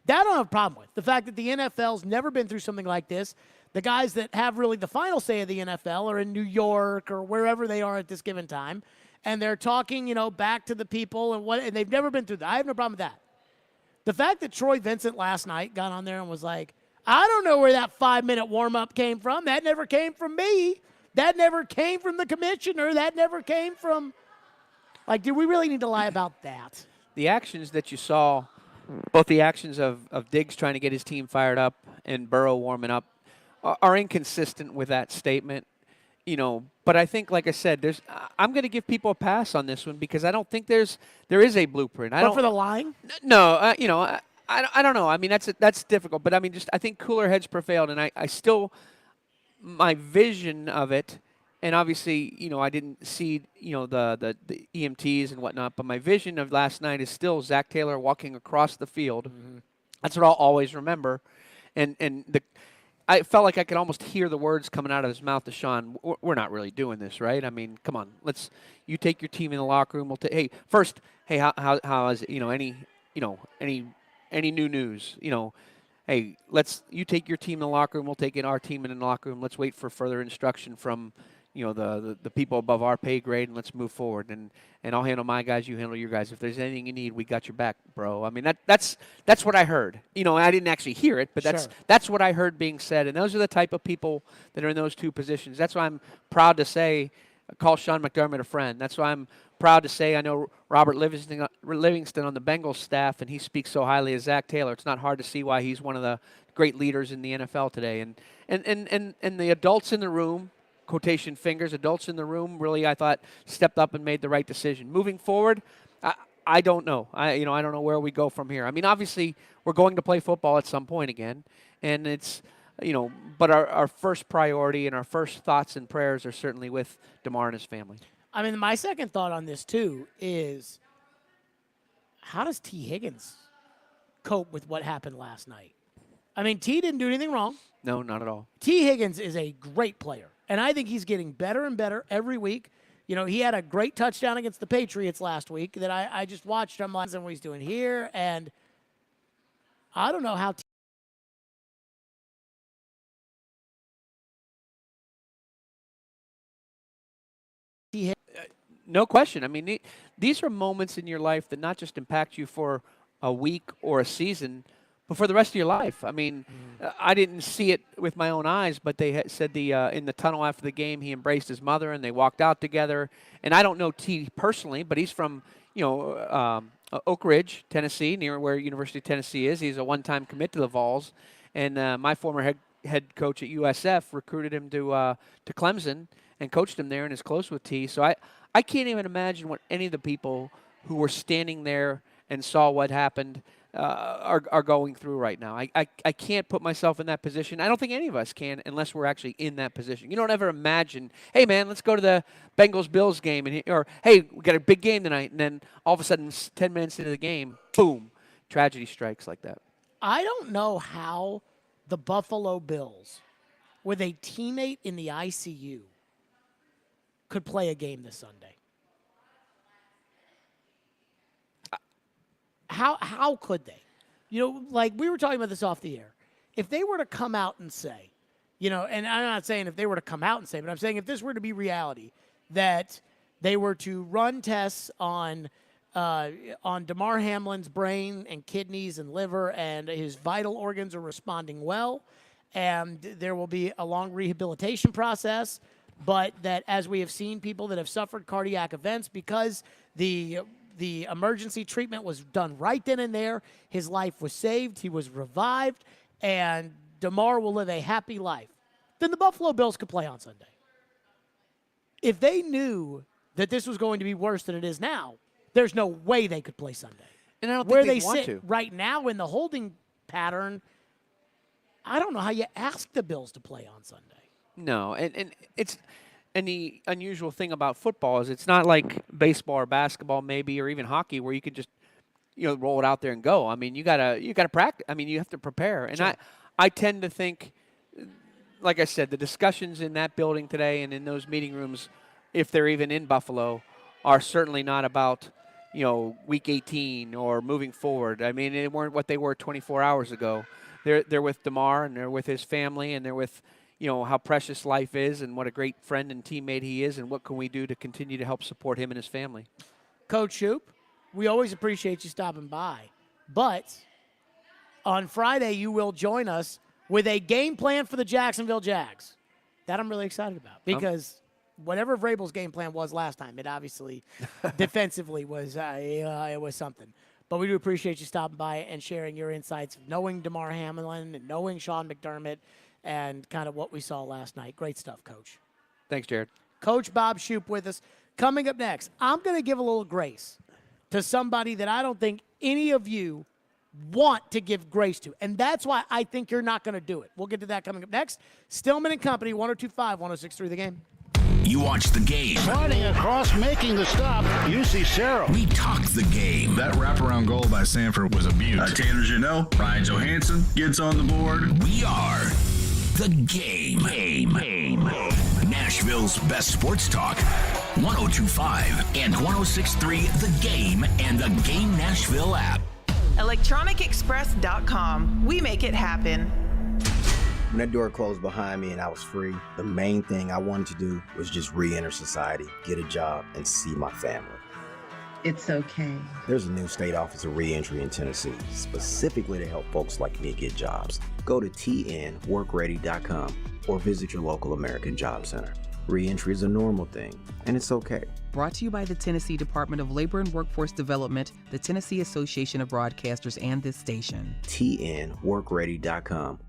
That I don't have a problem with. The fact that the NFL's never been through something like this. The guys that have really the final say of the NFL are in New York or wherever they are at this given time, and they're talking, back to the people and they've never been through that. I have no problem with that. The fact that Troy Vincent last night got on there and was like, I don't know where that 5-minute warm-up came from. That never came from me. That never came from the commissioner. That never came from, do we really need to lie about that? The actions that you saw, both the actions of Diggs trying to get his team fired up and Burrow warming up, are inconsistent with that statement, But I think, like I said, I'm going to give people a pass on this one because I don't think there is a blueprint. But for the lying? No, I don't know. I mean, that's difficult. But I mean, I think cooler heads prevailed, and I still, my vision of it, and obviously, I didn't see, the EMTs and whatnot, but my vision of last night is still Zach Taylor walking across the field. Mm-hmm. That's what I'll always remember, I felt like I could almost hear the words coming out of his mouth to Sean. We're not really doing this, right? I mean, come on. You take your team in the locker room. How is it? Any new news? Hey, you take your team in the locker room. We'll take our team in the locker room. Let's wait for further instruction from, the people above our pay grade, and let's move forward. And I'll handle my guys. You handle your guys. If there's anything you need, we got your back, bro. I mean, that's what I heard. I didn't actually hear it, but that's what I heard being said. And those are the type of people that are in those two positions. That's why I'm proud to say, call Sean McDermott a friend. That's why I'm proud to say I know Robert Livingston on the Bengals staff, and he speaks so highly of Zach Taylor. It's not hard to see why he's one of the great leaders in the NFL today. And the adults in the room, quotation fingers, adults in the room really, I thought, stepped up and made the right decision. Moving forward, I don't know. I don't know where we go from here. I mean, obviously, we're going to play football at some point again, and it's, but our first priority and our first thoughts and prayers are certainly with Demar and his family. I mean, my second thought on this, too, is how does T. Higgins cope with what happened last night? I mean, T didn't do anything wrong. No, not at all. T. Higgins is a great player, and I think he's getting better and better every week. He had a great touchdown against the Patriots last week that I just watched him and what he's doing here, and I don't know how No question. I mean, these are moments in your life that not just impact you for a week or a season, but for the rest of your life. I mean, I didn't see it with my own eyes, but they said in the tunnel after the game, he embraced his mother and they walked out together. And I don't know T personally, but he's from, Oak Ridge, Tennessee, near where University of Tennessee is. He's a one-time commit to the Vols. And my former head coach at USF recruited him to Clemson and coached him there and is close with T. So I can't even imagine what any of the people who were standing there and saw what happened are going through right now. I can't put myself in that position. I don't think any of us can unless we're actually in that position. You don't ever imagine, hey, man, let's go to the Bengals-Bills game, or, hey, we got a big game tonight, and then all of a sudden 10 minutes into the game, boom, tragedy strikes like that. I don't know how the Buffalo Bills, with a teammate in the ICU, could play a game this Sunday. How could they? Like we were talking about this off the air. If they were to come out and say, and I'm not saying if they were to come out and say, but I'm saying if this were to be reality, that they were to run tests on Demar Hamlin's brain and kidneys and liver, and his vital organs are responding well, and there will be a long rehabilitation process, but that as we have seen people that have suffered cardiac events because the emergency treatment was done right then and there, his life was saved, he was revived, and Demar will live a happy life, then the Buffalo Bills could play on Sunday. If they knew that this was going to be worse than it is now, there's no way they could play Sunday. And I don't Where think they want sit to. right now in the holding pattern, I don't know how you ask the Bills to play on Sunday. No, and it's and the unusual thing about football is it's not like baseball or basketball maybe, or even hockey, where you could just roll it out there and go. I mean, you gotta practice. I mean, you have to prepare. And Sure. I tend to think, like I said, the discussions in that building today and in those meeting rooms, if they're even in Buffalo, are certainly not about week 18 or moving forward. I mean, they weren't what they were 24 hours ago. They're with Demar, and they're with his family, and they're with how precious life is and what a great friend and teammate he is, and what can we do to continue to help support him and his family. Coach Shoop, we always appreciate you stopping by. But on Friday, you will join us with a game plan for the Jacksonville Jags. That I'm really excited about because whatever Vrabel's game plan was last time, it obviously defensively was it was something. But we do appreciate you stopping by and sharing your insights, knowing Demar Hamlin and knowing Sean McDermott, and kind of what we saw last night. Great stuff, Coach. Thanks, Jared. Coach Bob Shoop with us. Coming up next, I'm going to give a little grace to somebody that I don't think any of you want to give grace to, and that's why I think you're not going to do it. We'll get to that coming up next. Stillman and Company, 102.5, 106.3 The Game. You watch the game. Sliding across, making the stop, UC Cerro. We talk the game. That wraparound goal by Sanford was a beaut. Tanner Janot, Ryan Johansson gets on the board. We are the game. Nashville's best sports talk. 102.5 and 106.3 The Game and the Game Nashville app. ElectronicExpress.com. We make it happen. When that door closed behind me and I was free, the main thing I wanted to do was just re-enter society, get a job, and see my family. It's okay. There's a new state office of re-entry in Tennessee, specifically to help folks like me get jobs. Go to tnworkready.com or visit your local American Job Center. Re-entry is a normal thing, and it's okay. Brought to you by the Tennessee Department of Labor and Workforce Development, the Tennessee Association of Broadcasters, and this station. tnworkready.com.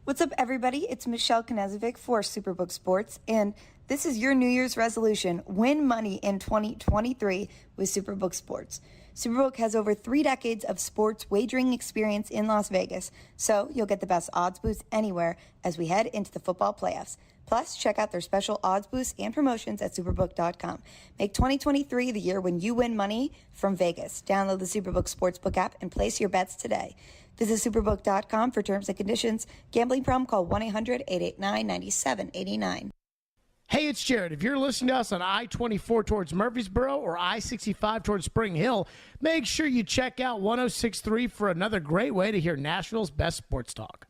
What's up, everybody? It's Michelle Knezovic for Superbook Sports, and this is your New Year's resolution: win money in 2023 with Superbook Sports. Superbook has over 3 decades of sports wagering experience in Las Vegas, so you'll get the best odds boosts anywhere as we head into the football playoffs. Plus, check out their special odds boosts and promotions at Superbook.com. Make 2023 the year when you win money from Vegas. Download the Superbook Sportsbook app and place your bets today. Visit Superbook.com for terms and conditions. Gambling problem? Call 1-800-889-9789. Hey, it's Jared. If you're listening to us on I-24 towards Murfreesboro or I-65 towards Spring Hill, make sure you check out 106.3 for another great way to hear Nashville's best sports talk.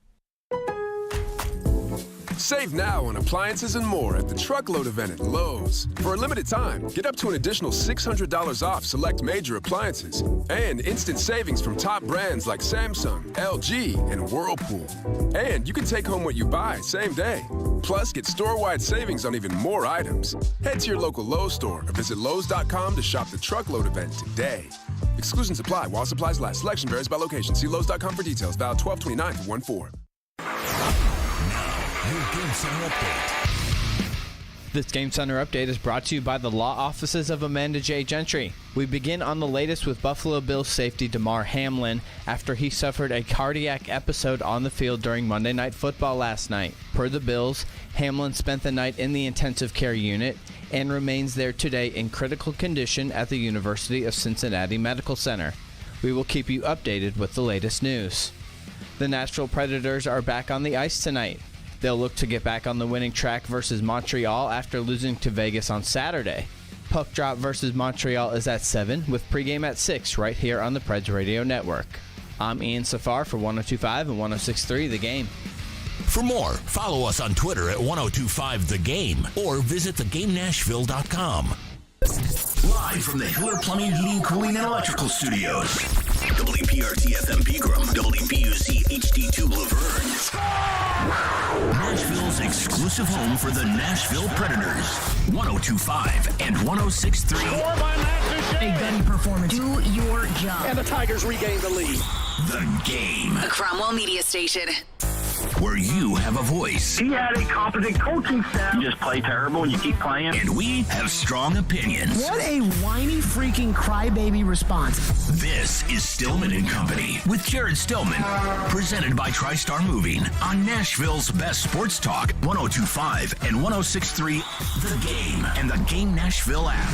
Save now on appliances and more at the Truckload event at Lowe's. For a limited time, get up to an additional $600 off select major appliances and instant savings from top brands like Samsung, LG, and Whirlpool. And you can take home what you buy same day. Plus, get store-wide savings on even more items. Head to your local Lowe's store or visit Lowes.com to shop the Truckload event today. Exclusions apply while supplies last. Selection varies by location. See Lowes.com for details. Valid 12/29 for 1/4. Your Game Center Update. This Game Center Update is brought to you by the law offices of Amanda J. Gentry. We begin on the latest with Buffalo Bills safety Demar Hamlin after he suffered a cardiac episode on the field during Monday Night Football last night. Per the Bills, Hamlin spent the night in the intensive care unit and remains there today in critical condition at the University of Cincinnati Medical Center. We will keep you updated with the latest news. The Nashville Predators are back on the ice tonight. They'll look to get back on the winning track versus Montreal after losing to Vegas on Saturday. Puck drop versus Montreal is at 7, with pregame at 6 right here on the Preds Radio Network. I'm Ian Safar for 102.5 and 106.3 The Game. For more, follow us on Twitter at 1025 The Game or visit thegamenashville.com. Live from the Hiller Plumbing, Heating, Cooling, and Electrical Studios. WPRT-FM Pegram, WPUC HD2 Laverne. Nashville's exclusive home for the Nashville Predators. 102.5 and 106.3. Score by Matich. A gunny performance. Do your job. And the Tigers regain the lead. The Game. A Cromwell Media Station. Where you have a voice. He had a competent coaching staff. You just play terrible and you keep playing. And we have strong opinions. What a whiny freaking crybaby response. This is Stillman and Company with Jared Stillman. Presented by TriStar Moving on Nashville's best sports talk, 102.5 and 106.3 The Game and the Game Nashville app.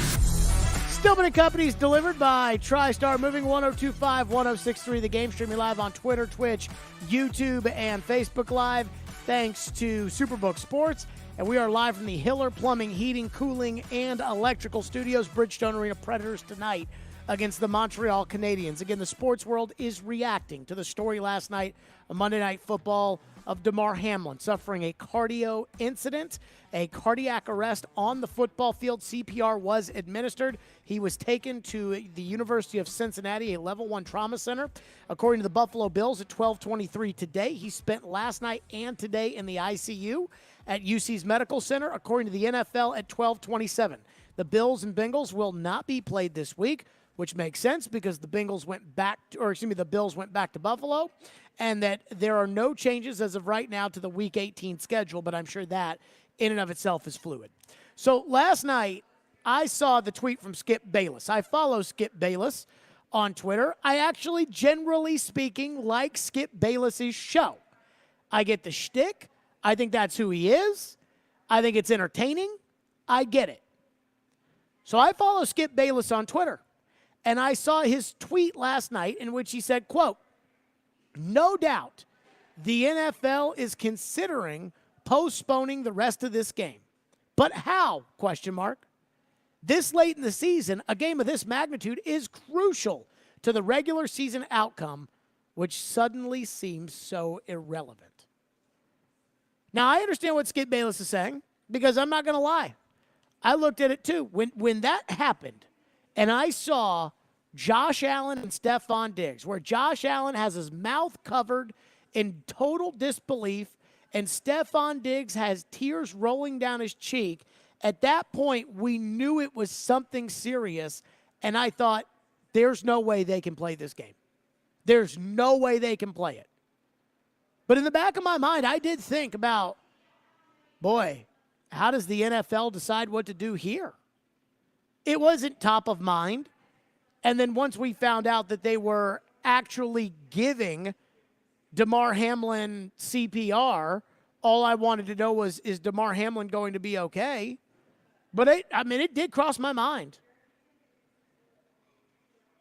Stillman and Company is delivered by TriStar Moving, 102.5, 106.3 The Game, streaming live on Twitter, Twitch, YouTube, and Facebook Live, thanks to Superbook Sports. And we are live from the Hiller Plumbing, Heating, Cooling, and Electrical Studios, Bridgestone Arena. Predators tonight against the Montreal Canadiens. Again, the sports world is reacting to the story last night of Monday Night Football of Demar Hamlin suffering a cardio incident, a cardiac arrest on the football field. CPR was administered. He was taken to the University of Cincinnati, a level 1 trauma center. According to the Buffalo Bills, at 12:23 today, he spent last night and today in the ICU at UC's Medical Center. According to the NFL, at 12:27. The Bills and Bengals will not be played this week, which makes sense because the Bills went back to Buffalo, and that there are no changes as of right now to the Week 18 schedule, but I'm sure that in and of itself is fluid. So last night, I saw the tweet from Skip Bayless. I follow Skip Bayless on Twitter. I actually, generally speaking, like Skip Bayless's show. I get the shtick. I think that's who he is. I think it's entertaining. I get it. So I follow Skip Bayless on Twitter. And I saw his tweet last night in which he said, quote, "No doubt the NFL is considering postponing the rest of this game. But how? Question mark. This late in the season, a game of this magnitude is crucial to the regular season outcome, which suddenly seems so irrelevant." Now, I understand what Skip Bayless is saying, because I'm not going to lie. I looked at it too. When that happened, and I saw Josh Allen and Stephon Diggs, where Josh Allen has his mouth covered in total disbelief, and Stephon Diggs has tears rolling down his cheek, at that point, we knew it was something serious, and I thought, there's no way they can play this game. There's no way they can play it. But in the back of my mind, I did think about, boy, how does the NFL decide what to do here? It wasn't top of mind. And then once we found out that they were actually giving Demar Hamlin CPR, all I wanted to know was, is Demar Hamlin going to be okay? But it did cross my mind.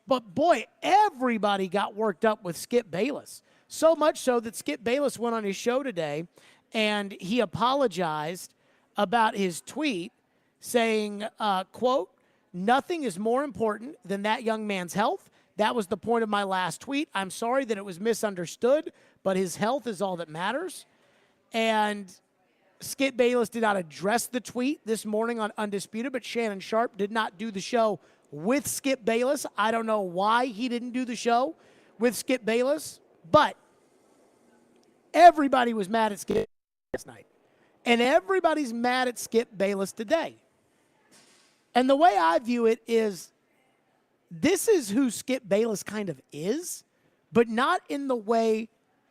But boy, everybody got worked up with Skip Bayless. So much so that Skip Bayless went on his show today and he apologized about his tweet saying, quote, "Nothing is more important than that young man's health. That was the point of my last tweet. I'm sorry that it was misunderstood, but his health is all that matters." And Skip Bayless did not address the tweet this morning on Undisputed, but Shannon Sharp did not do the show with Skip Bayless. I don't know why he didn't do the show with Skip Bayless, but everybody was mad at Skip last night. And everybody's mad at Skip Bayless today. And the way I view it is this is who Skip Bayless kind of is, but not in the way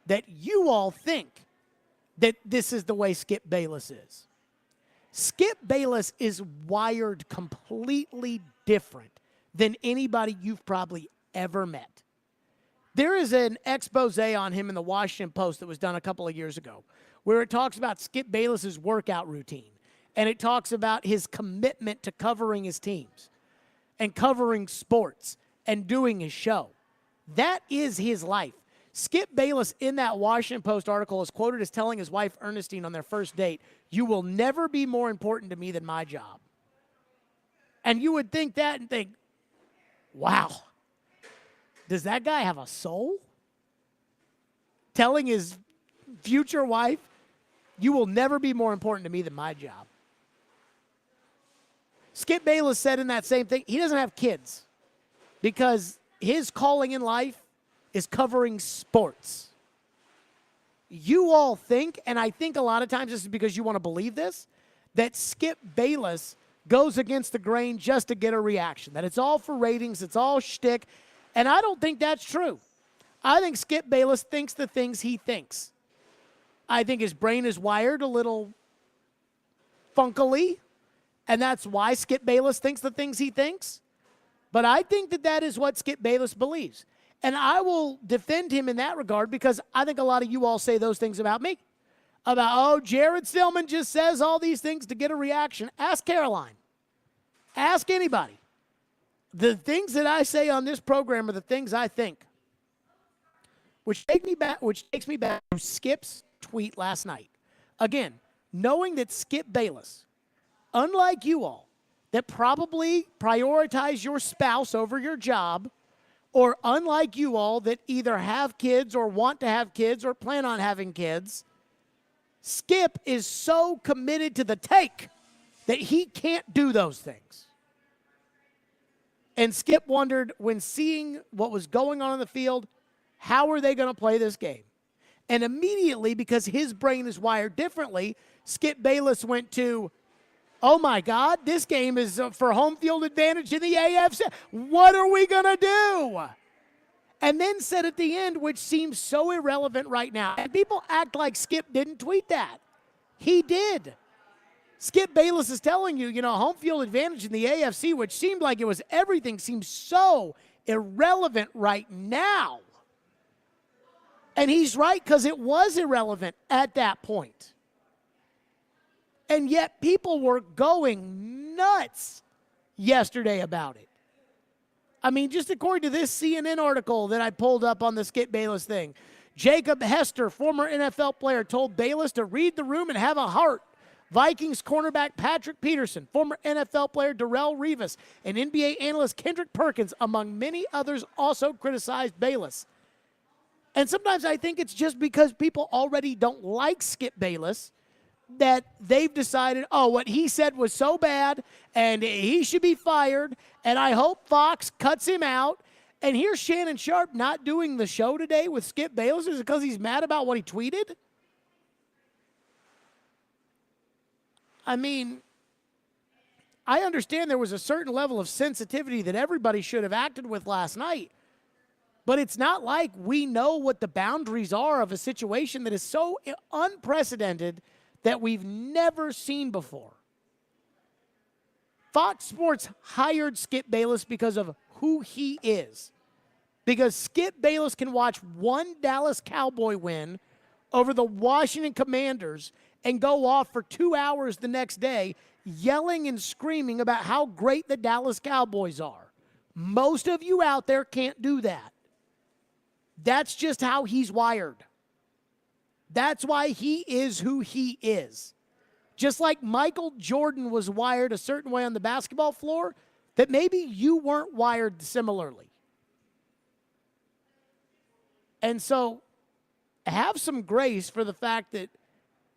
that you all think that this is the way Skip Bayless is. Skip Bayless is wired completely different than anybody you've probably ever met. There is an expose on him in the Washington Post that was done a couple of years ago where it talks about Skip Bayless's workout routine, and it talks about his commitment to covering his teams and covering sports and doing his show. That is his life. Skip Bayless in that Washington Post article is quoted as telling his wife Ernestine on their first date, "You will never be more important to me than my job." And you would think that and think, wow, does that guy have a soul? Telling his future wife, "You will never be more important to me than my job." Skip Bayless said in that same thing, he doesn't have kids because his calling in life is covering sports. You all think, and I think a lot of times this is because you want to believe this, that Skip Bayless goes against the grain just to get a reaction, that it's all for ratings, it's all shtick, and I don't think that's true. I think Skip Bayless thinks the things he thinks. I think his brain is wired a little funkily, and that's why Skip Bayless thinks the things he thinks. But I think that that is what Skip Bayless believes. And I will defend him in that regard because I think a lot of you all say those things about me. About, oh, Jared Stillman just says all these things to get a reaction. Ask Caroline. Ask anybody. The things that I say on this program are the things I think. Which takes me back to Skip's tweet last night. Again, knowing that Skip Bayless, unlike you all, that probably prioritize your spouse over your job, or unlike you all that either have kids or want to have kids or plan on having kids, Skip is so committed to the take that he can't do those things. And Skip wondered, when seeing what was going on in the field, how are they going to play this game? And immediately, because his brain is wired differently, Skip Bayless went to, oh my God, this game is for home field advantage in the AFC. What are we going to do? And then said at the end, which seems so irrelevant right now, and people act like Skip didn't tweet that. He did. Skip Bayless is telling you, home field advantage in the AFC, which seemed like it was everything, seems so irrelevant right now. And he's right, because it was irrelevant at that point. And yet people were going nuts yesterday about it. I mean, just according to this CNN article that I pulled up on the Skip Bayless thing, Jacob Hester, former NFL player, told Bayless to read the room and have a heart. Vikings cornerback Patrick Peterson, former NFL player Darrelle Revis, and NBA analyst Kendrick Perkins, among many others, also criticized Bayless. And sometimes I think it's just because people already don't like Skip Bayless that they've decided, oh, what he said was so bad and he should be fired, and I hope Fox cuts him out. And here's Shannon Sharp not doing the show today with Skip Bayless. Is it because he's mad about what he tweeted? I mean, I understand there was a certain level of sensitivity that everybody should have acted with last night. But it's not like we know what the boundaries are of a situation that is so unprecedented that we've never seen before. Fox Sports hired Skip Bayless because of who he is. Because Skip Bayless can watch one Dallas Cowboy win over the Washington Commanders and go off for 2 hours the next day yelling and screaming about how great the Dallas Cowboys are. Most of you out there can't do that. That's just how he's wired. That's why he is who he is. Just like Michael Jordan was wired a certain way on the basketball floor, that maybe you weren't wired similarly. And so have some grace for the fact that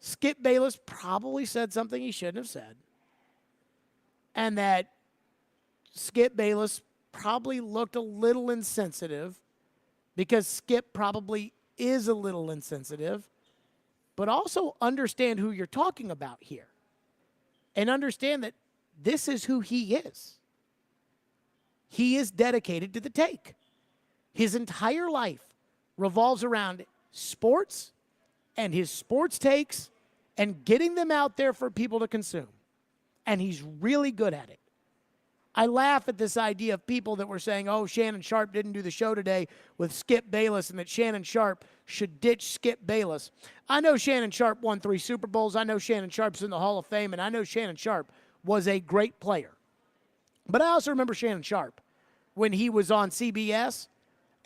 Skip Bayless probably said something he shouldn't have said. And that Skip Bayless probably looked a little insensitive because Skip probably is a little insensitive. But also understand who you're talking about here. And understand that this is who he is. He is dedicated to the take. His entire life revolves around sports and his sports takes and getting them out there for people to consume. And he's really good at it. I laugh at this idea of people that were saying, oh, Shannon Sharp didn't do the show today with Skip Bayless and that Shannon Sharp should ditch Skip Bayless. I know Shannon Sharp won 3 Super Bowls. I know Shannon Sharp's in the Hall of Fame, and I know Shannon Sharp was a great player. But I also remember Shannon Sharp when he was on CBS,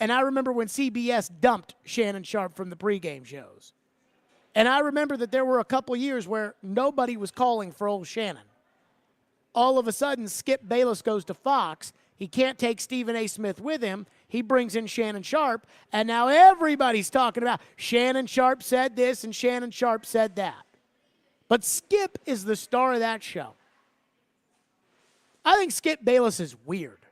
and I remember when CBS dumped Shannon Sharp from the pregame shows. And I remember that there were a couple years where nobody was calling for old Shannon. All of a sudden, Skip Bayless goes to Fox. He can't take Stephen A. Smith with him. He brings in Shannon Sharp, and now everybody's talking about Shannon Sharp said this and Shannon Sharp said that. But Skip is the star of that show. I think Skip Bayless is weird.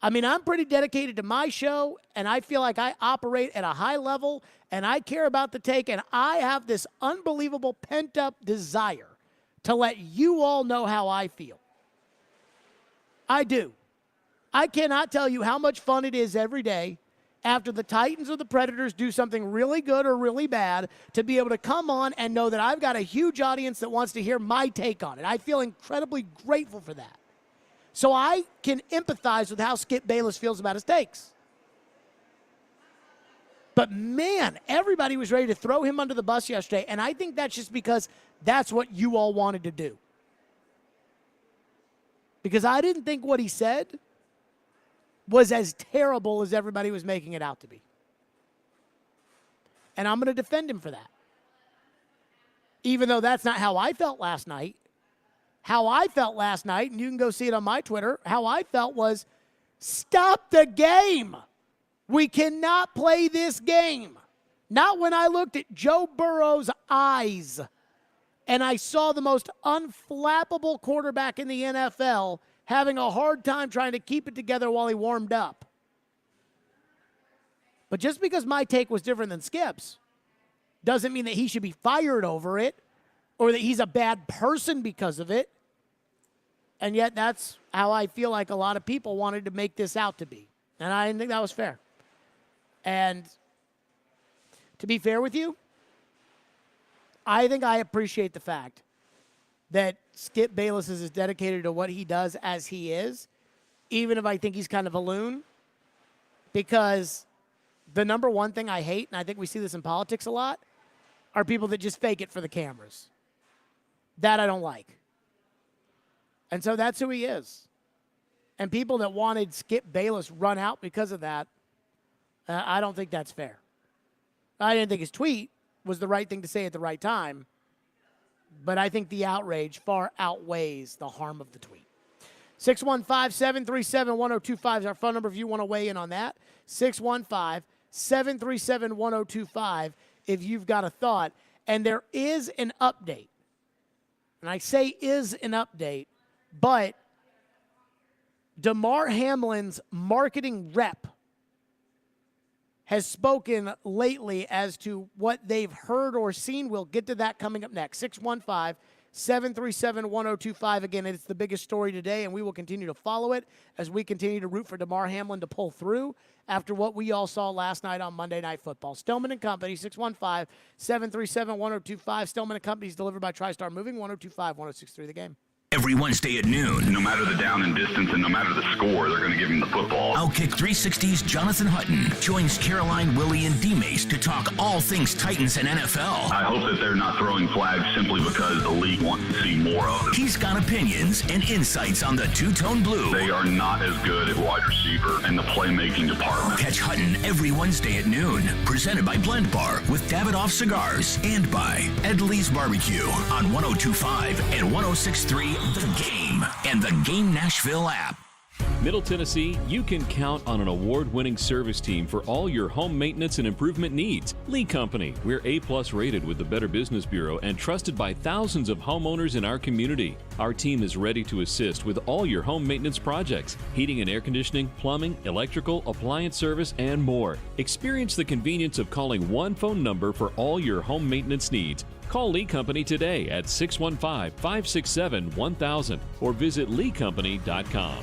I mean, I'm pretty dedicated to my show, and I feel like I operate at a high level, and I care about the take, and I have this unbelievable pent-up desire to let you all know how I feel. I do. I cannot tell you how much fun it is every day after the Titans or the Predators do something really good or really bad to be able to come on and know that I've got a huge audience that wants to hear my take on it. I feel incredibly grateful for that. So I can empathize with how Skip Bayless feels about his takes. But, man, everybody was ready to throw him under the bus yesterday, and I think that's just because that's what you all wanted to do. Because I didn't think what he said was as terrible as everybody was making it out to be. And I'm going to defend him for that. Even though that's not how I felt last night. How I felt last night, and you can go see it on my Twitter, how I felt was, stop the game. We cannot play this game. Not when I looked at Joe Burrow's eyes and I saw the most unflappable quarterback in the NFL having a hard time trying to keep it together while he warmed up. But just because my take was different than Skip's doesn't mean that he should be fired over it or that he's a bad person because of it. And yet that's how I feel like a lot of people wanted to make this out to be. And I didn't think that was fair. And to be fair with you, I think I appreciate the fact that Skip Bayless is as dedicated to what he does as he is, even if I think he's kind of a loon. Because the number one thing I hate, and I think we see this in politics a lot, are people that just fake it for the cameras. That I don't like. And so that's who he is. And people that wanted Skip Bayless run out because of that, I don't think that's fair. I didn't think his tweet was the right thing to say at the right time, but I think the outrage far outweighs the harm of the tweet. 615-737-1025 is our phone number if you want to weigh in on that. 615-737-1025 if you've got a thought. And there is an update. And I say is an update, but Demar Hamlin's marketing rep has spoken lately as to what they've heard or seen. We'll get to that coming up next. 615-737-1025. Again, it's the biggest story today, and we will continue to follow it as we continue to root for Demar Hamlin to pull through after what we all saw last night on Monday Night Football. Stillman & Company, 615-737-1025. Stillman & Company is delivered by TriStar Moving, 102.5-106.3 The Game. Every Wednesday at noon. No matter the down and distance and no matter the score, they're going to give him the football. Outkick 360's Jonathan Hutton joins Caroline, Willie, and D-Mace to talk all things Titans and NFL. I hope that they're not throwing flags simply because the league wants to see more of them. He's got opinions and insights on the two-tone blue. They are not as good at wide receiver and the playmaking department. Catch Hutton every Wednesday at noon. Presented by Blend Bar with Davidoff Cigars and by Edley's Barbecue on 102.5 and 106.3 The Game and the Game Nashville app. Middle Tennessee, you can count on an award-winning service team for all your home maintenance and improvement needs. Lee Company, we're A+ rated with the Better Business Bureau and trusted by thousands of homeowners in our community. Our team is ready to assist with all your home maintenance projects, heating and air conditioning, plumbing, electrical, appliance service, and more. Experience the convenience of calling one phone number for all your home maintenance needs. Call Lee Company today at 615-567-1000 or visit leecompany.com.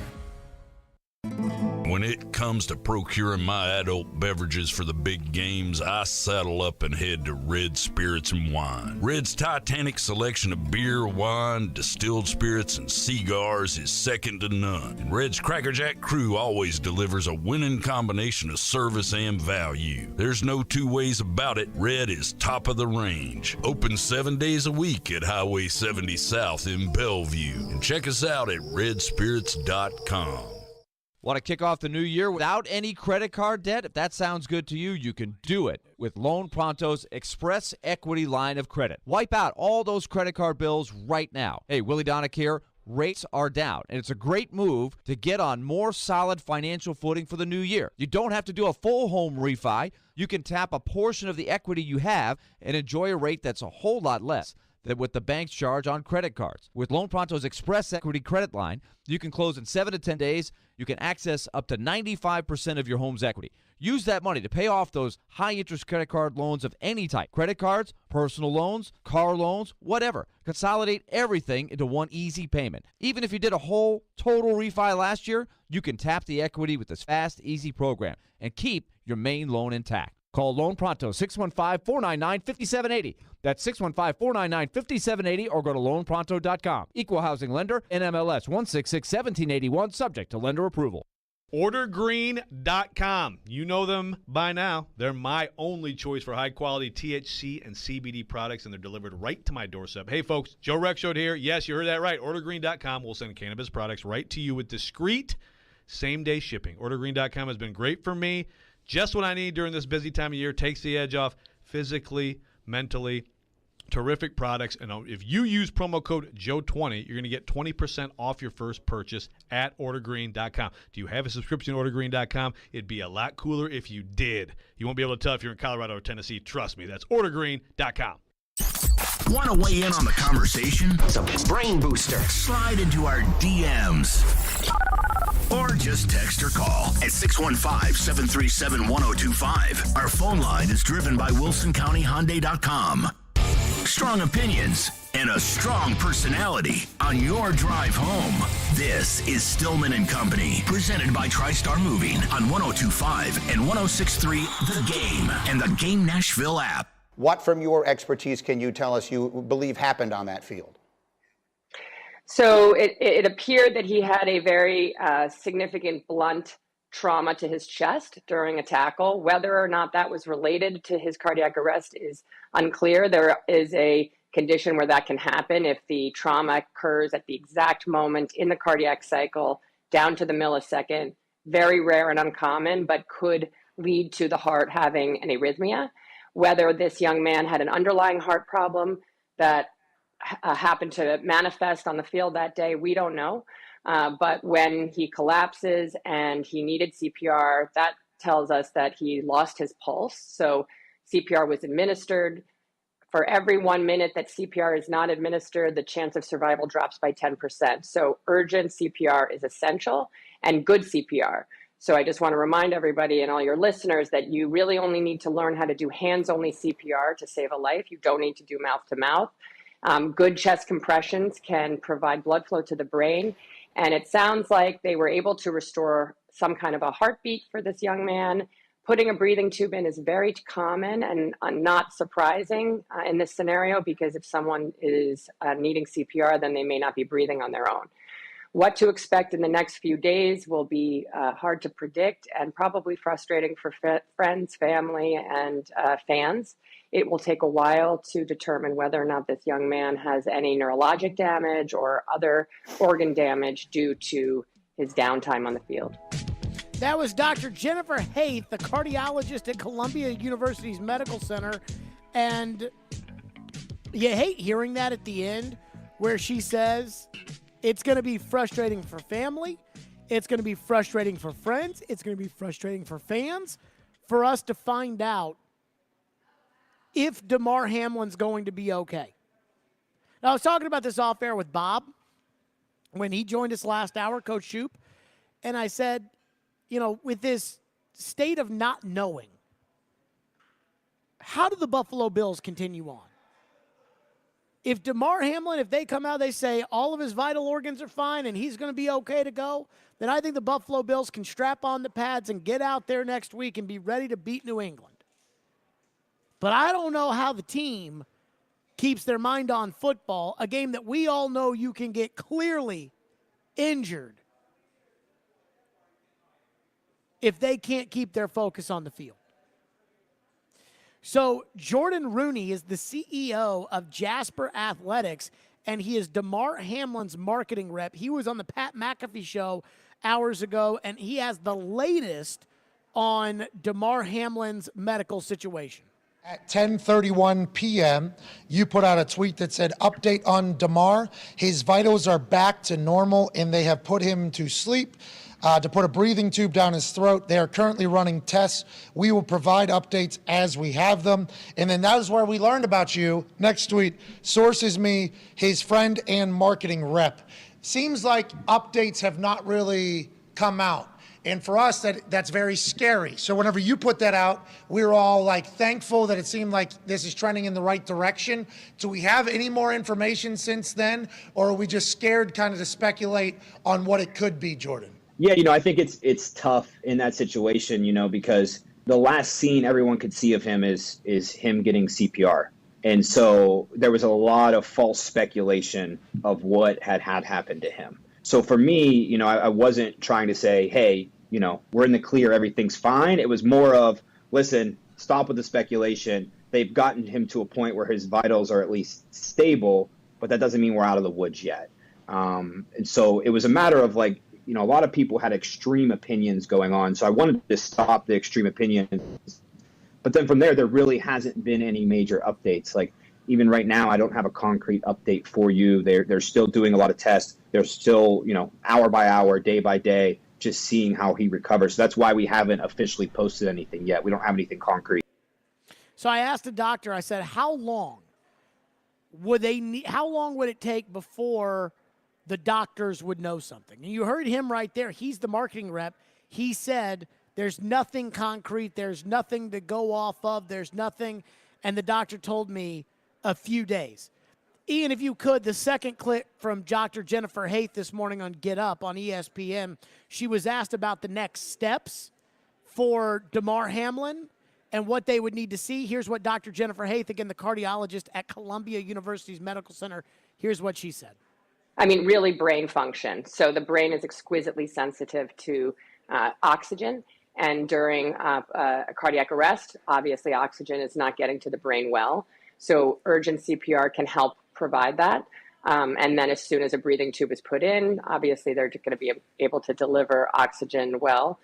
When it comes to procuring my adult beverages for the big games, I saddle up and head to Red Spirits and Wine. Red's titanic selection of beer, wine, distilled spirits, and cigars is second to none. And Red's Cracker Jack crew always delivers a winning combination of service and value. There's no two ways about it. Red is top of the range. Open 7 days a week at Highway 70 South in Bellevue. And check us out at redspirits.com. Want to kick off the new year without any credit card debt? If that sounds good to you, you can do it with Loan Pronto's Express Equity line of credit. Wipe out all those credit card bills right now. Hey, Willie Donick here. Rates are down, and it's a great move to get on more solid financial footing for the new year. You don't have to do a full home refi. You can tap a portion of the equity you have and enjoy a rate that's a whole lot less than what the banks charge on credit cards. With Loan Pronto's Express Equity credit line, you can close in 7 to 10 days. You can access up to 95% of your home's equity. Use that money to pay off those high-interest credit card loans of any type. Credit cards, personal loans, car loans, whatever. Consolidate everything into one easy payment. Even if you did a whole total refi last year, you can tap the equity with this fast, easy program and keep your main loan intact. Call Loan Pronto, 615-499-5780. That's 615-499-5780 or go to loanpronto.com. Equal housing lender, NMLS 1661781, subject to lender approval. OrderGreen.com. You know them by now. They're my only choice for high-quality THC and CBD products, and they're delivered right to my doorstep. Hey, folks, Joe Rexroad here. Yes, you heard that right. OrderGreen.com will send cannabis products right to you with discreet same-day shipping. OrderGreen.com has been great for me. Just what I need during this busy time of year. Takes the edge off physically, mentally. Terrific products. And if you use promo code Joe20, you're going to get 20% off your first purchase at OrderGreen.com. Do you have a subscription to OrderGreen.com? It'd be a lot cooler if you did. You won't be able to tell if you're in Colorado or Tennessee. Trust me. That's OrderGreen.com. Want to weigh in on the conversation? It's a brain booster. Slide into our DMs. Or just text or call at 615-737-1025. Our phone line is driven by WilsonCountyHyundai.com. Strong opinions and a strong personality on your drive home. This is Stillman and Company, presented by TriStar Moving on 102.5 and 106.3 The Game and the Game Nashville app. What from your expertise can you tell us you believe happened on that field? So it appeared that he had a very significant blunt trauma to his chest during a tackle. Whether or not that was related to his cardiac arrest is unclear. There is a condition where that can happen if the trauma occurs at the exact moment in the cardiac cycle, down to the millisecond. Very rare and uncommon, but could lead to the heart having an arrhythmia. Whether this young man had an underlying heart problem that happened to manifest on the field that day, we don't know. But when he collapses and he needed CPR, that tells us that he lost his pulse. So CPR was administered. For every 1 minute that CPR is not administered, the chance of survival drops by 10%. So urgent CPR is essential, and good CPR. So I just want to remind everybody and all your listeners that you really only need to learn how to do hands-only CPR to save a life. You don't need to do mouth-to-mouth. Good chest compressions can provide blood flow to the brain. And it sounds like they were able to restore some kind of a heartbeat for this young man. Putting a breathing tube in is very common and not surprising in this scenario, because if someone is needing CPR, then they may not be breathing on their own. What to expect in the next few days will be hard to predict and probably frustrating for friends, family, and fans. It will take a while to determine whether or not this young man has any neurologic damage or other organ damage due to his downtime on the field. That was Dr. Jennifer Haith, the cardiologist at Columbia University's Medical Center. And you hate hearing that at the end, where she says it's going to be frustrating for family. It's going to be frustrating for friends. It's going to be frustrating for fans for us to find out if Demar Hamlin's going to be okay. Now, I was talking about this off air with Bob when he joined us last hour, Coach Shoop, and I said, with this state of not knowing, how do the Buffalo Bills continue on? If Demar Hamlin, if they come out, they say all of his vital organs are fine and he's going to be okay to go, then I think the Buffalo Bills can strap on the pads and get out there next week and be ready to beat New England. But I don't know how the team keeps their mind on football, a game that we all know you can get clearly injured if they can't keep their focus on the field. So Jordan Rooney is the CEO of Jasper Athletics, and he is Demar Hamlin's marketing rep. He was on the Pat McAfee show hours ago, and he has the latest on Demar Hamlin's medical situation. At 10:31 p.m., you put out a tweet that said, update on Demar. His vitals are back to normal, and they have put him to sleep to put a breathing tube down his throat. They are currently running tests. We will provide updates as we have them. And then that is where we learned about you. Next tweet, sources me, his friend and marketing rep. Seems like updates have not really come out. And for us, that's very scary. So whenever you put that out, we're all thankful that it seemed like this is trending in the right direction. Do we have any more information since then, or are we just scared kind of to speculate on what it could be, Jordan? Yeah, I think it's tough in that situation, because the last scene everyone could see of him is him getting CPR. And so there was a lot of false speculation of what had happened to him. So for me, I wasn't trying to say, hey, we're in the clear, everything's fine. It was more of, listen, stop with the speculation. They've gotten him to a point where his vitals are at least stable, but that doesn't mean we're out of the woods yet. And so it was a matter of a lot of people had extreme opinions going on. So I wanted to stop the extreme opinions. But then from there really hasn't been any major updates. Even right now, I don't have a concrete update for you. They're still doing a lot of tests. They're still, hour by hour, day by day, just seeing how he recovers. So that's why we haven't officially posted anything yet. We don't have anything concrete. So I asked the doctor, I said, how long would it take before the doctors would know something? And you heard him right there. He's the marketing rep. He said, there's nothing concrete. There's nothing to go off of. There's nothing. And the doctor told me a few days. Ian, if you could, the second clip from Dr. Jennifer Haith this morning on Get Up on ESPN, she was asked about the next steps for Demar Hamlin and what they would need to see. Here's what Dr. Jennifer Haith, again, the cardiologist at Columbia University's Medical Center, here's what she said. Really brain function. So the brain is exquisitely sensitive to oxygen. And during a cardiac arrest, obviously oxygen is not getting to the brain well. So urgent CPR can help provide that. And then as soon as a breathing tube is put in, obviously they're going to be able to deliver oxygen well.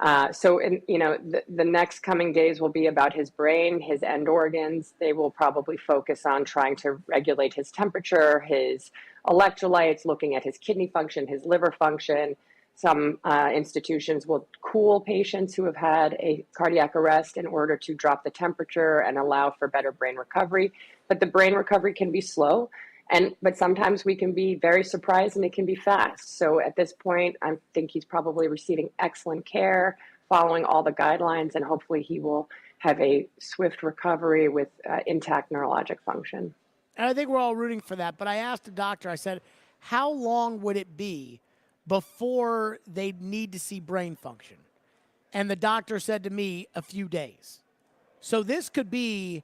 The next coming days will be about his brain, his end organs. They will probably focus on trying to regulate his temperature, his electrolytes, looking at his kidney function, his liver function. Some institutions will cool patients who have had a cardiac arrest in order to drop the temperature and allow for better brain recovery. But the brain recovery can be slow, but sometimes we can be very surprised and it can be fast. So at this point, I think he's probably receiving excellent care, following all the guidelines, and hopefully he will have a swift recovery with intact neurologic function. And I think we're all rooting for that. But I asked the doctor, I said, how long would it be before they need to see brain function? And the doctor said to me, a few days. So this could be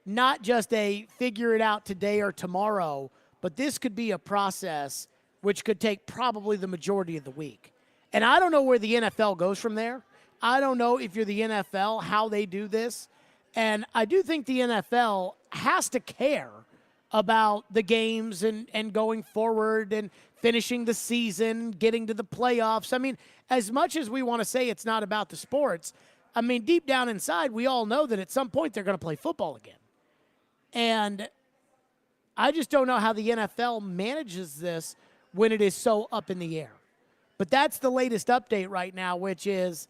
not just a figure it out today or tomorrow, but this could be a process which could take probably the majority of the week. And I don't know where the NFL goes from there. I don't know if you're the NFL, how they do this. And I do think the NFL has to care about the games and going forward and finishing the season, getting to the playoffs. As much as we want to say it's not about the sports, deep down inside, we all know that at some point they're going to play football again. And I just don't know how the NFL manages this when it is so up in the air. But that's the latest update right now, which is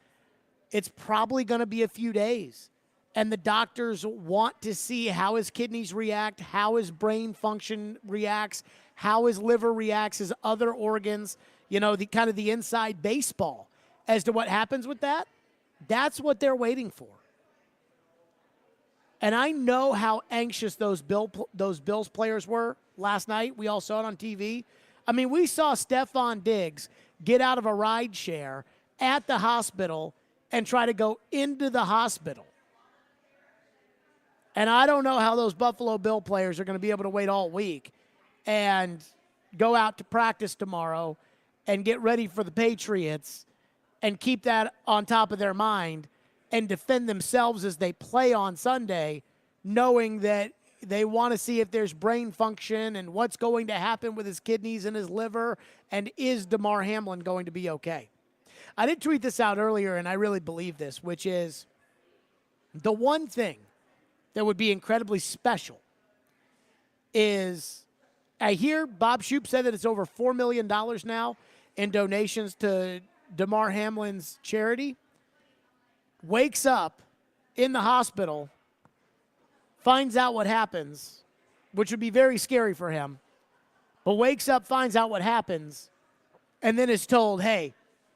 it's probably going to be a few days. And the doctors want to see how his kidneys react, how his brain function reacts, how his liver reacts, his other organs, the kind of the inside baseball as to what happens with that. That's what they're waiting for. And I know how anxious those Bills players were last night. We all saw it on TV. I mean, we saw Stephon Diggs get out of a ride share at the hospital and try to go into the hospital. And I don't know how those Buffalo Bill players are going to be able to wait all week and go out to practice tomorrow and get ready for the Patriots and keep that on top of their mind and defend themselves as they play on Sunday, knowing that they want to see if there's brain function and what's going to happen with his kidneys and his liver, and is Demar Hamlin going to be okay? I did tweet this out earlier, and I really believe this, which is the one thing that would be incredibly special is I hear Bob Shoop said that it's over $4 million now in donations to Demar Hamlin's charity. Wakes up in the hospital, finds out what happens, which would be very scary for him, but wakes up, finds out what happens, and then is told, hey,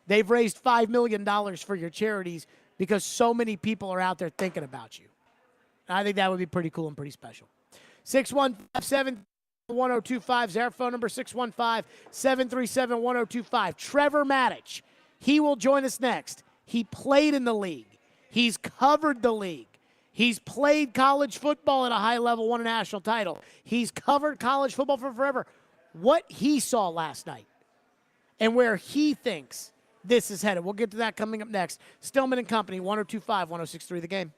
they've raised $5 million for your charities because so many people are out there thinking about you. I think that would be pretty cool and pretty special. 615-737-1025 is our phone number, 615-737-1025. Trevor Matich, he will join us next. He played in the league. He's covered the league. He's played college football at a high level, won a national title. He's covered college football for forever. What he saw last night and where he thinks this is headed. We'll get to that coming up next. Stillman and Company, 102.5, 106.3 The Game.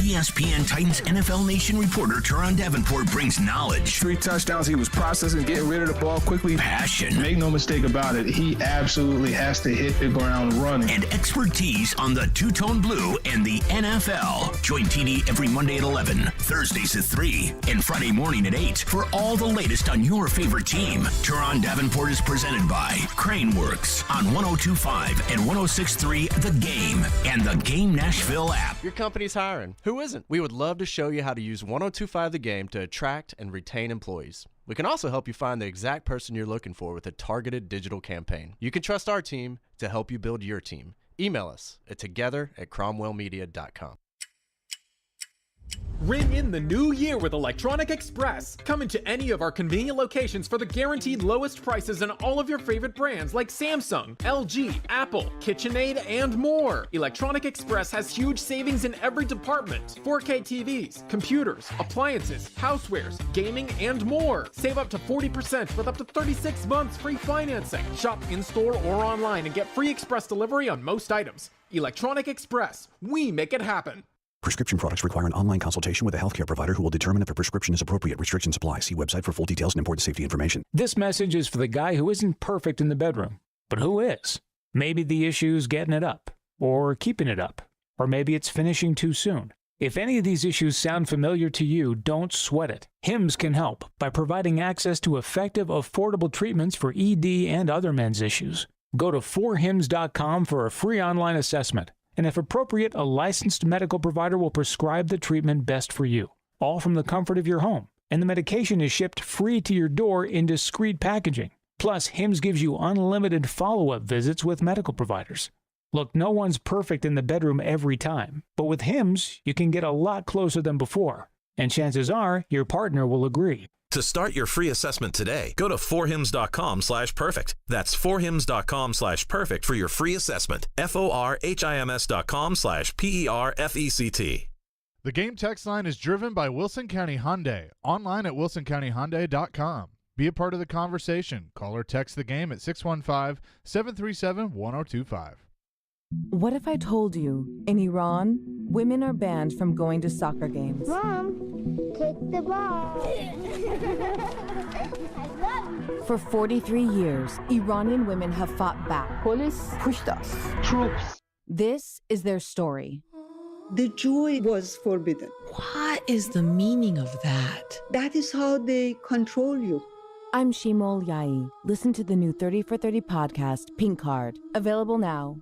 ESPN Titans NFL Nation reporter Teron Davenport brings knowledge. 3 touchdowns. He was processing, getting rid of the ball quickly. Passion. Make no mistake about it. He absolutely has to hit the ground running. And expertise on the two-tone blue and the NFL. Join TD every Monday at 11, Thursdays at 3, and Friday morning at 8 for all the latest on your favorite team. Teron Davenport is presented by Craneworks on 102.5 and 106.3 The Game and the Game Nashville app. Your company's hiring. Who isn't? We would love to show you how to use 102.5 The Game to attract and retain employees. We can also help you find the exact person you're looking for with a targeted digital campaign. You can trust our team to help you build your team. Email us at together@cromwellmedia.com. Ring in the new year with Electronic Express. Come into any of our convenient locations for the guaranteed lowest prices on all of your favorite brands like Samsung, LG, Apple, KitchenAid, and more. Electronic Express has huge savings in every department. 4K TVs, computers, appliances, housewares, gaming, and more. Save up to 40% with up to 36 months free financing. Shop in-store or online and get free express delivery on most items. Electronic Express. We make it happen. Prescription products require an online consultation with a healthcare provider who will determine if a prescription is appropriate. Restrictions apply. See website for full details and important safety information. This message is for the guy who isn't perfect in the bedroom, but who is. Maybe the issue's getting it up, or keeping it up, or maybe it's finishing too soon. If any of these issues sound familiar to you, don't sweat it. HIMS can help by providing access to effective, affordable treatments for ED and other men's issues. Go to 4hims.com for a free online assessment. And if appropriate, a licensed medical provider will prescribe the treatment best for you, all from the comfort of your home. And the medication is shipped free to your door in discreet packaging. Plus, HIMS gives you unlimited follow-up visits with medical providers. Look, no one's perfect in the bedroom every time, but with HIMS, you can get a lot closer than before. And chances are, your partner will agree. To start your free assessment today, go to 4hims.com/perfect. That's 4hims.com/perfect for your free assessment. forhims.com/perfect. The Game text line is driven by Wilson County Hyundai. Online at wilsoncountyhyundai.com. Be a part of the conversation. Call or text the Game at 615-737-1025. What if I told you, in Iran, women are banned from going to soccer games? Mom, take the ball. For 43 years, Iranian women have fought back. Police pushed us. Troops. This is their story. The joy was forbidden. What is the meaning of that? That is how they control you. I'm Shimol Yai. Listen to the new 30 for 30 podcast, Pink Card. Available now.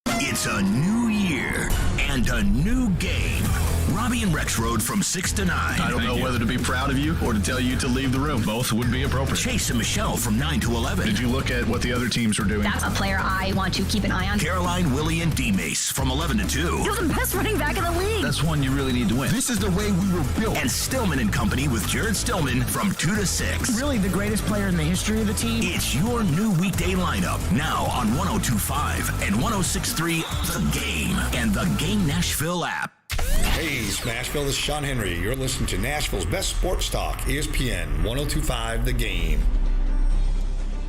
It's a new year and a new game. Robbie and Rex Road from 6 to 9. I don't know whether to be proud of you or to tell you to leave the room. Both would be appropriate. Chase and Michelle from 9 to 11. Did you look at what the other teams were doing? That's a player I want to keep an eye on. Caroline, Willie, and D-Mace from 11 to 2. You're the best running back in the league. That's one you really need to win. This is the way we were built. And Stillman and Company with Jared Stillman from 2 to 6. Really the greatest player in the history of the team. It's your new weekday lineup now on 102.5 and 106.3 The Game and the Game Nashville app. Hey, Smashville, this is Sean Henry. You're listening to Nashville's best sports talk, ESPN 102.5 The Game.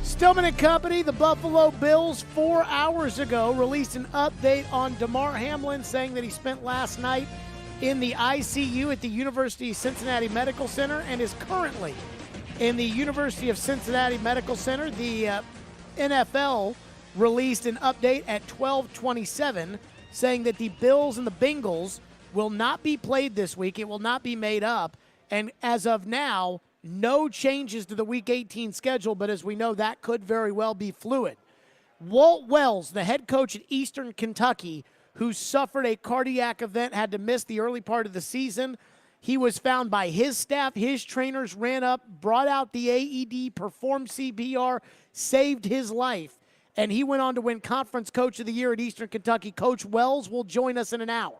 Stillman and Company, the Buffalo Bills, 4 hours ago released an update on Demar Hamlin, saying that he spent last night in the ICU at the University of Cincinnati Medical Center and is currently in the University of Cincinnati Medical Center. The NFL released an update at 12:27 saying that the Bills and the Bengals will not be played this week. It will not be made up. And as of now, no changes to the Week 18 schedule, but as we know, that could very well be fluid. Walt Wells, the head coach at Eastern Kentucky, who suffered a cardiac event, had to miss the early part of the season. He was found by his staff. His trainers ran up, brought out the AED, performed CPR, saved his life, and he went on to win Conference Coach of the Year at Eastern Kentucky. Coach Wells will join us in an hour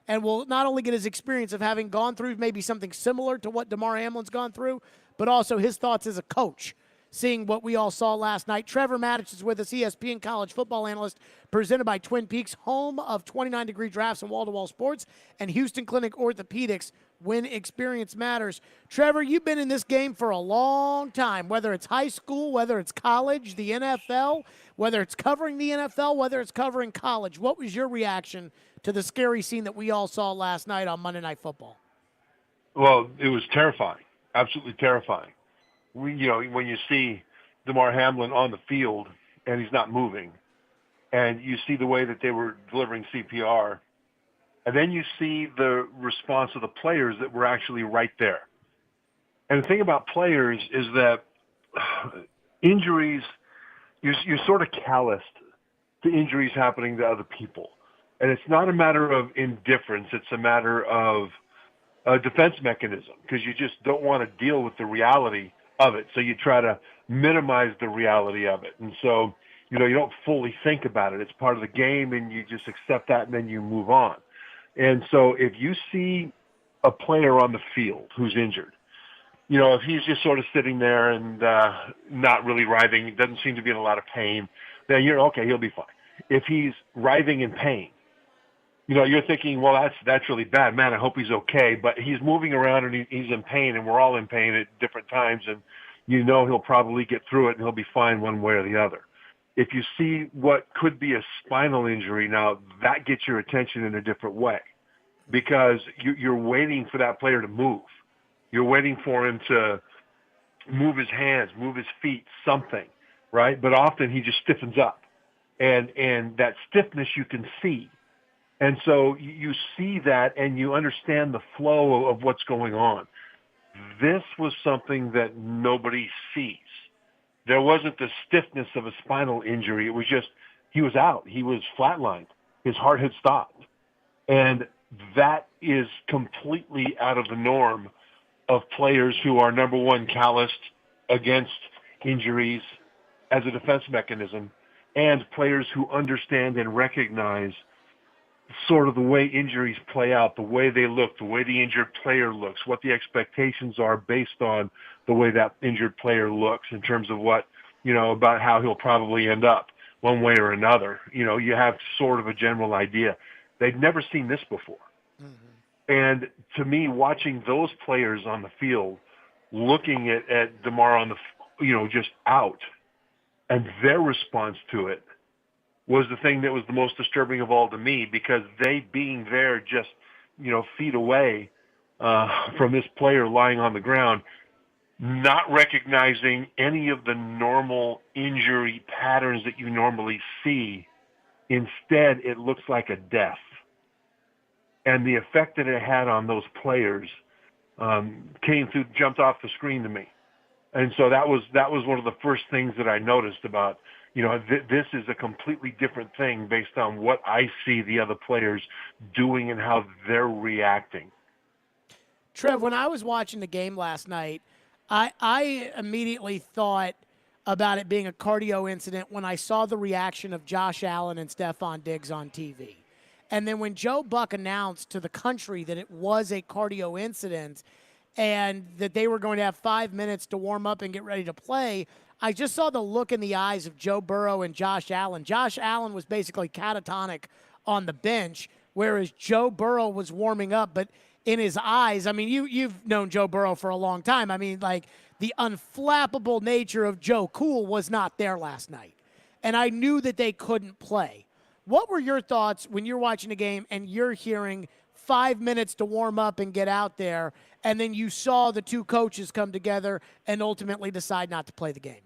and will not only get his experience of having gone through maybe something similar to what Demar Hamlin's gone through, but also his thoughts as a coach, seeing what we all saw last night. Trevor Matich is with us, ESPN college football analyst, presented by Twin Peaks, home of 29-degree drafts and wall-to-wall sports, and Houston Clinic Orthopedics, when experience matters. Trevor, you've been in this game for a long time, whether it's high school, whether it's college, the NFL, whether it's covering the NFL, whether it's covering college. What was your reaction to the scary scene that we all saw last night on Monday Night Football? Well, it was terrifying, absolutely terrifying. When you see Demar Hamlin on the field and he's not moving, and you see the way that they were delivering CPR, and then you see the response of the players that were actually right there. And the thing about players is that injuries, you're sort of calloused to injuries happening to other people. And it's not a matter of indifference. It's a matter of a defense mechanism, because you just don't want to deal with the reality of it. So you try to minimize the reality of it. And so, you don't fully think about it. It's part of the game, and you just accept that, and then you move on. And so if you see a player on the field who's injured, if he's just sort of sitting there and not really writhing, doesn't seem to be in a lot of pain, then you're okay, he'll be fine. If he's writhing in pain, you're thinking, well, that's really bad. Man, I hope he's okay. But he's moving around and he's in pain, and we're all in pain at different times, and he'll probably get through it and he'll be fine one way or the other. If you see what could be a spinal injury, now that gets your attention in a different way, because you're waiting for that player to move. You're waiting for him to move his hands, move his feet, something, right? But often he just stiffens up, and that stiffness you can see. And so you see that and you understand the flow of what's going on. This was something that nobody sees. There wasn't the stiffness of a spinal injury. It was just, he was out. He was flatlined. His heart had stopped. And that is completely out of the norm of players who are, number one, calloused against injuries as a defense mechanism, and players who understand and recognize sort of the way injuries play out, the way they look, the way the injured player looks, what the expectations are based on the way that injured player looks in terms of what, about how he'll probably end up one way or another. You have sort of a general idea. They'd never seen this before. Mm-hmm. And to me, watching those players on the field, looking at Demar on the, just out, and their response to it, was the thing that was the most disturbing of all to me, because they being there just, feet away from this player lying on the ground, not recognizing any of the normal injury patterns that you normally see. Instead, it looks like a death. And the effect that it had on those players jumped off the screen to me. And so that was one of the first things that I noticed about, this is a completely different thing based on what I see the other players doing and how they're reacting. Trev, when I was watching the game last night, I immediately thought about it being a cardio incident when I saw the reaction of Josh Allen and Stephon Diggs on TV. And then when Joe Buck announced to the country that it was a cardio incident and that they were going to have 5 minutes to warm up and get ready to play, I just saw the look in the eyes of Joe Burrow and Josh Allen. Josh Allen was basically catatonic on the bench, whereas Joe Burrow was warming up. But in his eyes, I mean, you've known Joe Burrow for a long time. I mean, like, the unflappable nature of Joe Cool was not there last night. And I knew that they couldn't play. What were your thoughts when you're watching the game and you're hearing 5 minutes to warm up and get out there, and then you saw the two coaches come together and ultimately decide not to play the game?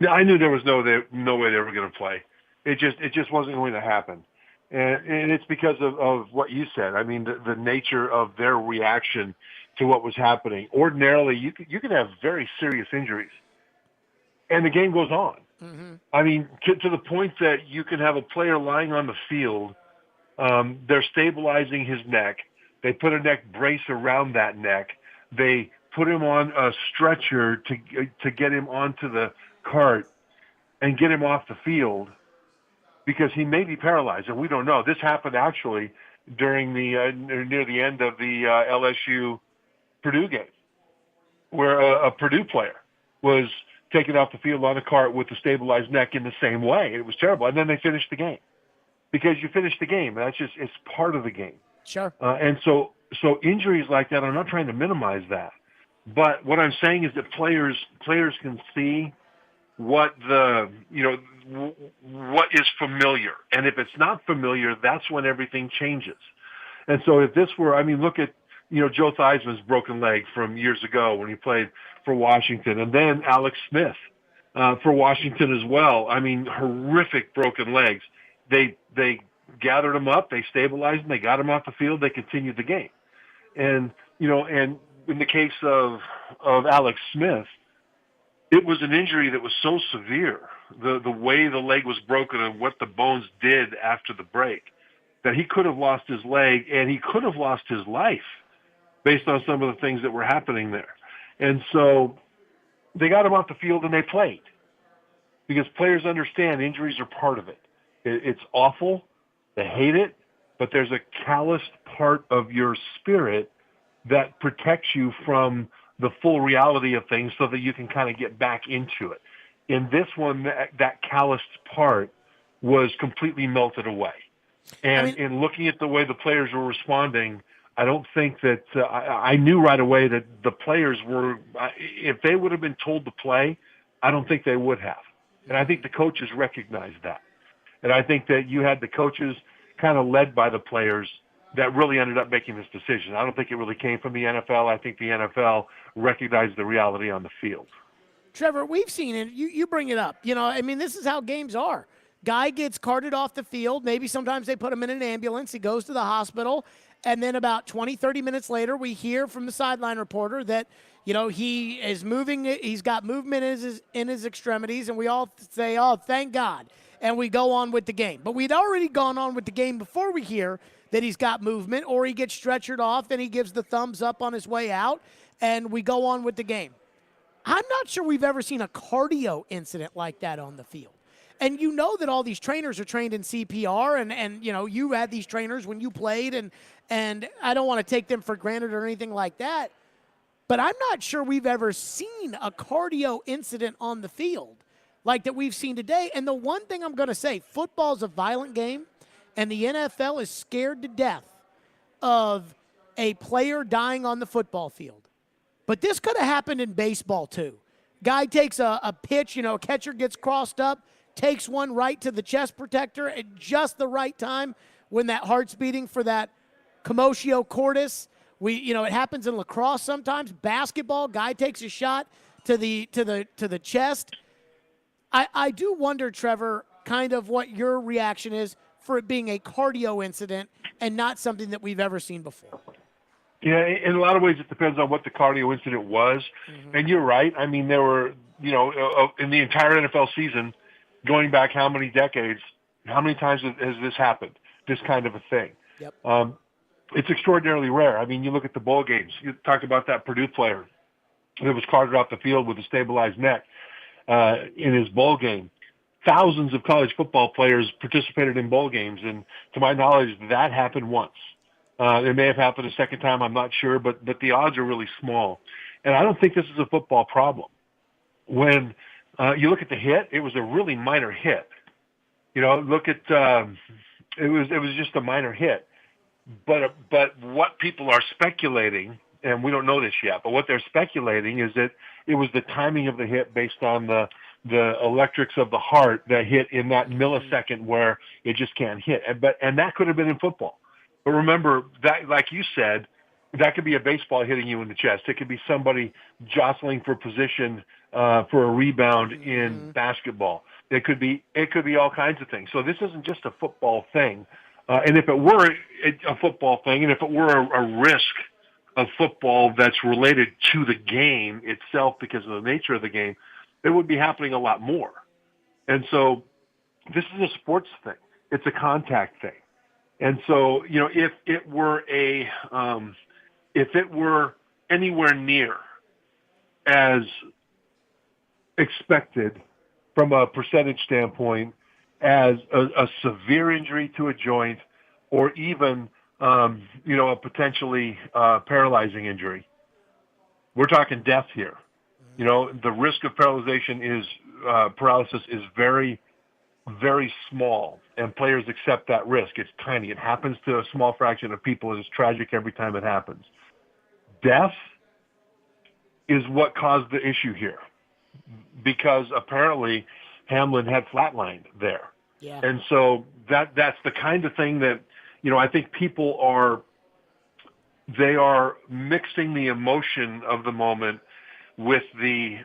Yeah, I knew there was no way they were going to play. It just wasn't going to happen. And it's because of what you said. I mean, the nature of their reaction to what was happening. Ordinarily, you could have very serious injuries, and the game goes on. Mm-hmm. I mean, to the point that you can have a player lying on the field, they're stabilizing his neck. They put a neck brace around that neck. They put him on a stretcher to get him onto the cart and get him off the field because he may be paralyzed, and we don't know. This happened actually during near the end of the LSU Purdue game, where a Purdue player was taken off the field on a cart with a stabilized neck in the same way. It was terrible. And then they finished the game because you finish the game. That's just, it's part of the game. Sure. And so injuries like that, I'm not trying to minimize that. But what I'm saying is that players can see what what is familiar. And if it's not familiar, that's when everything changes. And so if this were, I mean, look at, Joe Theismann's broken leg from years ago when he played for Washington, and then Alex Smith for Washington as well. I mean, horrific broken legs. They gathered him up, they stabilized him, they got him off the field, they continued the game. And and in the case of Alex Smith, it was an injury that was so severe, the way the leg was broken and what the bones did after the break, that he could have lost his leg and he could have lost his life based on some of the things that were happening there. And so they got him off the field and they played because players understand injuries are part of it. It's awful. They hate it, but there's a calloused part of your spirit that protects you from the full reality of things so that you can kind of get back into it. In this one, that calloused part was completely melted away. And in looking at the way the players were responding, I don't think that I knew right away that the players were, if they would have been told to play, I don't think they would have. And I think the coaches recognized that. And I think that you had the coaches kind of led by the players that really ended up making this decision. I don't think it really came from the NFL. I think the NFL recognized the reality on the field. Trevor, we've seen it. You bring it up. This is how games are. Guy gets carted off the field. Maybe sometimes they put him in an ambulance. He goes to the hospital. And then about 20, 30 minutes later, we hear from the sideline reporter that, he is moving. He's got movement in his extremities. And we all say, oh, thank God. And we go on with the game. But we'd already gone on with the game before we hear that he's got movement, or he gets stretchered off and he gives the thumbs up on his way out, and we go on with the game. I'm not sure we've ever seen a cardio incident like that on the field. And you know that all these trainers are trained in CPR, and you had these trainers when you played, and I don't want to take them for granted or anything like that, but I'm not sure we've ever seen a cardio incident on the field like that we've seen today. And the one thing I'm going to say, football's a violent game, and the NFL is scared to death of a player dying on the football field. But this could have happened in baseball too. Guy takes a pitch, a catcher gets crossed up, takes one right to the chest protector at just the right time when that heart's beating for that commotio cordis. It happens in lacrosse sometimes. Basketball, guy takes a shot to the chest. I do wonder, Trevor, kind of what your reaction is for it being a cardio incident and not something that we've ever seen before. Yeah, in a lot of ways, it depends on what the cardio incident was. And you're right. I mean, there were, in the entire NFL season, going back how many decades, how many times has this happened, this kind of a thing? Yep. It's extraordinarily rare. I mean, you look at the bowl games. You talk about that Purdue player that was carted off the field with a stabilized neck in his bowl game. Thousands of college football players participated in bowl games, and to my knowledge, that happened once. It may have happened a second time, I'm not sure, but the odds are really small. And I don't think this is a football problem. When you look at the hit, it was a really minor hit. Look at it was just a minor hit. But what people are speculating, and we don't know this yet, but what they're speculating is that it was the timing of the hit based on the electrics of the heart that hit in that millisecond where it just can't hit. And that could have been in football. But remember, that, like you said, that could be a baseball hitting you in the chest. It could be somebody jostling for position for a rebound in basketball. It could be all kinds of things. So this isn't just a football thing. And if it were a football thing, and if it were a risk of football that's related to the game itself because of the nature of the game, it would be happening a lot more. And so this is a sports thing. It's a contact thing. And so, if it were anywhere near as expected from a percentage standpoint as a severe injury to a joint or even, a potentially paralyzing injury, we're talking death here. The risk of paralysis is very, very small, and players accept that risk. It's tiny. It happens to a small fraction of people. It's tragic every time it happens. Death is what caused the issue here, because apparently Hamlin had flatlined there. Yeah. And so that's the kind of thing that, I think people are mixing the emotion of the moment with the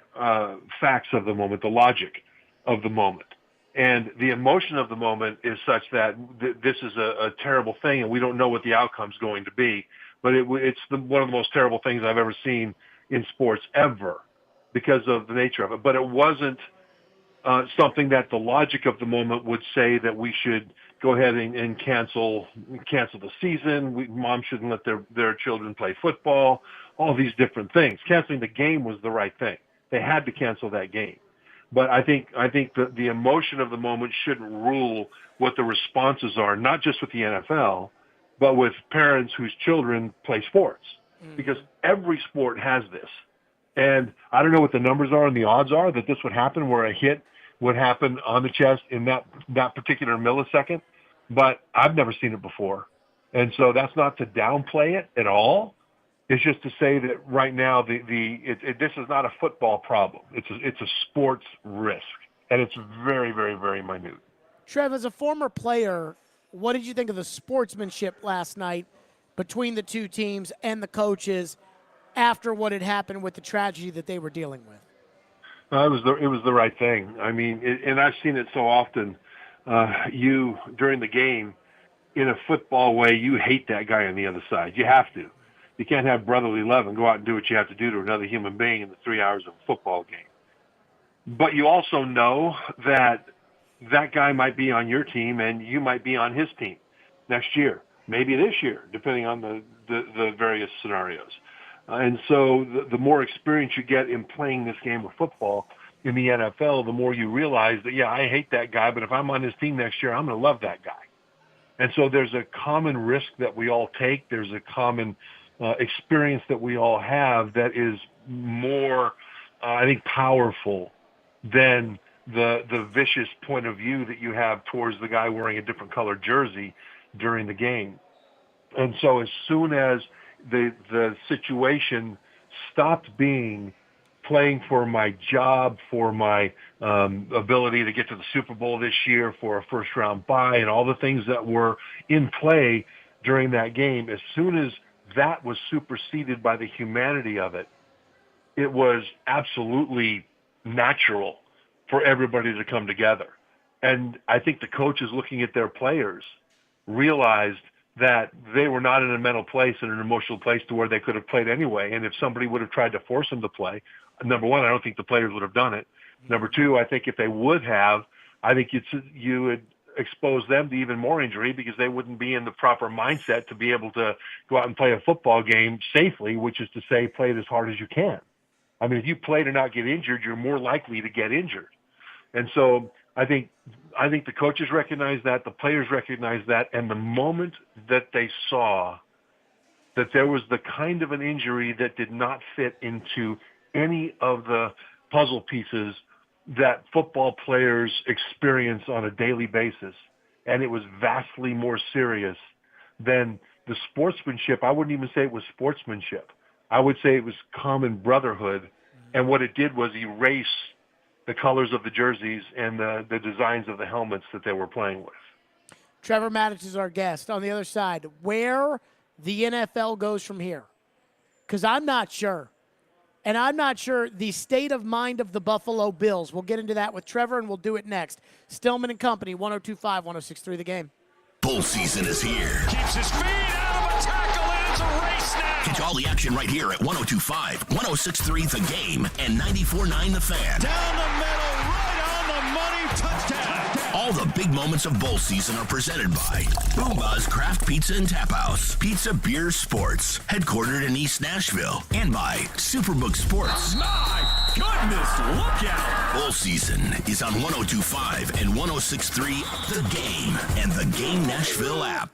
facts of the moment, the logic of the moment. And the emotion of the moment is such that this is a terrible thing, and we don't know what the outcome's going to be. But it's one of the most terrible things I've ever seen in sports ever because of the nature of it. But it wasn't something that the logic of the moment would say that we should go ahead and cancel the season. Mom shouldn't let their children play football, all these different things. Canceling the game was the right thing. They had to cancel that game. But I think the emotion of the moment shouldn't rule what the responses are, not just with the NFL, but with parents whose children play sports, because every sport has this. And I don't know what the numbers are and the odds are that this would happen, where a hit would happen on the chest in that particular millisecond, but I've never seen it before. And so that's not to downplay it at all. It's just to say that right now this is not a football problem. It's a sports risk, and it's very, very, very minute. Trev, as a former player, what did you think of the sportsmanship last night between the two teams and the coaches after what had happened with the tragedy that they were dealing with? It was the right thing. I mean, and I've seen it so often. You during the game, in a football way, you hate that guy on the other side. You have to. You can't have brotherly love and go out and do what you have to do to another human being in the 3 hours of a football game. But you also know that guy might be on your team and you might be on his team next year, maybe this year, depending on the various scenarios. And so the more experience you get in playing this game of football in the NFL, the more you realize that, yeah, I hate that guy, but if I'm on his team next year, I'm going to love that guy. And so there's a common risk that we all take. There's a common experience that we all have that is more, I think, powerful than the vicious point of view that you have towards the guy wearing a different colored jersey during the game. And so as soon as the situation stopped being playing for my job, for my ability to get to the Super Bowl this year, for a first-round bye, and all the things that were in play during that game, as soon as that was superseded by the humanity of it, it was absolutely natural for everybody to come together. And I think the coaches looking at their players realized that they were not in a mental place and an emotional place to where they could have played anyway. And if somebody would have tried to force them to play, number one, I don't think the players would have done it. Number two, I think if they would have, I think you would expose them to even more injury because they wouldn't be in the proper mindset to be able to go out and play a football game safely, which is to say play it as hard as you can. I mean, if you play to not get injured, you're more likely to get injured. And so I think the coaches recognize that, the players recognize that, and the moment that they saw that there was the kind of an injury that did not fit into any of the puzzle pieces that football players experience on a daily basis, and it was vastly more serious than the sportsmanship. I wouldn't even say it was sportsmanship. I would say it was common brotherhood, and what it did was erase the colors of the jerseys and the designs of the helmets that they were playing with. Trevor Matich is our guest. On the other side, where the NFL goes from here, because I'm not sure. And I'm not sure the state of mind of the Buffalo Bills. We'll get into that with Trevor, and we'll do it next. Stillman and Company, 102.5, 106.3 The Game. Bowl season is here. Keeps his feet out of a tackle, and it's a race now. Catch all the action right here at 102.5, 106.3 The Game, and 94.9 The Fan. Down the middle, right on the money, touchdown. All the big moments of bowl season are presented by Boomba's Craft Pizza and Tap House, Pizza, Beer, Sports, headquartered in East Nashville, and by Superbook Sports. My goodness, look out. Bowl season is on 102.5 and 106.3 The Game and the Game Nashville app.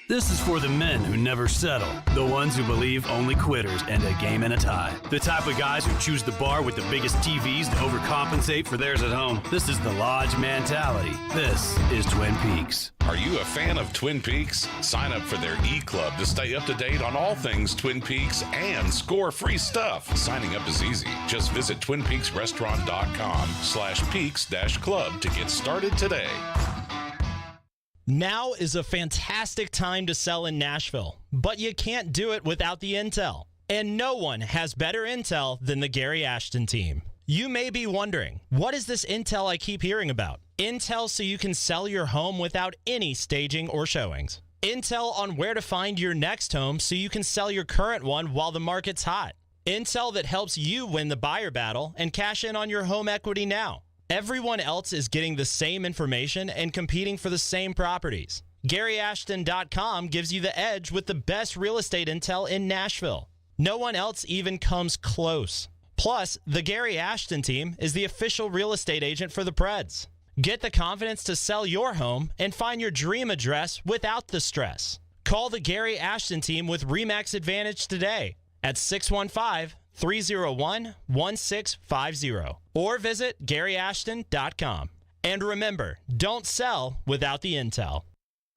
This is for the men who never settle, the ones who believe only quitters end a game in a tie, the type of guys who choose the bar with the biggest TVs to overcompensate for theirs at home. This is the Lodge mentality. This is Twin Peaks. Are you a fan of Twin Peaks? Sign up for their e-club to stay up to date on all things Twin Peaks and score free stuff. Signing up is easy. Just visit twinpeaksrestaurant.com/peaks-club to get started today. Now is a fantastic time to sell in Nashville, but you can't do it without the intel. And no one has better intel than the Gary Ashton team. You may be wondering, what is this intel I keep hearing about? Intel so you can sell your home without any staging or showings. Intel on where to find your next home so you can sell your current one while the market's hot. Intel that helps you win the buyer battle and cash in on your home equity now. Everyone else is getting the same information and competing for the same properties. GaryAshton.com gives you the edge with the best real estate intel in Nashville. No one else even comes close. Plus, the Gary Ashton team is the official real estate agent for the Preds. Get the confidence to sell your home and find your dream address without the stress. Call the Gary Ashton team with RE/MAX Advantage today at 615-301-1650 or visit GaryAshton.com. And remember, don't sell without the intel.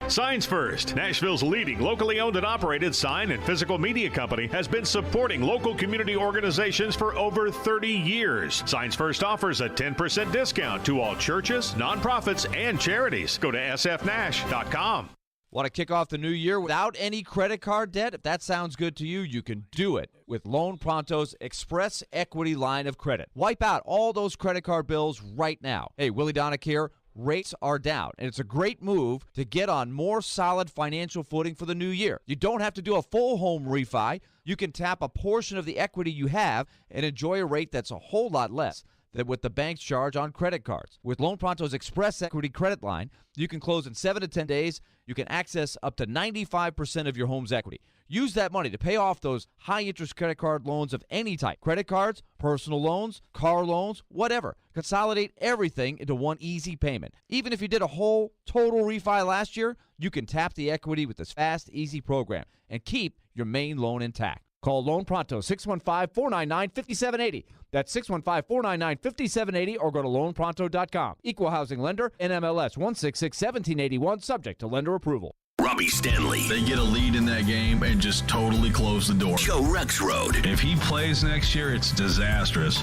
Signs First, Nashville's leading locally owned and operated sign and physical media company, has been supporting local community organizations for over 30 years. Signs First offers a 10% discount to all churches, nonprofits, and charities. Go to sfnash.com. Want to kick off the new year without any credit card debt? If that sounds good to you, you can do it with Loan Pronto's Express Equity line of credit. Wipe out all those credit card bills right now. Hey, Willie Donick here. Rates are down, and it's a great move to get on more solid financial footing for the new year. You don't have to do a full home refi. You can tap a portion of the equity you have and enjoy a rate that's a whole lot less than what the banks charge on credit cards. With Loan Pronto's Express Equity credit line, you can close in 7 to 10 days. You can access up to 95% of your home's equity. Use that money to pay off those high-interest credit card loans of any type. Credit cards, personal loans, car loans, whatever. Consolidate everything into one easy payment. Even if you did a whole total refi last year, you can tap the equity with this fast, easy program and keep your main loan intact. Call Loan Pronto, 615-499-5780. That's 615-499-5780, or go to loanpronto.com. Equal housing lender, NMLS 166-1781, subject to lender approval. Robbie Stanley. They get a lead in that game and just totally close the door. Joe Rexrode. If he plays next year, it's disastrous.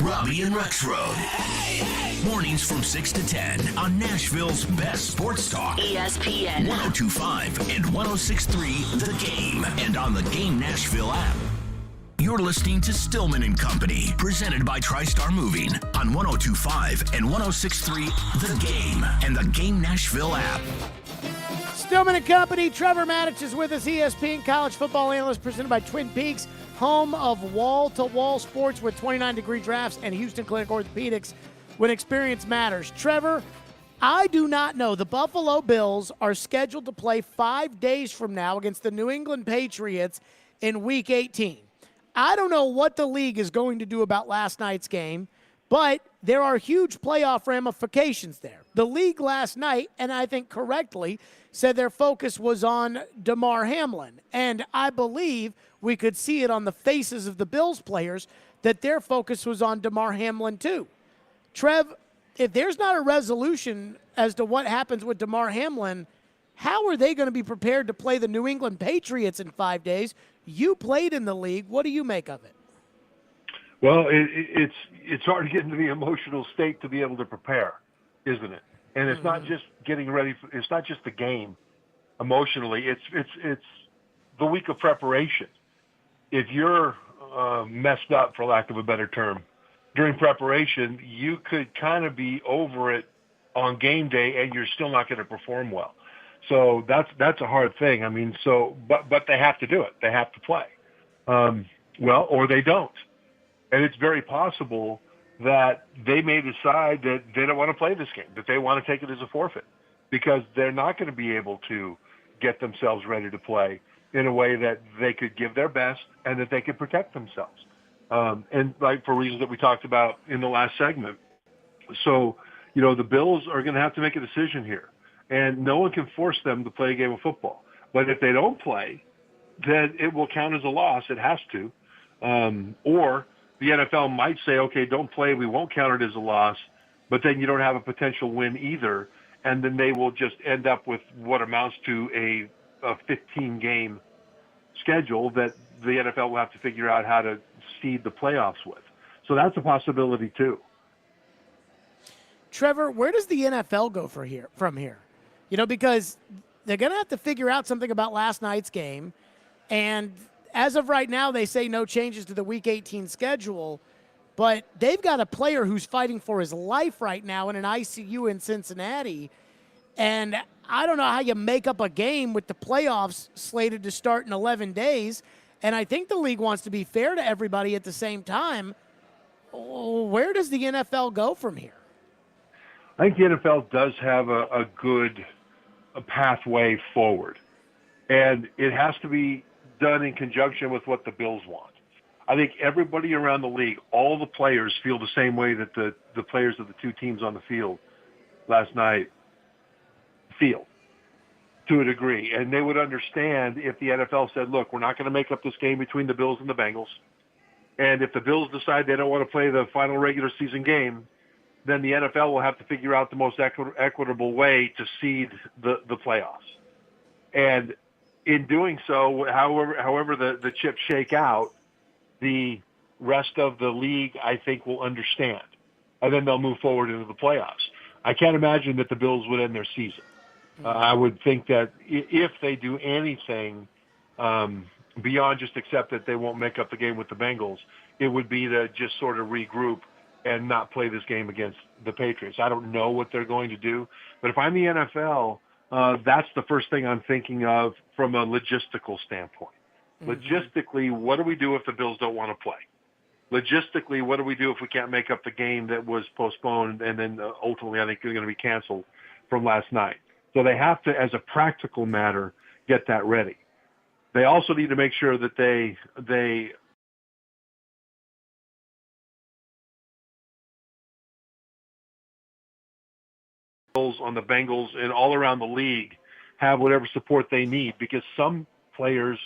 Robbie and Rexrode. Mornings from 6 to 10 on Nashville's best sports talk. ESPN 102.5 and 106.3 The Game, and on the Game Nashville app. You're listening to Stillman and Company, presented by TriStar Moving on 102.5 and 106.3 The Game and the Game Nashville app. Stillman and Company, Trevor Matich is with us, ESPN college football analyst, presented by Twin Peaks, home of wall-to-wall sports with 29-degree drafts and Houston Clinic Orthopedics when experience matters. Trevor, I do not know. The Buffalo Bills are scheduled to play 5 days from now against the New England Patriots in Week 18. I don't know what the league is going to do about last night's game, but there are huge playoff ramifications there. The league last night, and I think correctly, said their focus was on Demar Hamlin. And I believe we could see it on the faces of the Bills players that their focus was on Demar Hamlin too. Trev, if there's not a resolution as to what happens with Demar Hamlin, how are they going to be prepared to play the New England Patriots in 5 days? You played in the league. What do you make of it? Well, it's hard to get into the emotional state to be able to prepare, isn't it? And it's not just getting ready. It's not just the game emotionally. It's the week of preparation. If you're messed up, for lack of a better term, during preparation, you could kind of be over it on game day, and you're still not going to perform well. So that's a hard thing. I mean, but they have to do it. They have to play. Or they don't. And it's very possible that they may decide that they don't want to play this game, that they want to take it as a forfeit, because they're not going to be able to get themselves ready to play in a way that they could give their best and that they could protect themselves. And like for reasons that we talked about in the last segment. So, the Bills are going to have to make a decision here. And no one can force them to play a game of football. But if they don't play, then it will count as a loss. It has to. Or the NFL might say, okay, don't play. We won't count it as a loss. But then you don't have a potential win either. And then they will just end up with what amounts to a 15-game schedule that the NFL will have to figure out how to seed the playoffs with. So that's a possibility too. Trevor, where does the NFL go from here? Because they're going to have to figure out something about last night's game. And as of right now, they say no changes to the Week 18 schedule. But they've got a player who's fighting for his life right now in an ICU in Cincinnati. And I don't know how you make up a game with the playoffs slated to start in 11 days. And I think the league wants to be fair to everybody at the same time. Where does the NFL go from here? I think the NFL does have a good pathway forward. And it has to be done in conjunction with what the Bills want. I think everybody around the league, all the players, feel the same way that the players of the two teams on the field last night feel, to a degree. And they would understand if the NFL said, look, we're not going to make up this game between the Bills and the Bengals. And if the Bills decide they don't want to play the final regular season game, then the NFL will have to figure out the most equitable way to seed the playoffs. And in doing so, however the chips shake out, the rest of the league, I think, will understand. And then they'll move forward into the playoffs. I can't imagine that the Bills would end their season. I would think that if they do anything beyond just accept that they won't make up the game with the Bengals, it would be to just sort of regroup and not play this game against the Patriots. I don't know what they're going to do. But if I'm the NFL, that's the first thing I'm thinking of from a logistical standpoint. Mm-hmm. Logistically, what do we do if the Bills don't want to play? Logistically, what do we do if we can't make up the game that was postponed and then ultimately I think is going to be canceled from last night? So they have to, as a practical matter, get that ready. They also need to make sure that they on the Bengals and all around the league have whatever support they need, because some players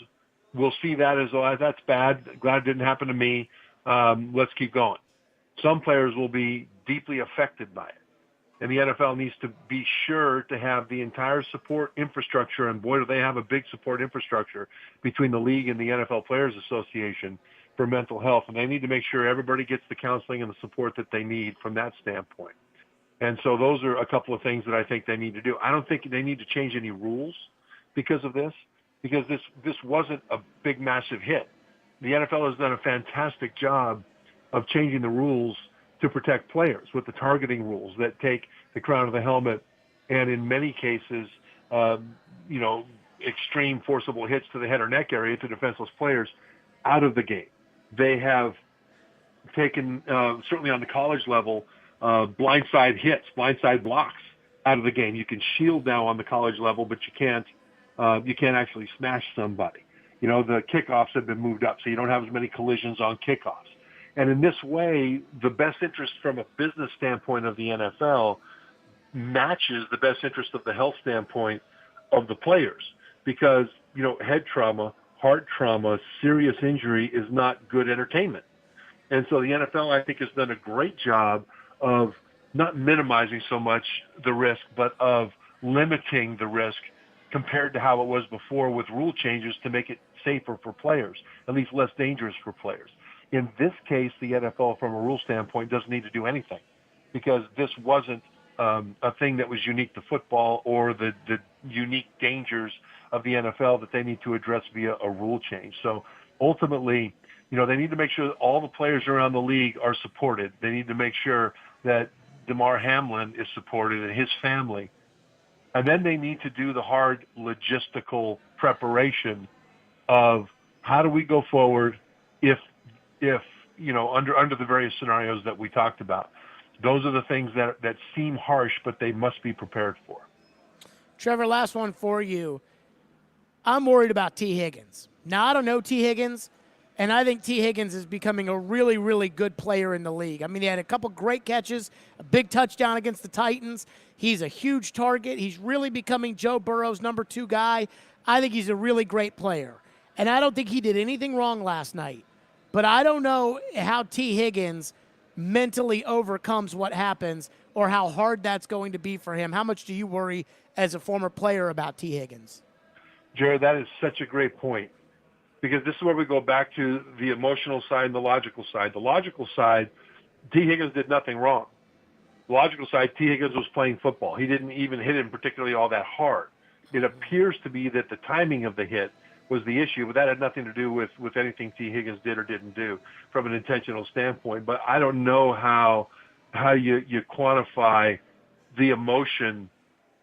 will see that as, oh, that's bad. Glad it didn't happen to me. Let's keep going. Some players will be deeply affected by it. And the NFL needs to be sure to have the entire support infrastructure, and boy, do they have a big support infrastructure between the league and the NFL Players Association for mental health. And they need to make sure everybody gets the counseling and the support that they need from that standpoint. And so those are a couple of things that I think they need to do. I don't think they need to change any rules because of this, because this wasn't a big, massive hit. The NFL has done a fantastic job of changing the rules to protect players with the targeting rules that take the crown of the helmet and in many cases extreme forcible hits to the head or neck area to defenseless players out of the game. They have taken, certainly on the college level, blindside hits, blindside blocks out of the game. You can shield now on the college level, but you can't actually smash somebody. The kickoffs have been moved up, so you don't have as many collisions on kickoffs. And in this way, the best interest from a business standpoint of the NFL matches the best interest of the health standpoint of the players, because, head trauma, heart trauma, serious injury is not good entertainment. And so the NFL, I think, has done a great job of not minimizing so much the risk, but of limiting the risk compared to how it was before with rule changes to make it safer for players, at least less dangerous for players. In this case, the NFL, from a rule standpoint, doesn't need to do anything, because this wasn't a thing that was unique to football or the unique dangers of the NFL that they need to address via a rule change. So ultimately, they need to make sure that all the players around the league are supported. They need to make sure that Demar Hamlin is supported and his family. And then they need to do the hard logistical preparation of how do we go forward if under the various scenarios that we talked about. Those are the things that seem harsh, but they must be prepared for. Trevor, last one for you. I'm worried about T. Higgins. Now, I don't know T. Higgins, and I think T. Higgins is becoming a really, really good player in the league. I mean, he had a couple great catches, a big touchdown against the Titans. He's a huge target. He's really becoming Joe Burrow's number 2 guy. I think he's a really great player. And I don't think he did anything wrong last night. But I don't know how T. Higgins mentally overcomes what happens or how hard that's going to be for him. How much do you worry as a former player about T. Higgins? Jared, that is such a great point, because this is where we go back to the emotional side and the logical side. The logical side, T. Higgins did nothing wrong. The logical side, T. Higgins was playing football. He didn't even hit him particularly all that hard. It appears to be that the timing of the hit was the issue, but that had nothing to do with anything T. Higgins did or didn't do from an intentional standpoint. But I don't know how you quantify the emotion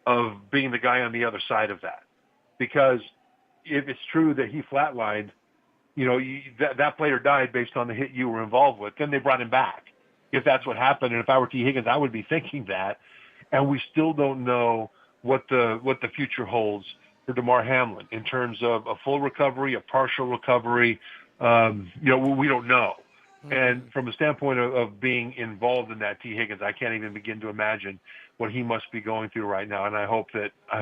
of being the guy on the other side of that. Because if it's true that he flatlined, that player died based on the hit you were involved with, then they brought him back. If that's what happened, and if I were T. Higgins, I would be thinking that. And we still don't know what the future holds for Demar Hamlin in terms of a full recovery, a partial recovery. We don't know. And from a standpoint of being involved in that, T. Higgins, I can't even begin to imagine what he must be going through right now. And I hope that I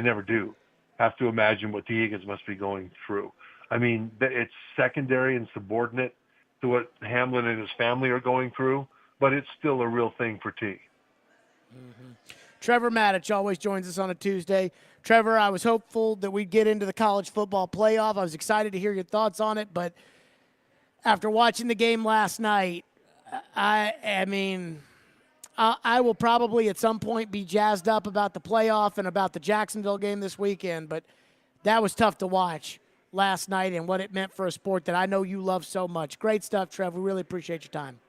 never do have to imagine what T. Higgins must be going through. I mean, it's secondary and subordinate to what Hamlin and his family are going through, but it's still a real thing for T. Mm-hmm. Trevor Matich always joins us on a Tuesday. Trevor, I was hopeful that we'd get into the college football playoff. I was excited to hear your thoughts on it, but after watching the game last night, I will probably at some point be jazzed up about the playoff and about the Jacksonville game this weekend, but that was tough to watch last night and what it meant for a sport that I know you love so much. Great stuff, Trevor. We really appreciate your time.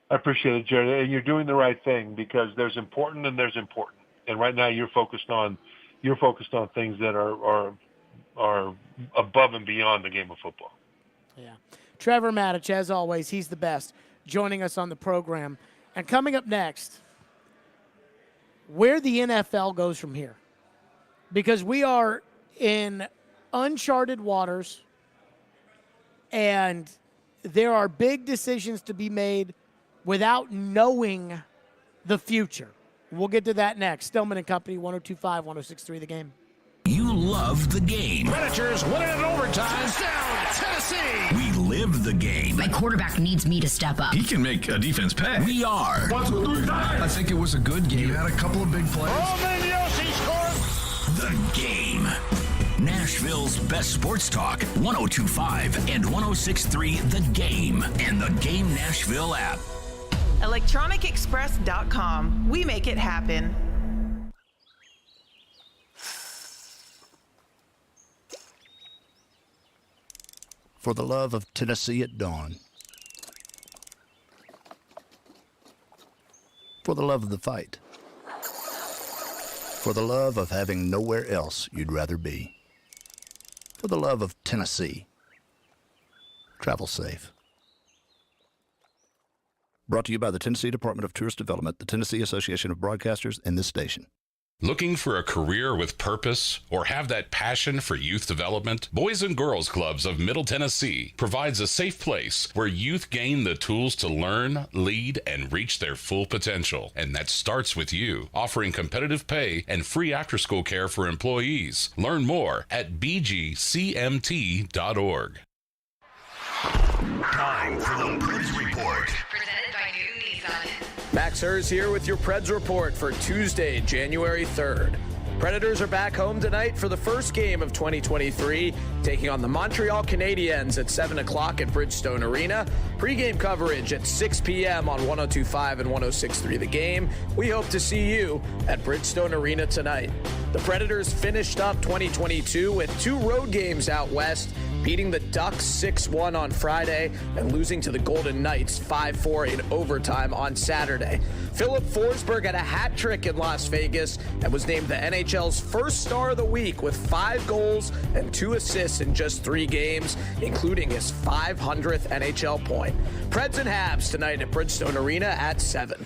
I appreciate it, Jared. And you're doing the right thing, because there's important and there's important. And right now you're focused on things that are above and beyond the game of football. Yeah. Trevor Matich, as always, he's the best, joining us on the program. And coming up next, where the NFL goes from here. Because we are in uncharted waters, and there are big decisions to be made without knowing the future. We'll get to that next. Stillman and Company, 102.5, 106.3 The Game. You love the game. Predators win it in overtime. Touchdown, Tennessee. We live the game. My quarterback needs me to step up. He can make a defense pay. We are. 1, 2, 3, 4. I think it was a good game. You had a couple of big plays. Roman Yossi scores. The Game. Nashville's best sports talk, 102.5 and 106.3 The Game, and the Game Nashville app. ElectronicExpress.com. We make it happen. For the love of Tennessee at dawn. For the love of the fight. For the love of having nowhere else you'd rather be. For the love of Tennessee. Travel safe. Brought to you by the Tennessee Department of Tourist Development, the Tennessee Association of Broadcasters, and this station. Looking for a career with purpose or have that passion for youth development? Boys and Girls Clubs of Middle Tennessee provides a safe place where youth gain the tools to learn, lead, and reach their full potential. And that starts with you, offering competitive pay and free after-school care for employees. Learn more at bgcmt.org. Time for the Preds Report. Presented by Newton Nissan. Max Hers here with your Preds Report for Tuesday, January 3rd. Predators are back home tonight for the first game of 2023, taking on the Montreal Canadiens at 7 o'clock at Bridgestone Arena. Pre-game coverage at 6 p.m. on 102.5 and 106.3 The Game. We hope to see you at Bridgestone Arena tonight. The Predators finished up 2022 with 2 road games out west, beating the Ducks 6-1 on Friday and losing to the Golden Knights 5-4 in overtime on Saturday. Philip Forsberg had a hat trick in Las Vegas and was named the NHL's first star of the week with 5 goals and 2 assists in just 3 games, including his 500th NHL point. Preds and Habs tonight at Bridgestone Arena at 7.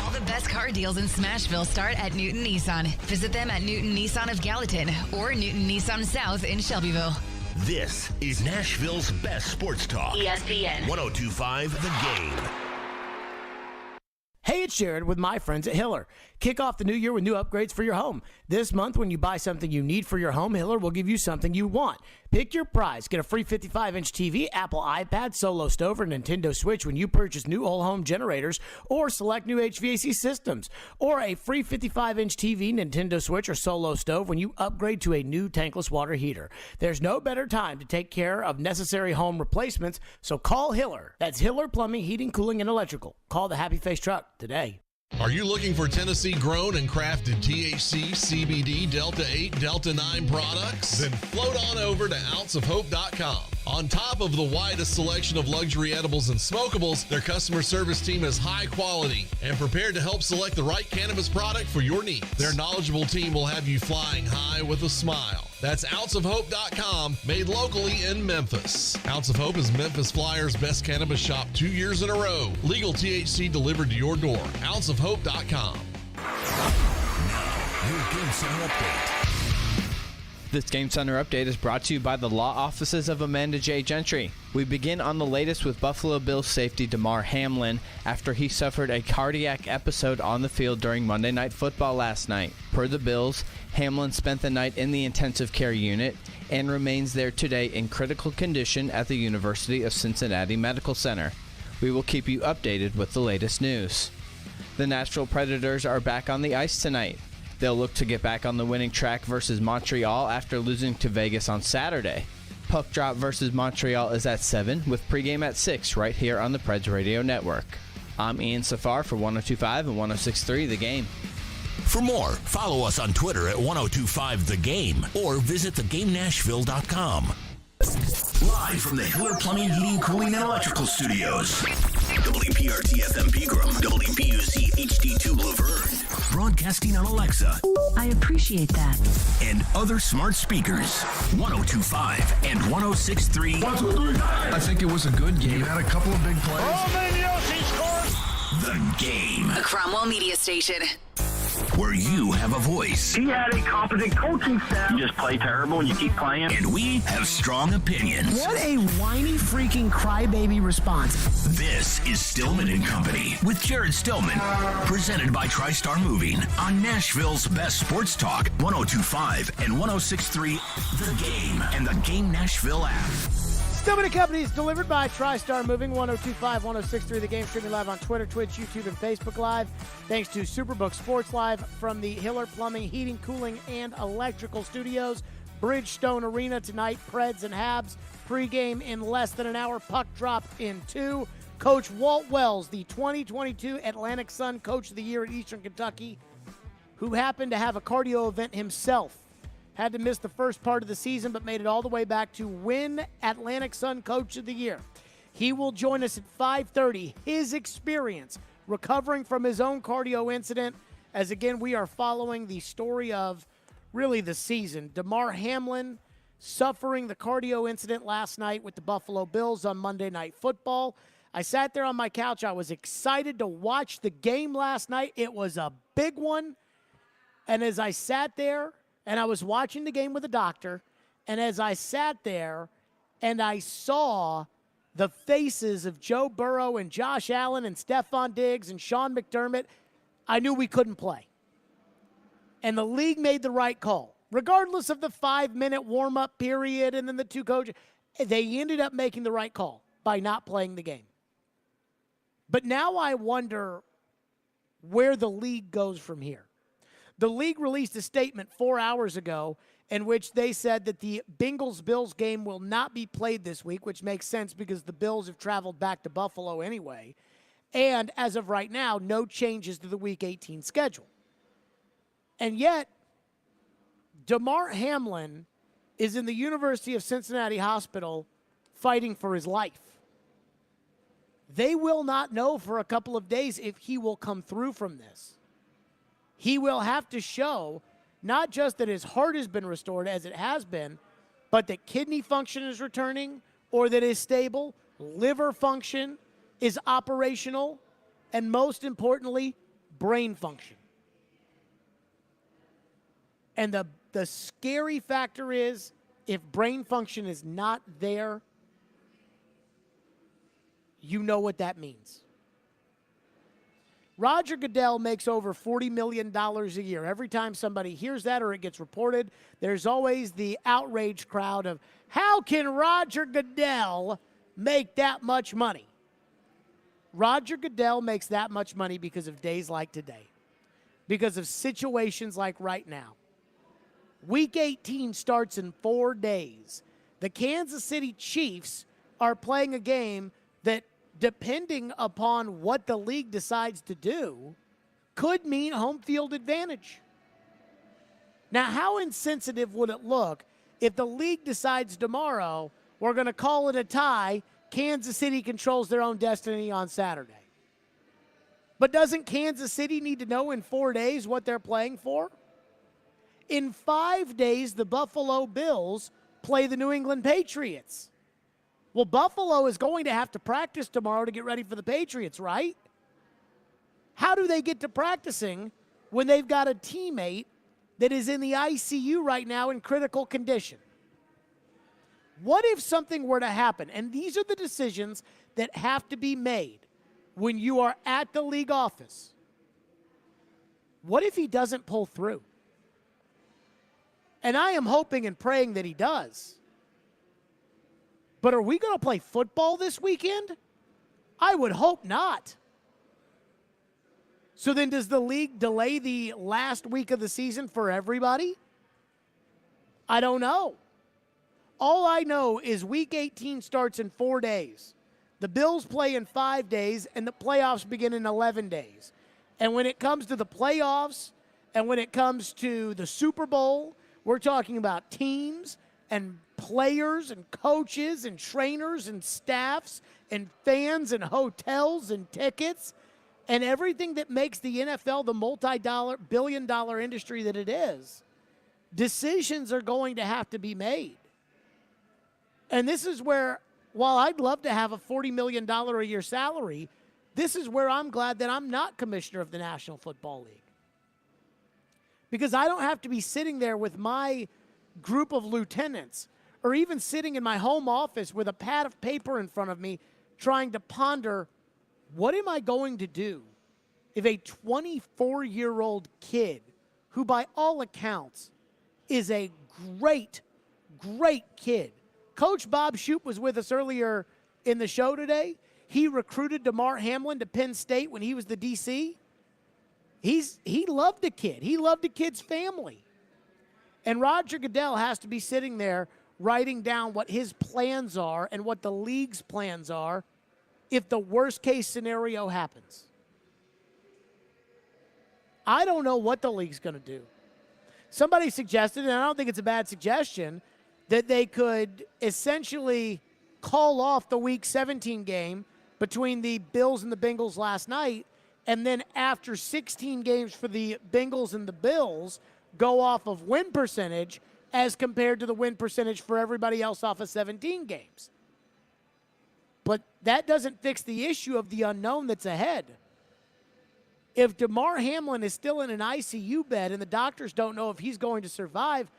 All the best car deals in Smashville start at Newton Nissan. Visit them at Newton Nissan of Gallatin or Newton Nissan South in Shelbyville. This is Nashville's best sports talk. ESPN 102.5 The Game. Hey, it's Jared with my friends at Hiller. Kick off the new year with new upgrades for your home. This month, when you buy something you need for your home, Hiller will give you something you want. Pick your prize. Get a free 55-inch TV, Apple iPad, Solo Stove, or Nintendo Switch when you purchase new whole home generators or select new HVAC systems. Or a free 55-inch TV, Nintendo Switch, or Solo Stove when you upgrade to a new tankless water heater. There's no better time to take care of necessary home replacements, so call Hiller. That's Hiller Plumbing, Heating, Cooling, and Electrical. Call the Happy Face Truck today. Are you looking for Tennessee-grown and crafted THC, CBD, Delta 8, Delta 9 products? Then float on over to ounceofhope.com. On top of the widest selection of luxury edibles and smokables, their customer service team is high quality and prepared to help select the right cannabis product for your needs. Their knowledgeable team will have you flying high with a smile. That's ounceofhope.com, made locally in Memphis. Ounce of Hope is Memphis Flyers' best cannabis shop 2 years in a row. Legal THC delivered to your door. ounceofhope.com. Now, your Game Center update. This Game Center update is brought to you by the law offices of Amanda J. Gentry. We begin on the latest with Buffalo Bills safety Demar Hamlin after he suffered a cardiac episode on the field during Monday Night Football last night. Per the Bills, Hamlin spent the night in the intensive care unit and remains there today in critical condition at the University of Cincinnati Medical Center. We will keep you updated with the latest news. The Nashville Predators are back on the ice tonight. They'll look to get back on the winning track versus Montreal after losing to Vegas on Saturday. Puck drop versus Montreal is at 7, with pregame at 6 right here on the Preds Radio Network. I'm Ian Safar for 102.5 and 106.3 The Game. For more, follow us on Twitter at 102.5 The Game or visit thegamenashville.com. Live from the Hiller Plumbing, Heating, Cooling, and Electrical Studios. WPRT FM Pegram, WPUC HD2 Laverne. Broadcasting on Alexa. I appreciate that. And other smart speakers. 102.5 and 106.3. 1, 2, 3. I think it was a good game. You had a couple of big plays. The Game. A Cromwell Media Station. Where you have a voice. He had a competent coaching staff. You just play terrible and you keep playing. And we have strong opinions. What a whiny freaking crybaby response. This is Stillman and Company with Jared Stillman. Presented by TriStar Moving on Nashville's best sports talk, 102.5 and 106.3 The Game and the Game Nashville app. Stillman & Company is delivered by TriStar Moving, 102.5, 106.3 The Game, streaming live on Twitter, Twitch, YouTube, and Facebook Live. Thanks to Superbook Sports Live from the Hiller Plumbing, Heating, Cooling, and Electrical Studios. Bridgestone Arena tonight, Preds and Habs. Pre-game in less than an hour, puck drop in 2. Coach Walt Wells, the 2022 Atlantic Sun Coach of the Year at Eastern Kentucky, who happened to have a cardio event himself, had to miss the first part of the season, but made it all the way back to win Atlantic Sun Coach of the Year. He will join us at 5:30. His experience recovering from his own cardio incident as again we are following the story of really the season. Demar Hamlin suffering the cardio incident last night with the Buffalo Bills on Monday Night Football. I sat there on my couch. I was excited to watch the game last night. It was a big one. And as I sat there and I was watching the game with a doctor, and as I sat there and I saw the faces of Joe Burrow and Josh Allen and Stephon Diggs and Sean McDermott, I knew we couldn't play. And the league made the right call. Regardless of the 5-minute warm-up period and then the two coaches, they ended up making the right call by not playing the game. But now I wonder where the league goes from here. The league released a statement 4 hours ago in which they said that the Bengals-Bills game will not be played this week, which makes sense because the Bills have traveled back to Buffalo anyway. And as of right now, no changes to the Week 18 schedule. And yet, Demar Hamlin is in the University of Cincinnati Hospital fighting for his life. They will not know for a couple of days if he will come through from this. He will have to show not just that his heart has been restored as it has been, but that kidney function is returning or that is stable, liver function is operational, and most importantly, brain function. And the scary factor is if brain function is not there, you know what that means. Roger Goodell makes over $40 million a year. Every time somebody hears that or it gets reported, there's always the outrage crowd of, how can Roger Goodell make that much money? Roger Goodell makes that much money because of days like today, because of situations like right now. Week 18 starts in 4 days. The Kansas City Chiefs are playing a game that, depending upon what the league decides to do, could mean home field advantage. Now, how insensitive would it look if the league decides tomorrow we're going to call it a tie, Kansas City controls their own destiny on Saturday? But doesn't Kansas City need to know in 4 days what they're playing for? In 5 days, the Buffalo Bills play the New England Patriots. Well, Buffalo is going to have to practice tomorrow to get ready for the Patriots, right? How do they get to practicing when they've got a teammate that is in the ICU right now in critical condition? What if something were to happen? And these are the decisions that have to be made when you are at the league office. What if he doesn't pull through? And I am hoping and praying that he does. But are we going to play football this weekend? I would hope not. So then does the league delay the last week of the season for everybody? I don't know. All I know is Week 18 starts in 4 days. The Bills play in 5 days, and the playoffs begin in 11 days. And when it comes to the playoffs, and when it comes to the Super Bowl, we're talking about teams and players and coaches and trainers and staffs and fans and hotels and tickets and everything that makes the NFL the multi-billion-dollar industry that it is. Decisions are going to have to be made. And this is where, while I'd love to have a $40 million a year salary, this is where I'm glad that I'm not commissioner of the National Football League. Because I don't have to be sitting there with my group of lieutenants or even sitting in my home office with a pad of paper in front of me trying to ponder, what am I going to do if a 24-year-old kid who by all accounts is a great, great kid. Coach Bob Shoop was with us earlier in the show today. He recruited Demar Hamlin to Penn State when he was the DC. He loved the kid. He loved the kid's family. And Roger Goodell has to be sitting there writing down what his plans are and what the league's plans are if the worst-case scenario happens. I don't know what the league's going to do. Somebody suggested, and I don't think it's a bad suggestion, that they could essentially call off the Week 17 game between the Bills and the Bengals last night and then after 16 games for the Bengals and the Bills, go off of win percentage as compared to the win percentage for everybody else off of 17 games. But that doesn't fix the issue of the unknown that's ahead. If Demar Hamlin is still in an ICU bed and the doctors don't know if he's going to survive,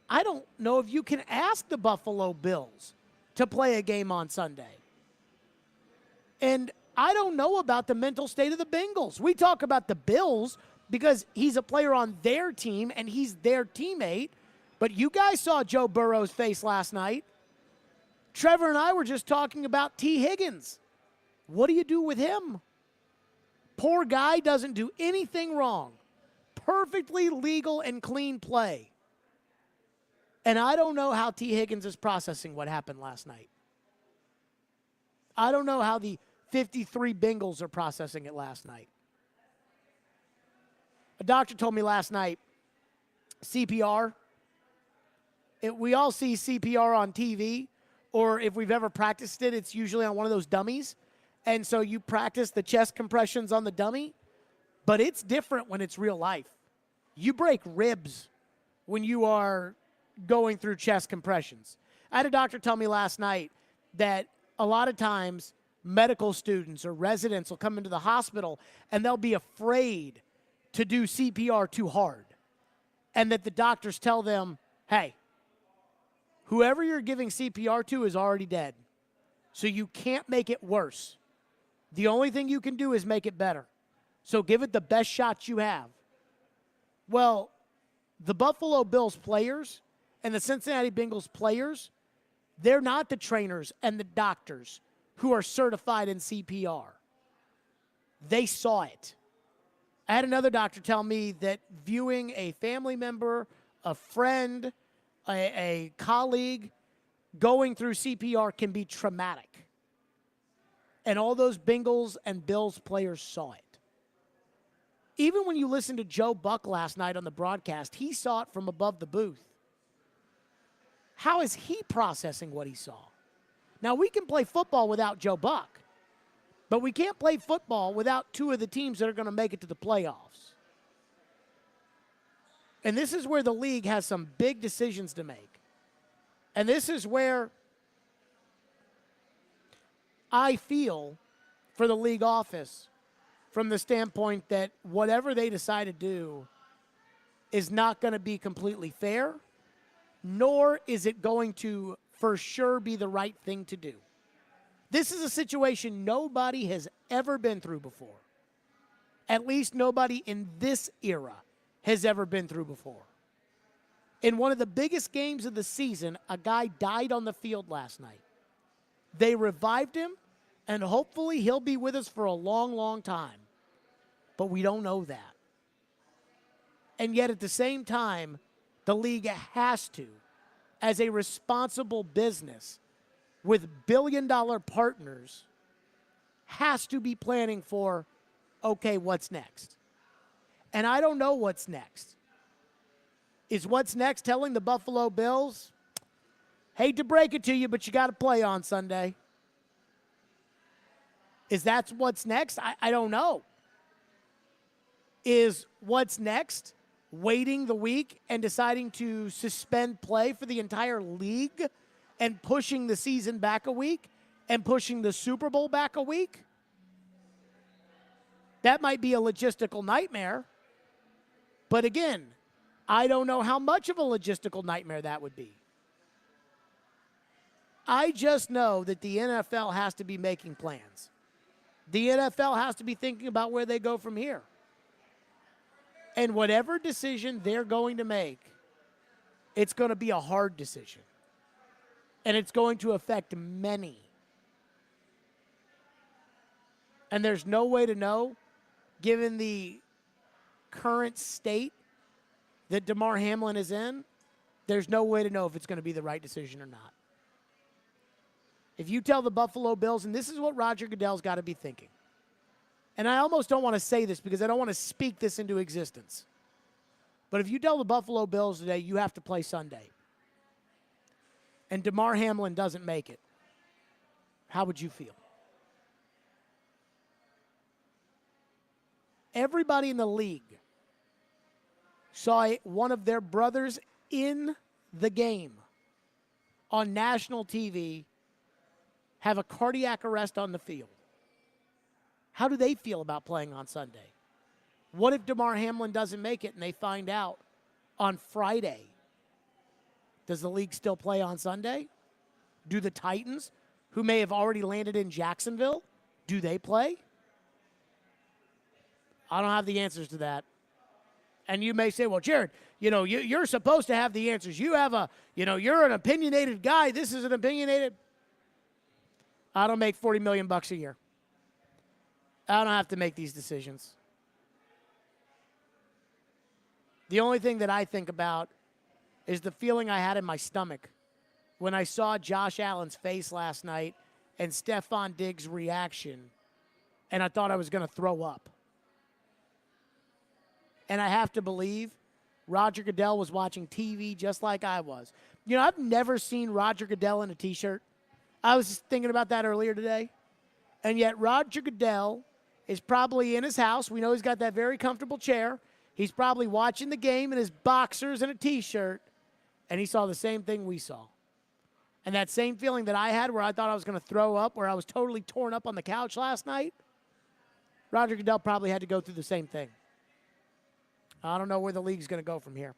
I don't know if you can ask the Buffalo Bills to play a game on Sunday. And I don't know about the mental state of the Bengals. We talk about the Bills because he's a player on their team and he's their teammate. But you guys saw Joe Burrow's face last night. Trevor and I were just talking about T. Higgins. What do you do with him? Poor guy doesn't do anything wrong. Perfectly legal and clean play. And I don't know how T. Higgins is processing what happened last night. I don't know how the 53 Bengals are processing it last night. A doctor told me last night, CPR, we all see CPR on TV, or if we've ever practiced it, it's usually on one of those dummies. And so you practice the chest compressions on the dummy, but it's different when it's real life. You break ribs when you are going through chest compressions. I had a doctor tell me last night that a lot of times medical students or residents will come into the hospital and they'll be afraid to do CPR too hard. And that the doctors tell them, hey, whoever you're giving CPR to is already dead. So you can't make it worse. The only thing you can do is make it better. So give it the best shot you have. Well, the Buffalo Bills players and the Cincinnati Bengals players, they're not the trainers and the doctors who are certified in CPR. They saw it. I had another doctor tell me that viewing a family member, a friend, a colleague going through CPR can be traumatic. And all those Bengals and Bills players saw it. Even when you listen to Joe Buck last night on the broadcast, he saw it from above the booth. How is he processing what he saw? Now, we can play football without Joe Buck, but we can't play football without two of the teams that are going to make it to the playoffs. And this is where the league has some big decisions to make. And this is where I feel for the league office from the standpoint that whatever they decide to do is not going to be completely fair, nor is it going to for sure be the right thing to do. This is a situation nobody has ever been through before. At least nobody in this era has ever been through before. In one of the biggest games of the season, a guy died on the field last night. They revived him, and hopefully he'll be with us for a long, long time. But we don't know that. And yet at the same time, the league has to, as a responsible business with billion-dollar partners, has to be planning for, okay, what's next? And I don't know what's next. Is what's next telling the Buffalo Bills, hate to break it to you, but you got to play on Sunday? Is that what's next? I don't know. Is what's next waiting the week and deciding to suspend play for the entire league and pushing the season back a week and pushing the Super Bowl back a week? That might be a logistical nightmare. But again, I don't know how much of a logistical nightmare that would be. I just know that the NFL has to be making plans. The NFL has to be thinking about where they go from here. And whatever decision they're going to make, it's going to be a hard decision. And it's going to affect many. And there's no way to know, given the current state that Demar Hamlin is in, there's no way to know if it's going to be the right decision or not. If you tell the Buffalo Bills, and this is what Roger Goodell's got to be thinking, and I almost don't want to say this because I don't want to speak this into existence, but if you tell the Buffalo Bills today you have to play Sunday, and Demar Hamlin doesn't make it, how would you feel? everybody in the league saw one of their brothers in the game on national TV have a cardiac arrest on the field, how do they feel about playing on Sunday? What if Demar Hamlin doesn't make it and they find out on Friday? Does the league still play on Sunday? Do the Titans, who may have already landed in Jacksonville, do they play? I don't have the answers to that. And you may say, well, Jared, you're supposed to have the answers. You have you're an opinionated guy. This is an opinionated. I don't make $40 million a year. I don't have to make these decisions. The only thing that I think about is the feeling I had in my stomach when I saw Josh Allen's face last night and Stephon Diggs' reaction, and I thought I was going to throw up. And I have to believe Roger Goodell was watching TV just like I was. I've never seen Roger Goodell in a T-shirt. I was just thinking about that earlier today. And yet Roger Goodell is probably in his house. We know he's got that very comfortable chair. He's probably watching the game in his boxers and a T-shirt, and he saw the same thing we saw. And that same feeling that I had where I thought I was going to throw up, where I was totally torn up on the couch last night, Roger Goodell probably had to go through the same thing. I don't know where the league's going to go from here.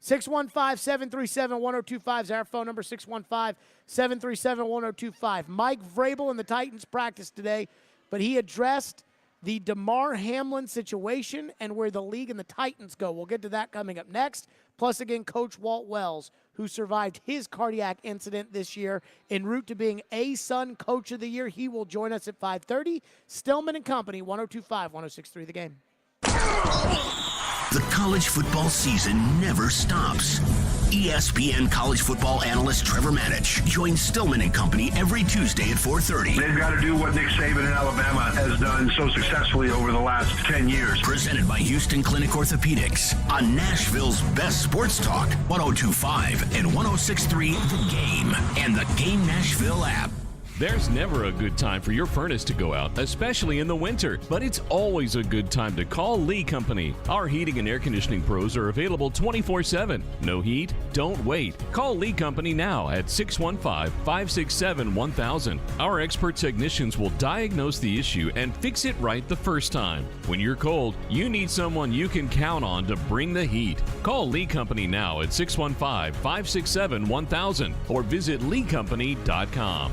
615-737-1025 is our phone number, 615-737-1025. Mike Vrabel and the Titans practiced today, but he addressed the Demar Hamlin situation and where the league and the Titans go. We'll get to that coming up next. Plus, again, Coach Walt Wells, who survived his cardiac incident this year en route to being A-Sun Coach of the Year. He will join us at 5:30. Stillman and Company, 102.5, 106.3 The Game. The college football season never stops. ESPN college football analyst Trevor Matich joins Stillman and Company every Tuesday at 4:30. They've got to do what Nick Saban in Alabama has done so successfully over the last 10 years. Presented by Houston Clinic Orthopedics on Nashville's best sports talk, 102.5 and 106.3 The Game and the Game Nashville app. There's never a good time for your furnace to go out, especially in the winter, but it's always a good time to call Lee Company. Our heating and air conditioning pros are available 24/7. No heat? Don't wait. Call Lee Company now at 615-567-1000. Our expert technicians will diagnose the issue and fix it right the first time. When you're cold, you need someone you can count on to bring the heat. Call Lee Company now at 615-567-1000 or visit leecompany.com.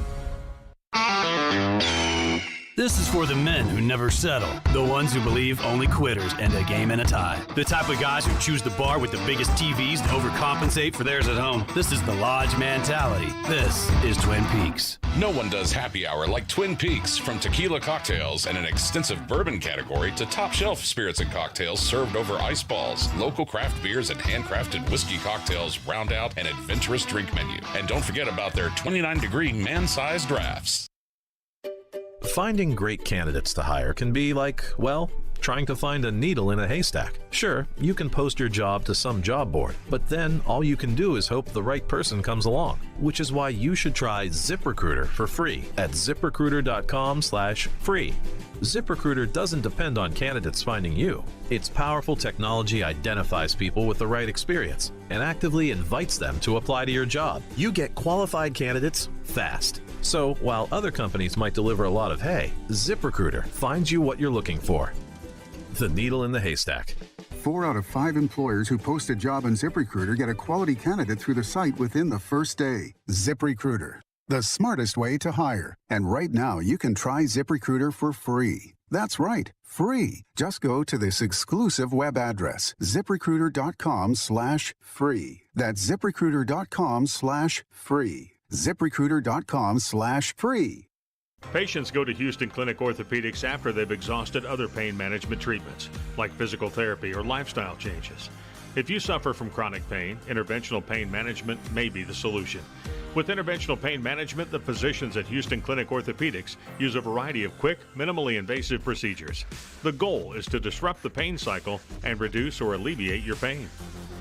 This is for the men who never settle, the ones who believe only quitters end a game in a tie, the type of guys who choose the bar with the biggest TVs to overcompensate for theirs at home. This is the Lodge mentality. This is Twin Peaks. No one does happy hour like Twin Peaks. From tequila cocktails and an extensive bourbon category to top shelf spirits and cocktails served over ice balls, local craft beers and handcrafted whiskey cocktails round out an adventurous drink menu. And don't forget about their 29-degree man-sized drafts. Finding great candidates to hire can be like, well, trying to find a needle in a haystack. Sure, you can post your job to some job board, but then all you can do is hope the right person comes along, which is why you should try ZipRecruiter for free at ZipRecruiter.com/free. ZipRecruiter doesn't depend on candidates finding you. Its powerful technology identifies people with the right experience and actively invites them to apply to your job. You get qualified candidates fast. So while other companies might deliver a lot of hay, ZipRecruiter finds you what you're looking for. The needle in the haystack. 4 out of 5 employers who post a job on ZipRecruiter get a quality candidate through the site within the first day. ZipRecruiter, the smartest way to hire. And right now, you can try ZipRecruiter for free. That's right, free. Just go to this exclusive web address, ZipRecruiter.com/free. That's ZipRecruiter.com/free. ZipRecruiter.com/free. Patients go to Houston Clinic Orthopedics after they've exhausted other pain management treatments, like physical therapy or lifestyle changes. If you suffer from chronic pain, interventional pain management may be the solution. With interventional pain management, the physicians at Houston Clinic Orthopedics use a variety of quick, minimally invasive procedures. The goal is to disrupt the pain cycle and reduce or alleviate your pain.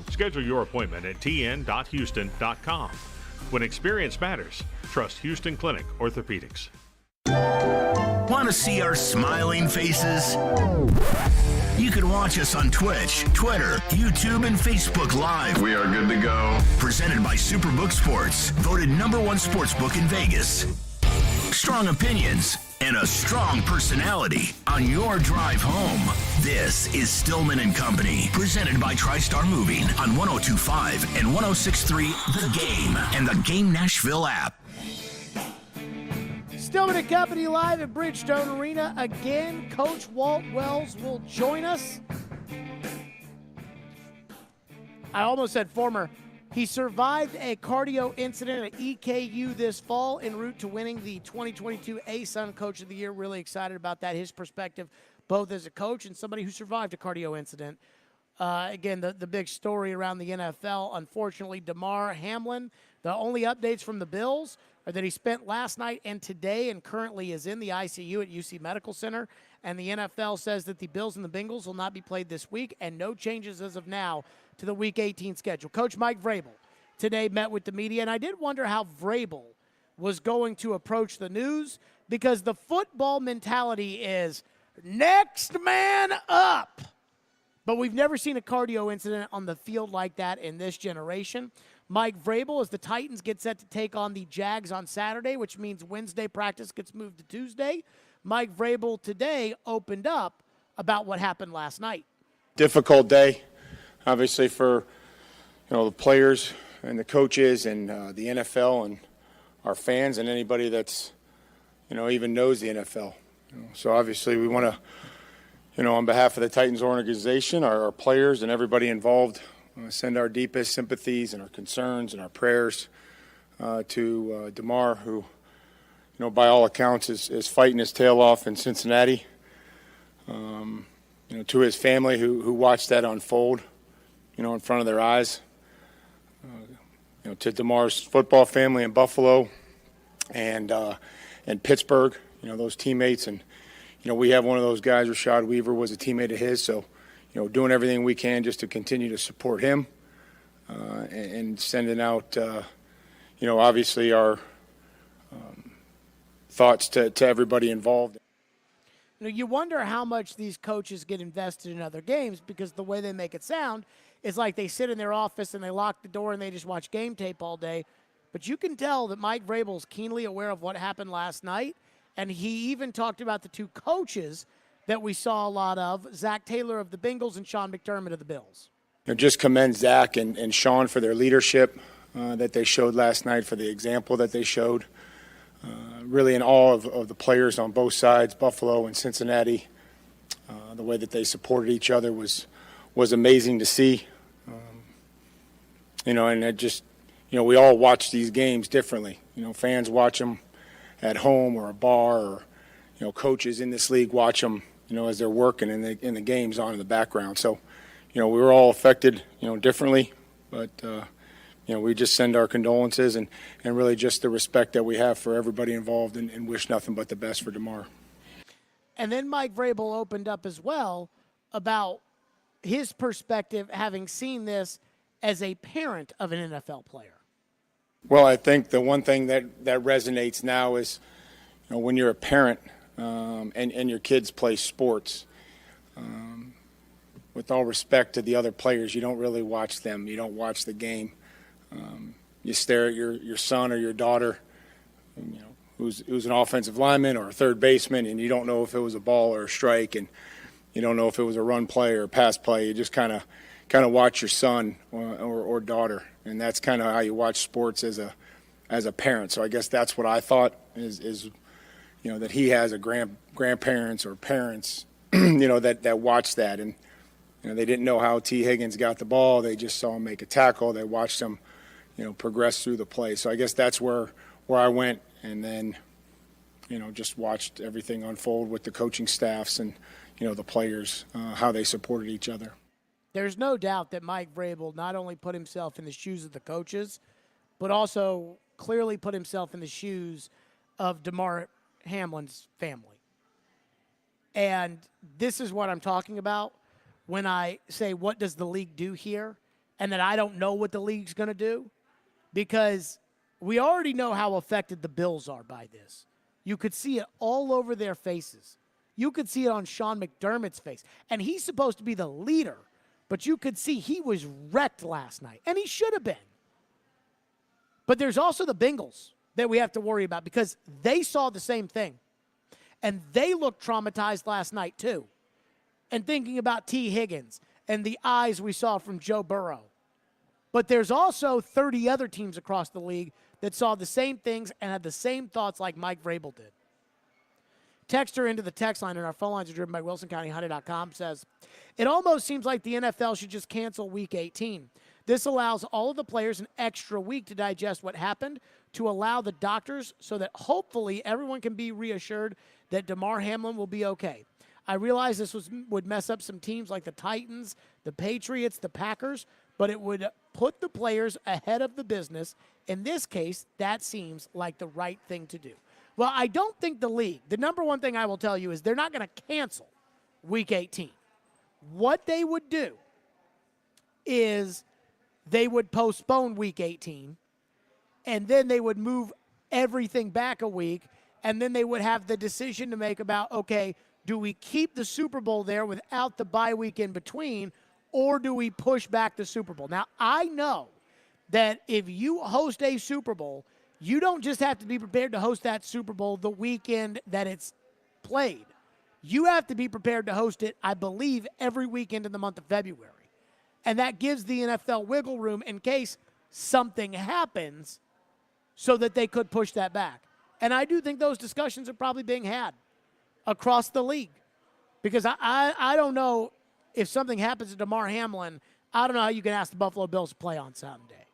Schedule your appointment at tn.houston.com. When experience matters, trust Houston Clinic Orthopedics. Want to see our smiling faces? You You can watch us on Twitch, Twitter, YouTube, and Facebook Live. We are good to go. Presented by Superbook Sports, voted #1 sportsbook in Vegas. Strong opinions and a strong personality on your drive home. This is Stillman and Company, presented by TriStar Moving on 102.5 and 106.3 The Game and the Game Nashville app. Stillman and Company live at Bridgestone Arena. Again, Coach Walt Wells will join us. I almost said former. He survived a cardio incident at EKU this fall en route to winning the 2022 ASUN Coach of the Year. Really excited about that. His perspective, both as a coach and somebody who survived a cardio incident. Again, the big story around the NFL, unfortunately, Demar Hamlin. The only updates from the Bills are that he spent last night and today and currently is in the ICU at UC Medical Center. And the NFL says that the Bills and the Bengals will not be played this week, and no changes as of now to the Week 18 schedule. Coach Mike Vrabel today met with the media, and I did wonder how Vrabel was going to approach the news, because the football mentality is next man up. But we've never seen a cardio incident on the field like that in this generation. Mike Vrabel, as the Titans get set to take on the Jags on Saturday, which means Wednesday practice gets moved to Tuesday. Mike Vrabel today opened up about what happened last night. Difficult day, obviously, for the players and the coaches and the NFL and our fans and anybody that's even knows the NFL. So obviously we want to, on behalf of the Titans organization, our players and everybody involved, send our deepest sympathies and our concerns and our prayers to Demar, who, by all accounts is fighting his tail off in Cincinnati. To his family who watched that unfold, in front of their eyes. To Demar's football family in Buffalo and Pittsburgh, those teammates. And, we have one of those guys, Rashad Weaver, was a teammate of his. So, doing everything we can just to continue to support him and sending out, obviously our thoughts to everybody involved. You wonder how much these coaches get invested in other games, because the way they make it sound is like they sit in their office and they lock the door and they just watch game tape all day. But you can tell that Mike Vrabel is keenly aware of what happened last night, and he even talked about the two coaches that we saw a lot of, Zach Taylor of the Bengals and Sean McDermott of the Bills. Just commend Zach and Sean for their leadership that they showed last night, for the example that they showed. Really in awe of the players on both sides, Buffalo and Cincinnati. The way that they supported each other was amazing to see. And it just, we all watch these games differently. Fans watch them at home or a bar, or, coaches in this league watch them, as they're working and the game's on in the background. So, we were all affected, differently, but, we just send our condolences and really just the respect that we have for everybody involved and wish nothing but the best for Demar. And then Mike Vrabel opened up as well about his perspective, having seen this as a parent of an NFL player. Well, I think the one thing that resonates now is, when you're a parent and your kids play sports, with all respect to the other players, you don't really watch them. You don't watch the game. You stare at your son or your daughter, who's an offensive lineman or a third baseman, and you don't know if it was a ball or a strike, and you don't know if it was a run play or a pass play. You just kind of watch your son or daughter, and that's kind of how you watch sports as a parent. So I guess that's what I thought is that he has a grandparents or parents, that watch that, and they didn't know how T. Higgins got the ball. They just saw him make a tackle. They watched him, progress through the play. So I guess that's where I went, and then, just watched everything unfold with the coaching staffs and, the players, how they supported each other. There's no doubt that Mike Vrabel not only put himself in the shoes of the coaches, but also clearly put himself in the shoes of Demar Hamlin's family. And this is what I'm talking about when I say, what does the league do here? And that I don't know what the league's going to do, because we already know how affected the Bills are by this. You could see it all over their faces. You could see it on Sean McDermott's face. And he's supposed to be the leader, but you could see he was wrecked last night, and he should have been. But there's also the Bengals that we have to worry about because they saw the same thing. And they looked traumatized last night too. And thinking about T. Higgins and the eyes we saw from Joe Burrow. But there's also 30 other teams across the league that saw the same things and had the same thoughts like Mike Vrabel did. Texter into the text line, and our phone lines are driven by WilsonCountyHonda.com, says, it almost seems like the NFL should just cancel Week 18. This allows all of the players an extra week to digest what happened, to allow the doctors so that hopefully everyone can be reassured that Demar Hamlin will be okay. I realize this would mess up some teams like the Titans, the Patriots, the Packers, but it would put the players ahead of the business. In this case, that seems like the right thing to do. Well, I don't think the league, the number one thing I will tell you is they're not going to cancel Week 18. What they would do is they would postpone Week 18, and then they would move everything back a week, and then they would have the decision to make about, okay, do we keep the Super Bowl there without the bye week in between, or do we push back the Super Bowl? Now, I know that if you host a Super Bowl, you don't just have to be prepared to host that Super Bowl the weekend that it's played. You have to be prepared to host it, I believe, every weekend in the month of February. And that gives the NFL wiggle room in case something happens so that they could push that back. And I do think those discussions are probably being had across the league. Because I don't know if something happens to Demar Hamlin, I don't know how you can ask the Buffalo Bills to play on Sunday.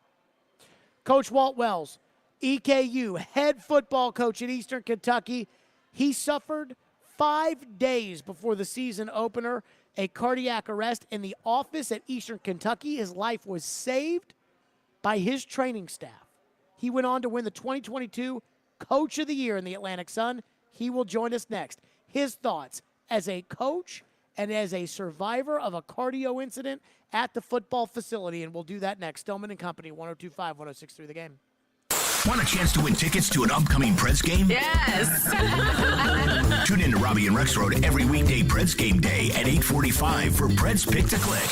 Coach Walt Wells, EKU, head football coach at Eastern Kentucky. He suffered 5 days before the season opener a cardiac arrest in the office at Eastern Kentucky. His life was saved by his training staff. He went on to win the 2022 Coach of the Year in the Atlantic Sun. He will join us next. His thoughts as a coach and as a survivor of a cardio incident at the football facility, and we'll do that next. Stillman and Company, 102.5, 106.3 The Game. Want a chance to win tickets to an upcoming Preds game? Yes! Tune in to Robbie and Rex Road every weekday Preds game day at 8:45 for Preds Pick to Click.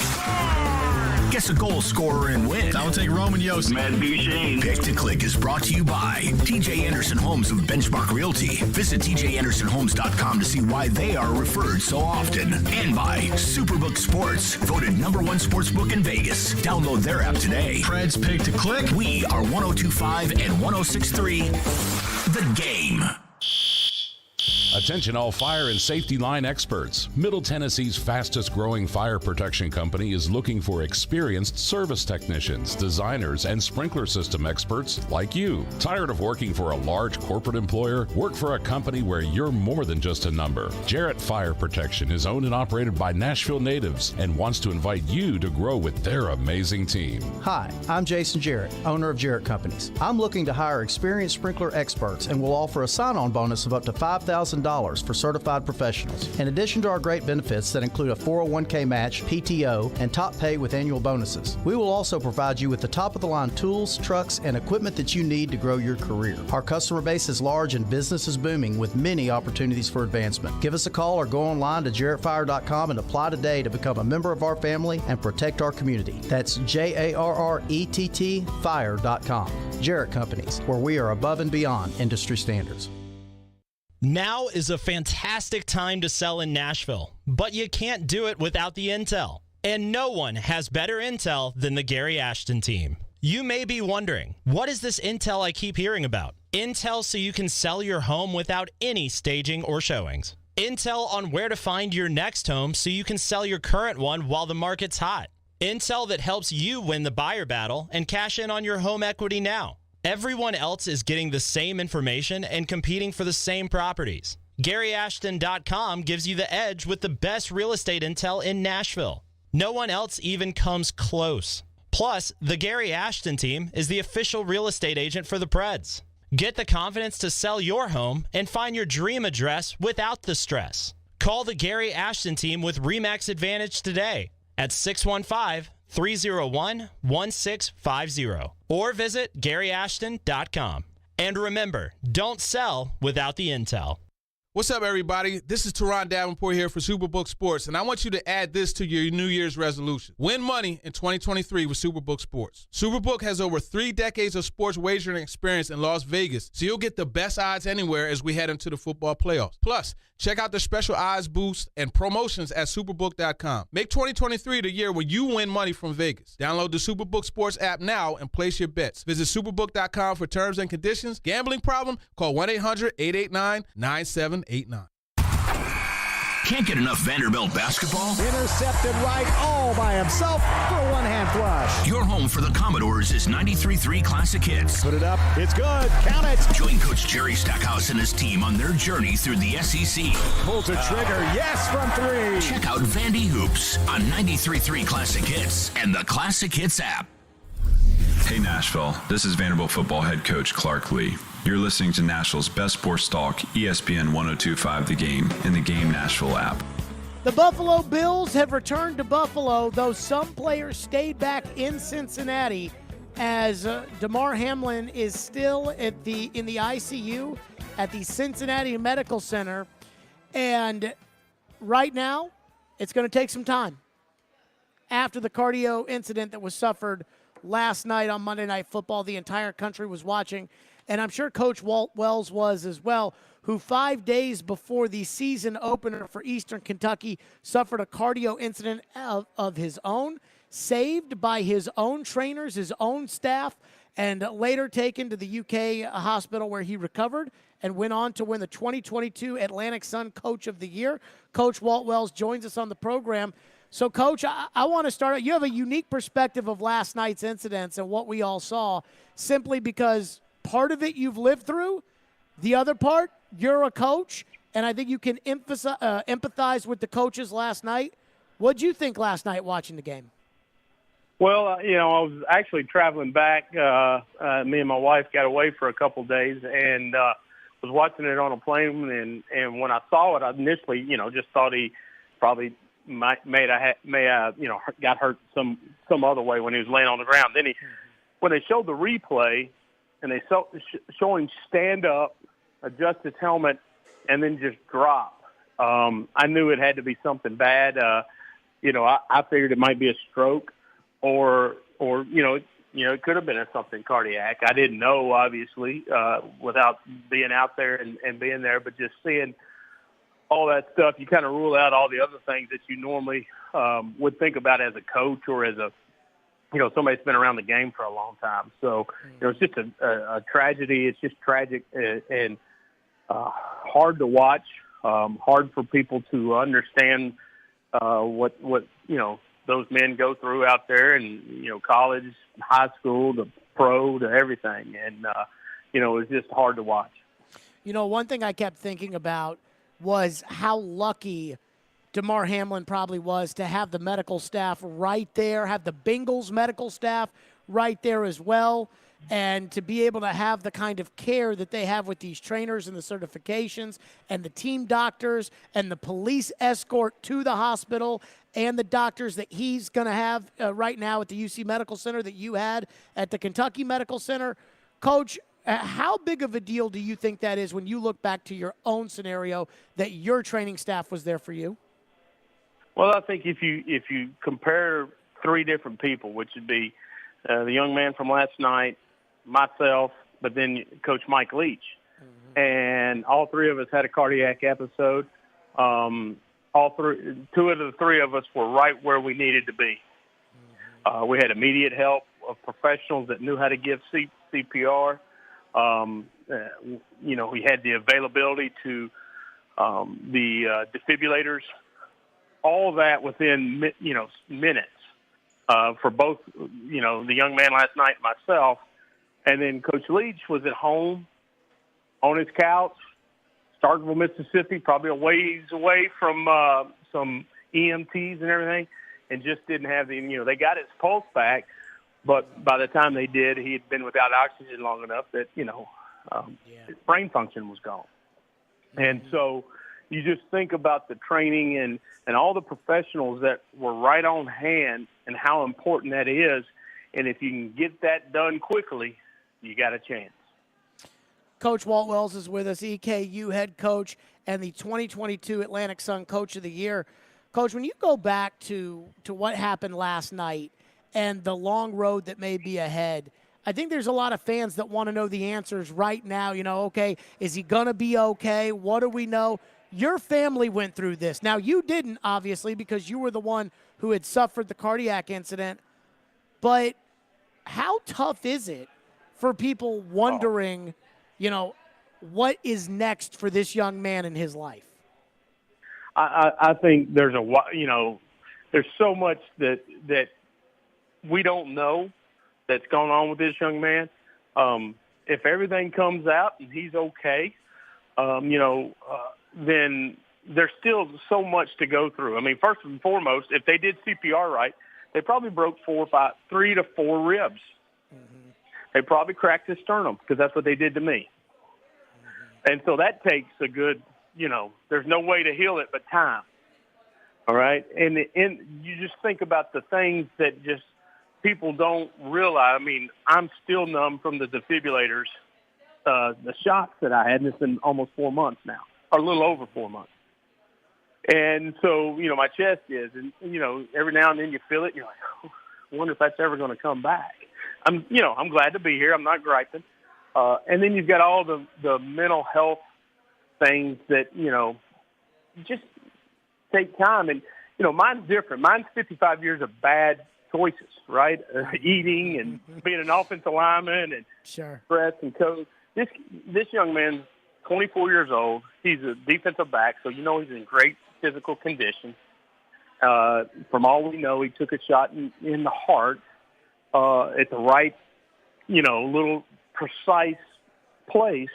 Guess a goal scorer and win. I'll take Roman Yost. Matt Boucher. Pick to Click is brought to you by TJ Anderson Homes of Benchmark Realty. Visit tjandersonhomes.com to see why they are referred so often. And by Superbook Sports, voted #1 sportsbook in Vegas. Download their app today. Preds Pick to Click. We are 102.5 and 106.3 The Game. Attention all fire and safety line experts. Middle Tennessee's fastest growing fire protection company is looking for experienced service technicians, designers, and sprinkler system experts like you. Tired of working for a large corporate employer? Work for a company where you're more than just a number. Jarrett Fire Protection is owned and operated by Nashville natives and wants to invite you to grow with their amazing team. Hi, I'm Jason Jarrett, owner of Jarrett Companies. I'm looking to hire experienced sprinkler experts and will offer a sign-on bonus of up to $5,000 for certified professionals. In addition to our great benefits that include a 401k match, PTO, and top pay with annual bonuses, we will also provide you with the top-of-the-line tools, trucks, and equipment that you need to grow your career. Our customer base is large and business is booming with many opportunities for advancement. Give us a call or go online to jarrettfire.com and apply today to become a member of our family and protect our community. That's JARRETT fire.com. Jarrett Companies, where we are above and beyond industry standards. Now is a fantastic time to sell in Nashville, but you can't do it without the intel. And no one has better intel than the Gary Ashton team. You may be wondering, what is this intel I keep hearing about? Intel so you can sell your home without any staging or showings. Intel on where to find your next home so you can sell your current one while the market's hot. Intel that helps you win the buyer battle and cash in on your home equity now. Everyone else is getting the same information and competing for the same properties. GaryAshton.com gives you the edge with the best real estate intel in Nashville. No one else even comes close. Plus, the Gary Ashton team is the official real estate agent for the Preds. Get the confidence to sell your home and find your dream address without the stress. Call the Gary Ashton team with RE/MAX Advantage today at 615-301-1650 or visit GaryAshton.com. And remember, don't sell without the intel. What's up, everybody? This is Teron Davenport here for Superbook Sports, and I want you to add this to your New Year's resolution. Win money in 2023 with Superbook Sports. Superbook has over 3 decades of sports wagering experience in Las Vegas, so you'll get the best odds anywhere as we head into the football playoffs. Plus, check out their special odds boosts and promotions at Superbook.com. Make 2023 the year when you win money from Vegas. Download the Superbook Sports app now and place your bets. Visit Superbook.com for terms and conditions. Gambling problem? Call 1-800-889-9789. Can't get enough Vanderbilt basketball? Intercepted right all by himself for a one-hand flush. Your home for the Commodores is 93.3 Classic Hits. Put it up. It's good. Count it. Join Coach Jerry Stackhouse and his team on their journey through the SEC. Pulls a trigger. Yes, from 3. Check out Vandy Hoops on 93.3 Classic Hits and the Classic Hits app. Hey Nashville, this is Vanderbilt football head coach Clark Lee. You're listening to Nashville's best sports talk, ESPN 102.5 The Game, and the Game Nashville app. The Buffalo Bills have returned to Buffalo, though some players stayed back in Cincinnati as Demar Hamlin is still in the ICU at the Cincinnati Medical Center. And right now, it's going to take some time after the cardio incident that was suffered last night on Monday Night Football. The entire country was watching, and I'm sure Coach Walt Wells was as well, who 5 days before the season opener for Eastern Kentucky suffered a cardio incident of his own, saved by his own trainers, his own staff, and later taken to the UK hospital where he recovered and went on to win the 2022 Atlantic Sun Coach of the Year. Coach Walt Wells joins us on the program. So, Coach, I want to start out. You have a unique perspective of last night's incidents and what we all saw, simply because part of it you've lived through, the other part, you're a coach, and I think you can empathize with the coaches last night. What did you think last night watching the game? Well, I was actually traveling back. Me and my wife got away for a couple of days and was watching it on a plane. And when I saw it, I initially, just thought he probably may have got hurt some other way when he was laying on the ground. Then when they showed the replay and they show him stand up, adjust his helmet, and then just drop, I knew it had to be something bad. I figured it might be a stroke or it could have been something cardiac. I didn't know, obviously, without being out there and being there, but just seeing all that stuff, you kind of rule out all the other things that you normally would think about as a coach or as somebody that's been around the game for a long time. So, it's just a tragedy. It's just tragic and hard to watch, hard for people to understand what those men go through out there and, college, high school, the pro, to everything. And, it was just hard to watch. One thing I kept thinking about was how lucky Demar Hamlin probably was to have the medical staff right there, have the Bengals medical staff right there as well, and to be able to have the kind of care that they have with these trainers and the certifications and the team doctors and the police escort to the hospital and the doctors that he's going to have right now at the UC Medical Center that you had at the Kentucky Medical Center. Coach, how big of a deal do you think that is when you look back to your own scenario that your training staff was there for you? Well, I think if you compare 3 different people, which would be the young man from last night, myself, but then Coach Mike Leach, and all 3 of us had a cardiac episode. 2 of the 3 of us were right where we needed to be. We had immediate help of professionals that knew how to give CPR. We had the availability to the defibrillators, all that within, minutes for both, the young man last night and myself. And then Coach Leach was at home on his couch, Starkville, Mississippi, probably a ways away from some EMTs and everything, and just didn't have they got his pulse back. But by the time they did, he had been without oxygen long enough that, his brain function was gone. And so you just think about the training and all the professionals that were right on hand and how important that is. And if you can get that done quickly, you got a chance. Coach Walt Wells is with us, EKU head coach and the 2022 Atlantic Sun Coach of the Year. Coach, when you go back to what happened last night and the long road that may be ahead, I think there's a lot of fans that want to know the answers right now. Okay, is he going to be okay? What do we know? Your family went through this. Now, you didn't, obviously, because you were the one who had suffered the cardiac incident. But how tough is it for people wondering, what is next for this young man in his life? I think there's there's so much that we don't know that's going on with this young man. If everything comes out and he's okay, then there's still so much to go through. I mean, first and foremost, if they did CPR right, they probably broke 3 to 4 ribs. Mm-hmm. They probably cracked his sternum because that's what they did to me. Mm-hmm. And so that takes a good, there's no way to heal it but time. All right? And you just think about the things that just people don't realize. I mean, I'm still numb from the defibrillators, the shots that I had, and it's been almost 4 months now, or a little over 4 months. And so, my chest is, and, every now and then you feel it, and you're like, oh, I wonder if that's ever going to come back. I'm glad to be here. I'm not griping. And then you've got all the mental health things that, just take time. And, mine's different. Mine's 55 years of bad choices, right? Eating and being an offensive lineman and stress and coach. This young man's 24 years old. He's a defensive back, so he's in great physical condition. From all we know, he took a shot in the heart at the right, little precise place.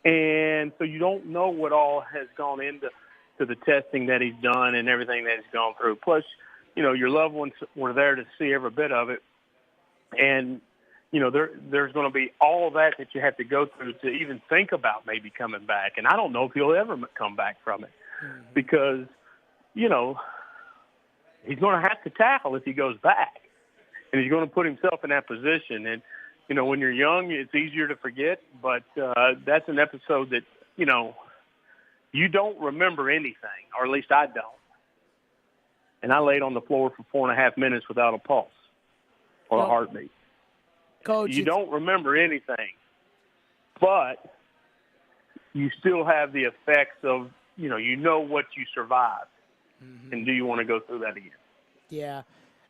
And so you don't know what all has gone into the testing that he's done and everything that he's gone through. Plus, your loved ones were there to see every bit of it. And, there's going to be all that you have to go through to even think about maybe coming back. And I don't know if he'll ever come back from it because, he's going to have to tackle if he goes back. And he's going to put himself in that position. And, when you're young, it's easier to forget. But that's an episode that, you don't remember anything, or at least I don't. And I laid on the floor for 4.5 minutes without a pulse or a heartbeat. Coach, you don't remember anything, but you still have the effects of, what you survived. Mm-hmm. And do you want to go through that again? Yeah.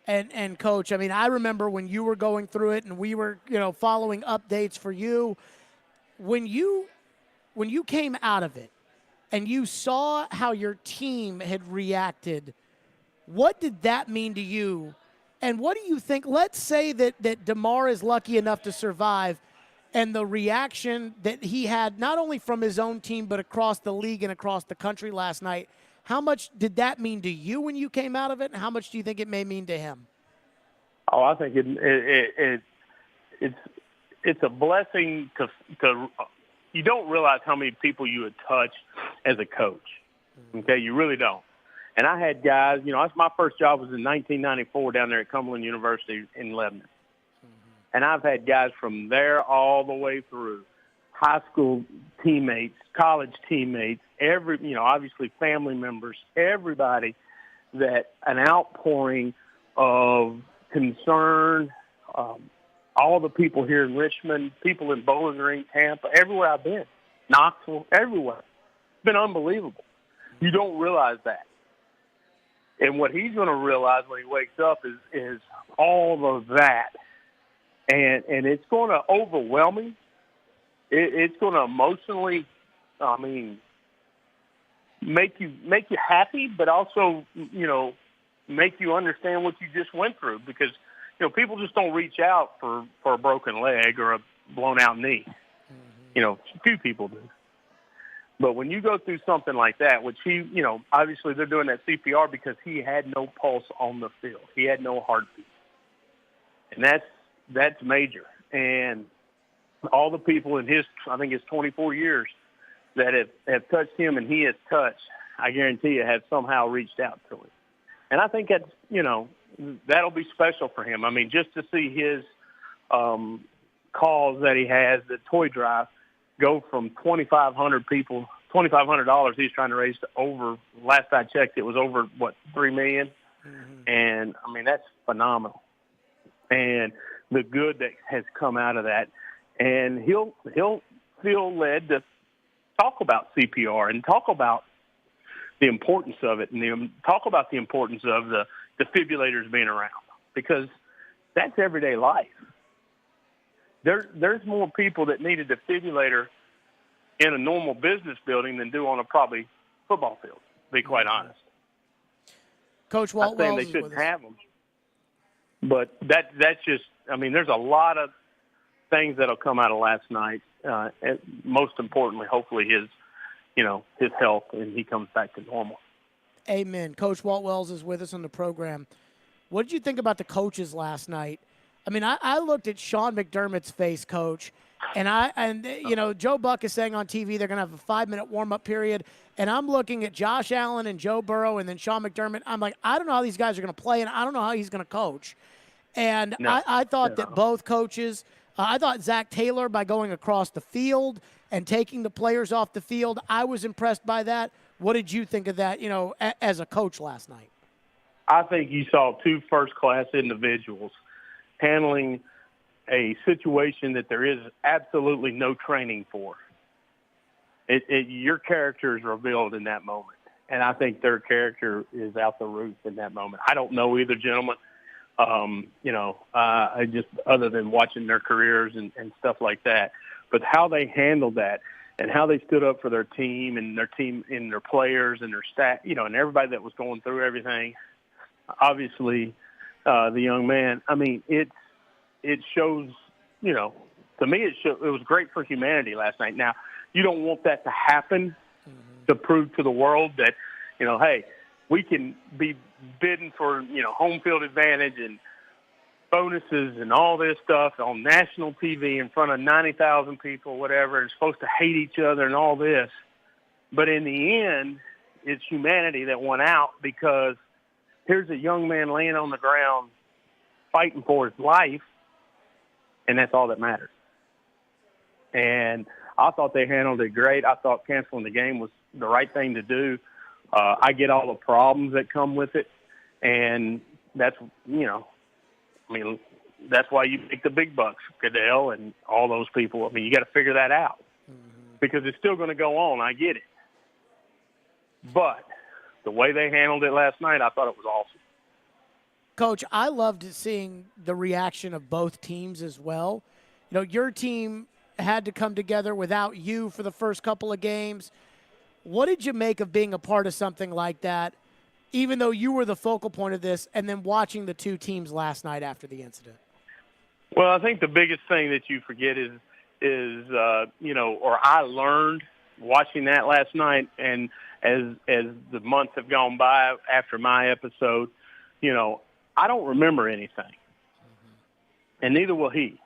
And Coach, I mean, I remember when you were going through it and we were, following updates for you. When you came out of it and you saw how your team had reacted, what did that mean to you? And what do you think? Let's say that Demar is lucky enough to survive, and the reaction that he had not only from his own team but across the league and across the country last night. How much did that mean to you when you came out of it, and how much do you think it may mean to him? Oh, I think it's a blessing to you don't realize how many people you would touch as a coach. Okay, you really don't. And I had guys, that's my first job was in 1994 down there at Cumberland University in Lebanon. Mm-hmm. And I've had guys from there all the way through, high school teammates, college teammates, obviously family members, everybody, that an outpouring of concern, all the people here in Richmond, people in Bowling Green, Tampa, everywhere I've been, Knoxville, everywhere. It's been unbelievable. You don't realize that. And what he's going to realize when he wakes up is all of that. And it's going to overwhelm him. It's going to emotionally, make you happy, but also, make you understand what you just went through. Because, people just don't reach out for a broken leg or a blown out knee. Mm-hmm. Few people do. But when you go through something like that, which he, obviously they're doing that CPR because he had no pulse on the field. He had no heartbeat. And that's major. And all the people in his 24 years that have touched him and he has touched, I guarantee you, have somehow reached out to him. And I think that's, that'll be special for him. I mean, just to see his cause that he has, the toy drive, go from 2,500 people, $2,500 he's trying to raise to over, last I checked, it was over, $3 million? Mm-hmm. And, I mean, that's phenomenal. And the good that has come out of that. And he'll feel led to talk about CPR and talk about the importance of it and talk about the importance of the defibrillators being around, because that's everyday life. There's more people that need a defibrillator in a normal business building than do on a probably football field, to be quite honest. Coach Walt I'm saying Wells they shouldn't have them. But that's just, I mean, there's a lot of things that'll come out of last night. And most importantly, hopefully his health and he comes back to normal. Amen. Coach Walt Wells is with us on the program. What did you think about the coaches last night? I mean, I looked at Sean McDermott's face, Coach, and Joe Buck is saying on TV they're going to have a 5-minute warm-up period, and I'm looking at Josh Allen and Joe Burrow and then Sean McDermott. I'm like, I don't know how these guys are going to play, and I don't know how he's going to coach. And I thought that both coaches, I thought Zach Taylor, by going across the field and taking the players off the field, I was impressed by that. What did you think of that, as a coach last night? I think you saw two first-class individuals handling a situation that there is absolutely no training for. Your character is revealed in that moment, and I think their character is out the roof in that moment. I don't know either gentleman, I just other than watching their careers and stuff like that, but how they handled that and how they stood up for their team and their players and their staff, and everybody that was going through everything. Obviously, the young man, I mean, it shows, to me it was great for humanity last night. Now, you don't want that to happen to prove to the world that, hey, we can be bidding for, home field advantage and bonuses and all this stuff on national TV in front of 90,000 people, whatever, and supposed to hate each other and all this. But in the end, it's humanity that won out, because here's a young man laying on the ground fighting for his life, and that's all that matters. And I thought they handled it great. I thought canceling the game was the right thing to do. I get all the problems that come with it, and that's, that's why you make the big bucks, Goodell and all those people. I mean, you got to figure that out, because it's still going to go on. I get it. But the way they handled it last night, I thought it was awesome. Coach, I loved seeing the reaction of both teams as well. Your team had to come together without you for the first couple of games. What did you make of being a part of something like that, even though you were the focal point of this, and then watching the two teams last night after the incident? Well, I think the biggest thing that you forget is I learned watching that last night, and as the months have gone by after my episode, I don't remember anything, and neither will he.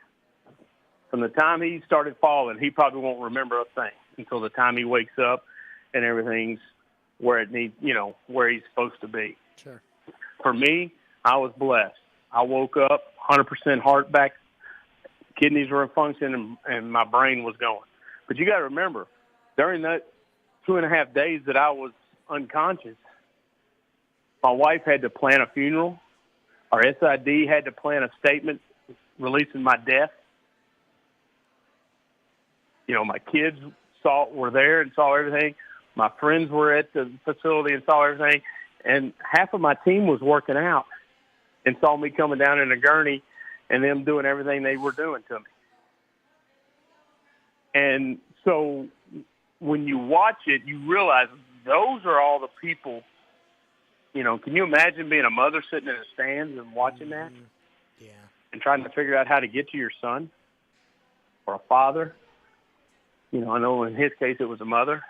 From the time he started falling, he probably won't remember a thing until the time he wakes up and everything's where it needs, where he's supposed to be. Sure. For me, I was blessed. I woke up 100% heart back, kidneys were functioning, and my brain was going. But you got to remember, during that 2.5 days that I was unconscious, my wife had to plan a funeral. Our SID had to plan a statement releasing my death. My kids were there and saw everything. My friends were at the facility and saw everything. And half of my team was working out and saw me coming down in a gurney and them doing everything they were doing to me. And so when you watch it, you realize those are all the people. Can you imagine being a mother sitting in the stands and watching that? Yeah. And trying to figure out how to get to your son, or a father? I know in his case it was a mother.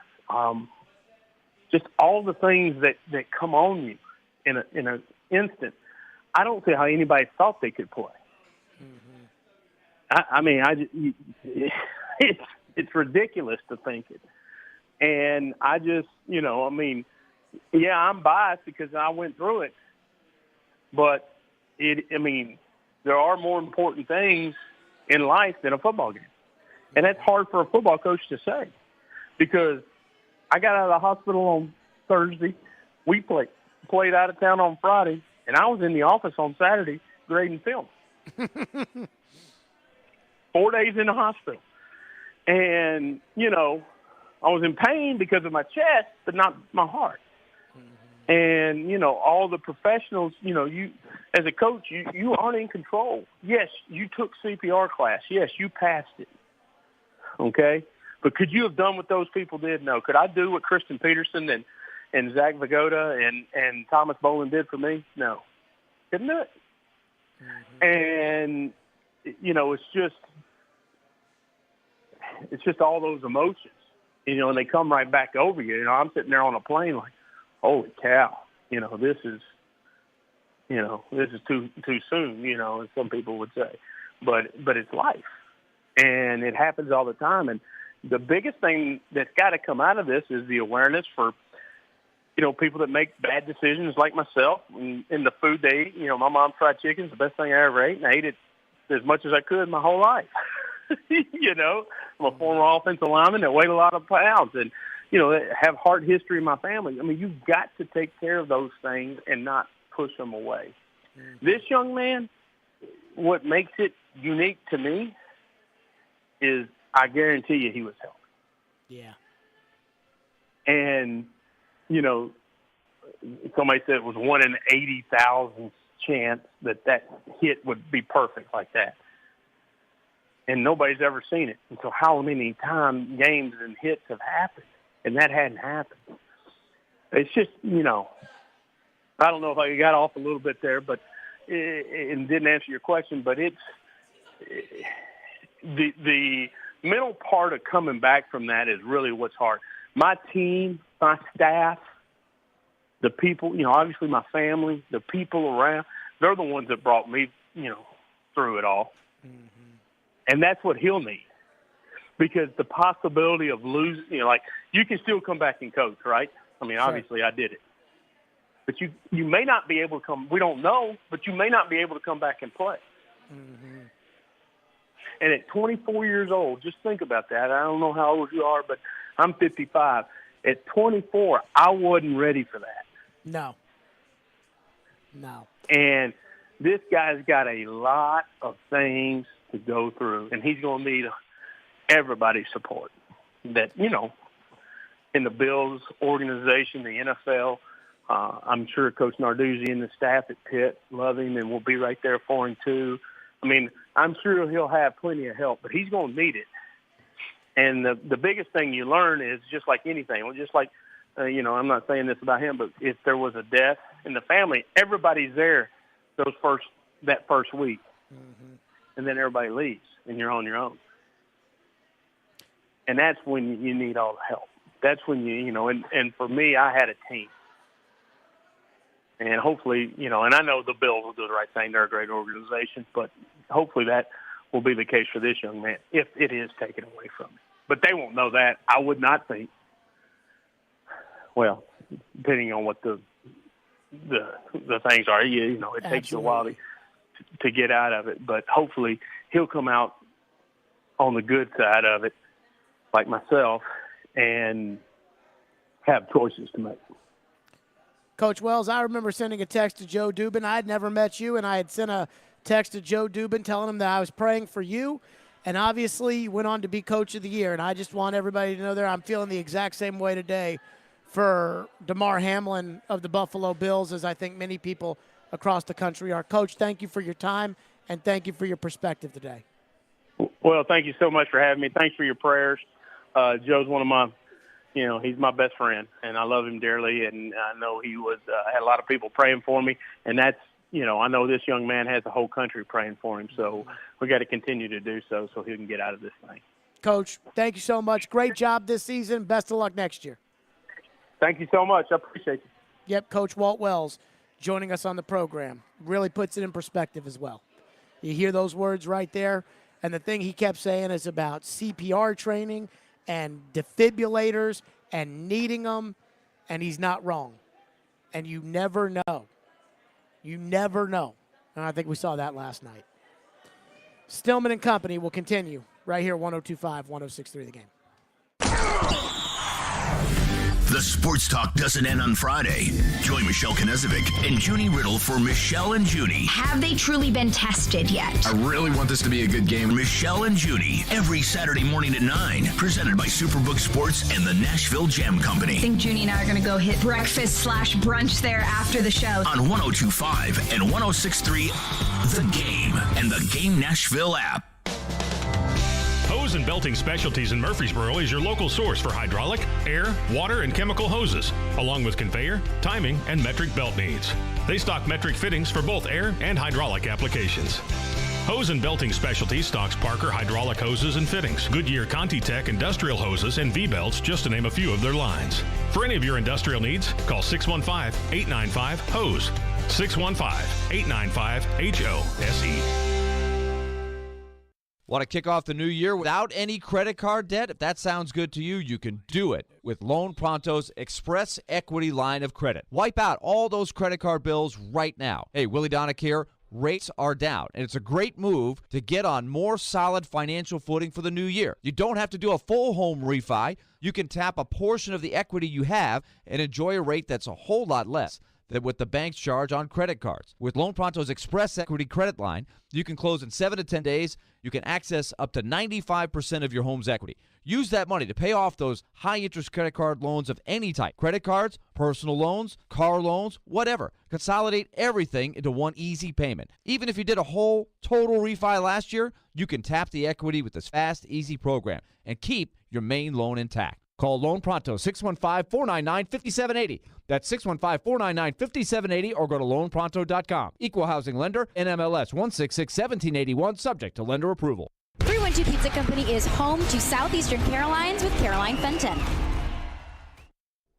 Just all the things that come on you in an instant. I don't see how anybody thought they could play. It's ridiculous to think it. And I just, I'm biased because I went through it. But there are more important things in life than a football game. And that's hard for a football coach to say because I got out of the hospital on Thursday. We played out of town on Friday, and I was in the office on Saturday grading film. 4 days in the hospital. And, I was in pain because of my chest, but not my heart. And, all the professionals, you as a coach, you aren't in control. Yes, you took CPR class. Yes, you passed it. Okay? But could you have done what those people did? No. Could I do what Kristen Peterson and Zach Vagoda and Thomas Bolin did for me? No. Couldn't do it. And, it's just all those emotions, and they come right back over you. I'm sitting there on a plane like, holy cow, this is too soon, as some people would say, but it's life, and it happens all the time. And the biggest thing that's got to come out of this is the awareness for, people that make bad decisions like myself and the food they eat. My mom fried chicken is the best thing I ever ate, and I ate it as much as I could my whole life. I'm a former offensive lineman that weighed a lot of pounds and, have heart history in my family. I mean, you've got to take care of those things and not push them away. This young man, what makes it unique to me is I guarantee you he was healthy. Yeah. And, somebody said it was 1 in 80,000 chance that hit would be perfect like that. And nobody's ever seen it. And so how many times games and hits have happened, and that hadn't happened. It's just, I don't know if I got off a little bit there, but and didn't answer your question, but it's the mental part of coming back from that is really what's hard. My team, my staff, the people, obviously my family, the people around, they're the ones that brought me, through it all. And that's what he'll need. Because the possibility of losing, you can still come back and coach, right? I mean, obviously I did it. But you may not be able to come, we don't know, but you may not be able to come back and play. And at 24 years old, just think about that. I don't know how old you are, but I'm 55. At 24, I wasn't ready for that. No. And this guy's got a lot of things to go through, and he's going to need everybody's support. That, in the Bills organization, the NFL, I'm sure Coach Narduzzi and the staff at Pitt love him and will be right there for him too. I mean, I'm sure he'll have plenty of help, but he's going to need it. And the biggest thing you learn is just like anything, just like, I'm not saying this about him, but if there was a death in the family, everybody's there that first week. And then everybody leaves and you're on your own. And that's when you need all the help. That's when and for me, I had a team. And hopefully, and I know the Bills will do the right thing. They're a great organization, but hopefully that will be the case for this young man if it is taken away from him. But they won't know that. I would not think. Well, depending on what the things are, it takes you a while to get out of it. But hopefully he'll come out on the good side of it, like myself, and have choices to make. Coach Wells, I remember sending a text to Joe Dubin. I had never met you, and I had sent a text to Joe Dubin telling him that I was praying for you. And obviously you went on to be Coach of the Year. And I just want everybody to know that I'm feeling the exact same way today for Demar Hamlin of the Buffalo Bills, as I think many people across the country are. Coach, thank you for your time, and thank you for your perspective today. Well, thank you so much for having me. Thanks for your prayers. Joe's one of my, he's my best friend, and I love him dearly, and I know he was had a lot of people praying for me, and that's, I know this young man has the whole country praying for him, so we got to continue to do so he can get out of this thing. Coach, thank you so much. Great job this season. Best of luck next year. Thank you so much. I appreciate you. Yep, Coach Walt Wells joining us on the program. Really puts it in perspective as well. You hear those words right there? And the thing he kept saying is about CPR training and defibrillators and needing them, and he's not wrong. And you never know. You never know. And I think we saw that last night. Stillman and Company will continue right here, 102.5, 106.3 The Game. The sports talk doesn't end on Friday. Join Michelle Knezovic and Junie Riddle for Michelle and Junie. Have they truly been tested yet? I really want this to be a good game. Michelle and Junie, every Saturday morning at 9. Presented by Superbook Sports and the Nashville Jam Company. I think Junie and I are going to go hit breakfast/brunch there after the show. On 102.5 and 106.3 The Game and the Game Nashville app. Hose and Belting Specialties in Murfreesboro is your local source for hydraulic, air, water, and chemical hoses, along with conveyor, timing, and metric belt needs. They stock metric fittings for both air and hydraulic applications. Hose and Belting Specialties stocks Parker hydraulic hoses and fittings, Goodyear Conti-Tech industrial hoses, and V-belts, just to name a few of their lines. For any of your industrial needs, call 615-895-HOSE. 615-895-HOSE. Want to kick off the new year without any credit card debt? If that sounds good to you, you can do it with Loan Pronto's Express Equity line of credit. Wipe out all those credit card bills right now. Hey, Willie Donick here. Rates are down, and it's a great move to get on more solid financial footing for the new year. You don't have to do a full home refi. You can tap a portion of the equity you have and enjoy a rate that's a whole lot less than what the banks charge on credit cards. With Loan Pronto's Express Equity credit line, you can close in 7 to 10 days. You can access up to 95% of your home's equity. Use that money to pay off those high-interest credit card loans of any type. Credit cards, personal loans, car loans, whatever. Consolidate everything into one easy payment. Even if you did a whole total refi last year, you can tap the equity with this fast, easy program and keep your main loan intact. Call Loan Pronto, 615-499-5780. That's 615-499-5780, or go to loanpronto.com. Equal housing lender, NMLS 1661781, subject to lender approval. 312 Pizza Company is home to Southeastern Carolines with Caroline Fenton.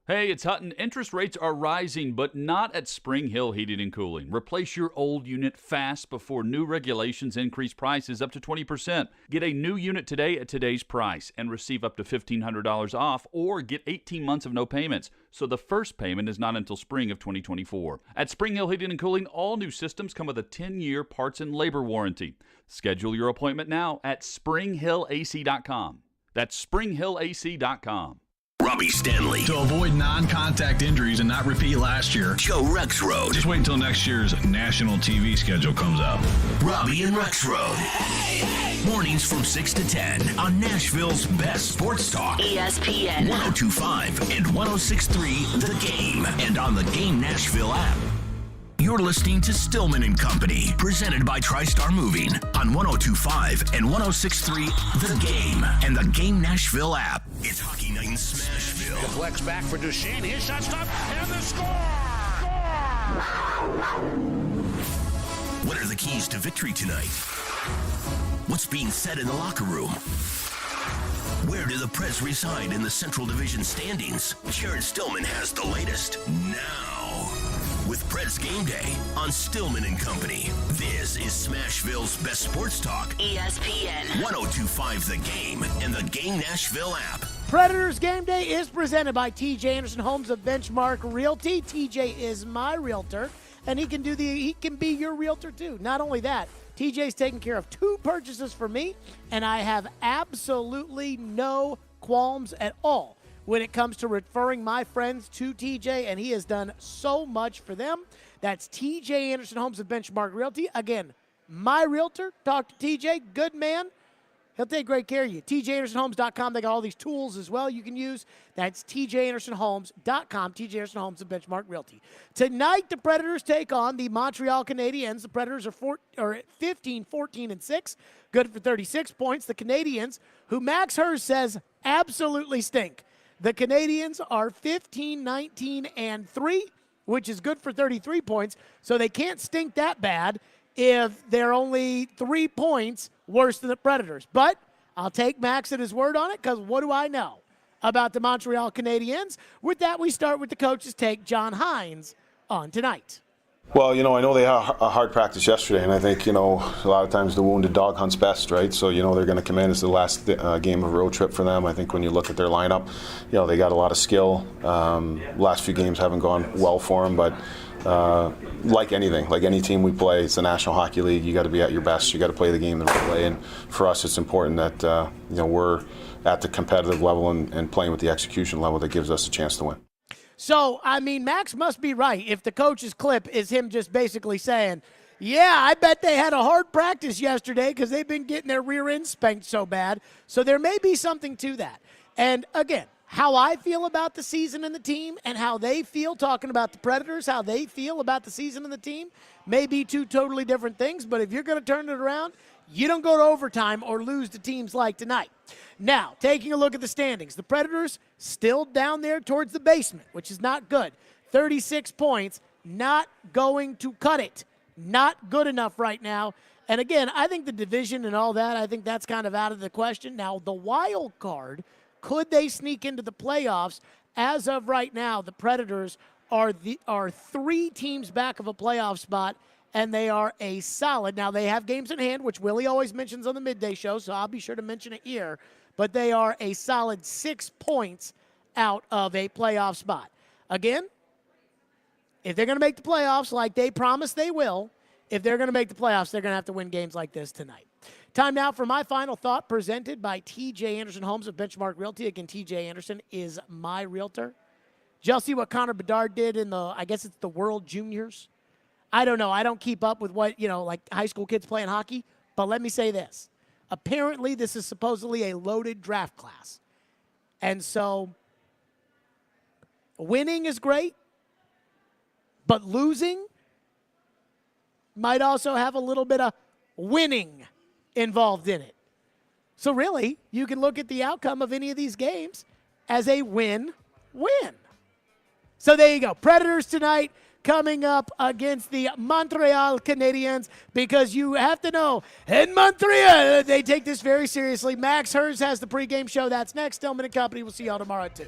Hey, it's Hutton. Interest rates are rising, but not at Spring Hill Heating and Cooling. Replace your old unit fast before new regulations increase prices up to 20%. Get a new unit today at today's price and receive up to $1,500 off, or get 18 months of no payments, so the first payment is not until spring of 2024. At Spring Hill Heating and Cooling, all new systems come with a 10-year parts and labor warranty. Schedule your appointment now at springhillac.com. That's springhillac.com. Robbie Stanley. To avoid non-contact injuries and not repeat last year, Joe Rexroad. Just wait until next year's national TV schedule comes out. Robbie and Rexroad. Mornings from 6 to 10 on Nashville's best sports talk. ESPN 102.5 and 106.3 The Game, and on the Game Nashville app. You're listening to Stillman and Company, presented by TriStar Moving on 102.5 and 106.3 The Game and the Game Nashville app. It's Hockey Night in Smashville. Deflects back for Duchesne. His shot stopped, and the score! What are the keys to victory tonight? What's being said in the locker room? Where do the Preds reside in the Central Division standings? Jared Stillman has the latest now. With Preds Game Day on Stillman and Company. This is Smashville's best sports talk. ESPN 102.5 The Game and the Game Nashville app. Predators Game Day is presented by TJ Anderson Homes of Benchmark Realty. TJ is my realtor, and he can be your realtor too. Not only that, TJ's taking care of 2 purchases for me, and I have absolutely no qualms at all when it comes to referring my friends to TJ, and he has done so much for them. That's TJ Anderson Homes of Benchmark Realty. Again, my realtor. Talk to TJ. Good man. He'll take great care of you. TJAndersonHomes.com. They got all these tools as well you can use. That's TJAndersonHomes.com. TJ Anderson Homes of Benchmark Realty. Tonight, the Predators take on the Montreal Canadiens. The Predators are 15, 14, and 6. Good for 36 points. The Canadiens, who Max Hurst says absolutely stink. The Canadiens are 15, 19, and 3, which is good for 33 points. So they can't stink that bad if they're only 3 points worse than the Predators. But I'll take Max at his word on it, because what do I know about the Montreal Canadiens? With that, we start with the coach's take, John Hines, on tonight. Well, I know they had a hard practice yesterday, and I think, a lot of times the wounded dog hunts best, right? So, they're going to come in as the last game of a road trip for them. I think when you look at their lineup, they got a lot of skill. Last few games haven't gone well for them, but like anything, like any team we play, it's the National Hockey League. You got to be at your best. You got to play the game the right way. And for us, it's important that we're at the competitive level and playing with the execution level that gives us a chance to win. So, I mean, Max must be right if the coach's clip is him just basically saying, yeah, I bet they had a hard practice yesterday because they've been getting their rear end spanked so bad. So there may be something to that. And again, how I feel about the season and the team and how they feel talking about the Predators, how they feel about the season and the team may be two totally different things. But if you're going to turn it around, you don't go to overtime or lose to teams like tonight. Now, taking a look at the standings, the Predators still down there towards the basement, which is not good. 36 points, not going to cut it. Not good enough right now. And again, I think the division and all that, I think that's kind of out of the question. Now, the wild card, could they sneak into the playoffs? As of right now, the Predators are 3 teams back of a playoff spot, and they are a solid. Now, they have games in hand, which Willie always mentions on the midday show, so I'll be sure to mention it here. But they are a solid 6 points out of a playoff spot. Again, if they're going to make the playoffs like they promised they will, if they're going to make the playoffs, they're going to have to win games like this tonight. Time now for my final thought, presented by T.J. Anderson Homes of Benchmark Realty. Again, T.J. Anderson is my realtor. Did y'all see what Connor Bedard did in I guess it's the World Juniors? I don't know. I don't keep up with what, like high school kids playing hockey. But let me say this. Apparently, this is supposedly a loaded draft class. And so, winning is great, but losing might also have a little bit of winning involved in it. So really, you can look at the outcome of any of these games as a win-win. So there you go. Predators tonight coming up against the Montreal Canadiens, because you have to know, in Montreal, they take this very seriously. Max Hers has the pregame show. That's next. Stillman and Company. We'll see y'all tomorrow at 2.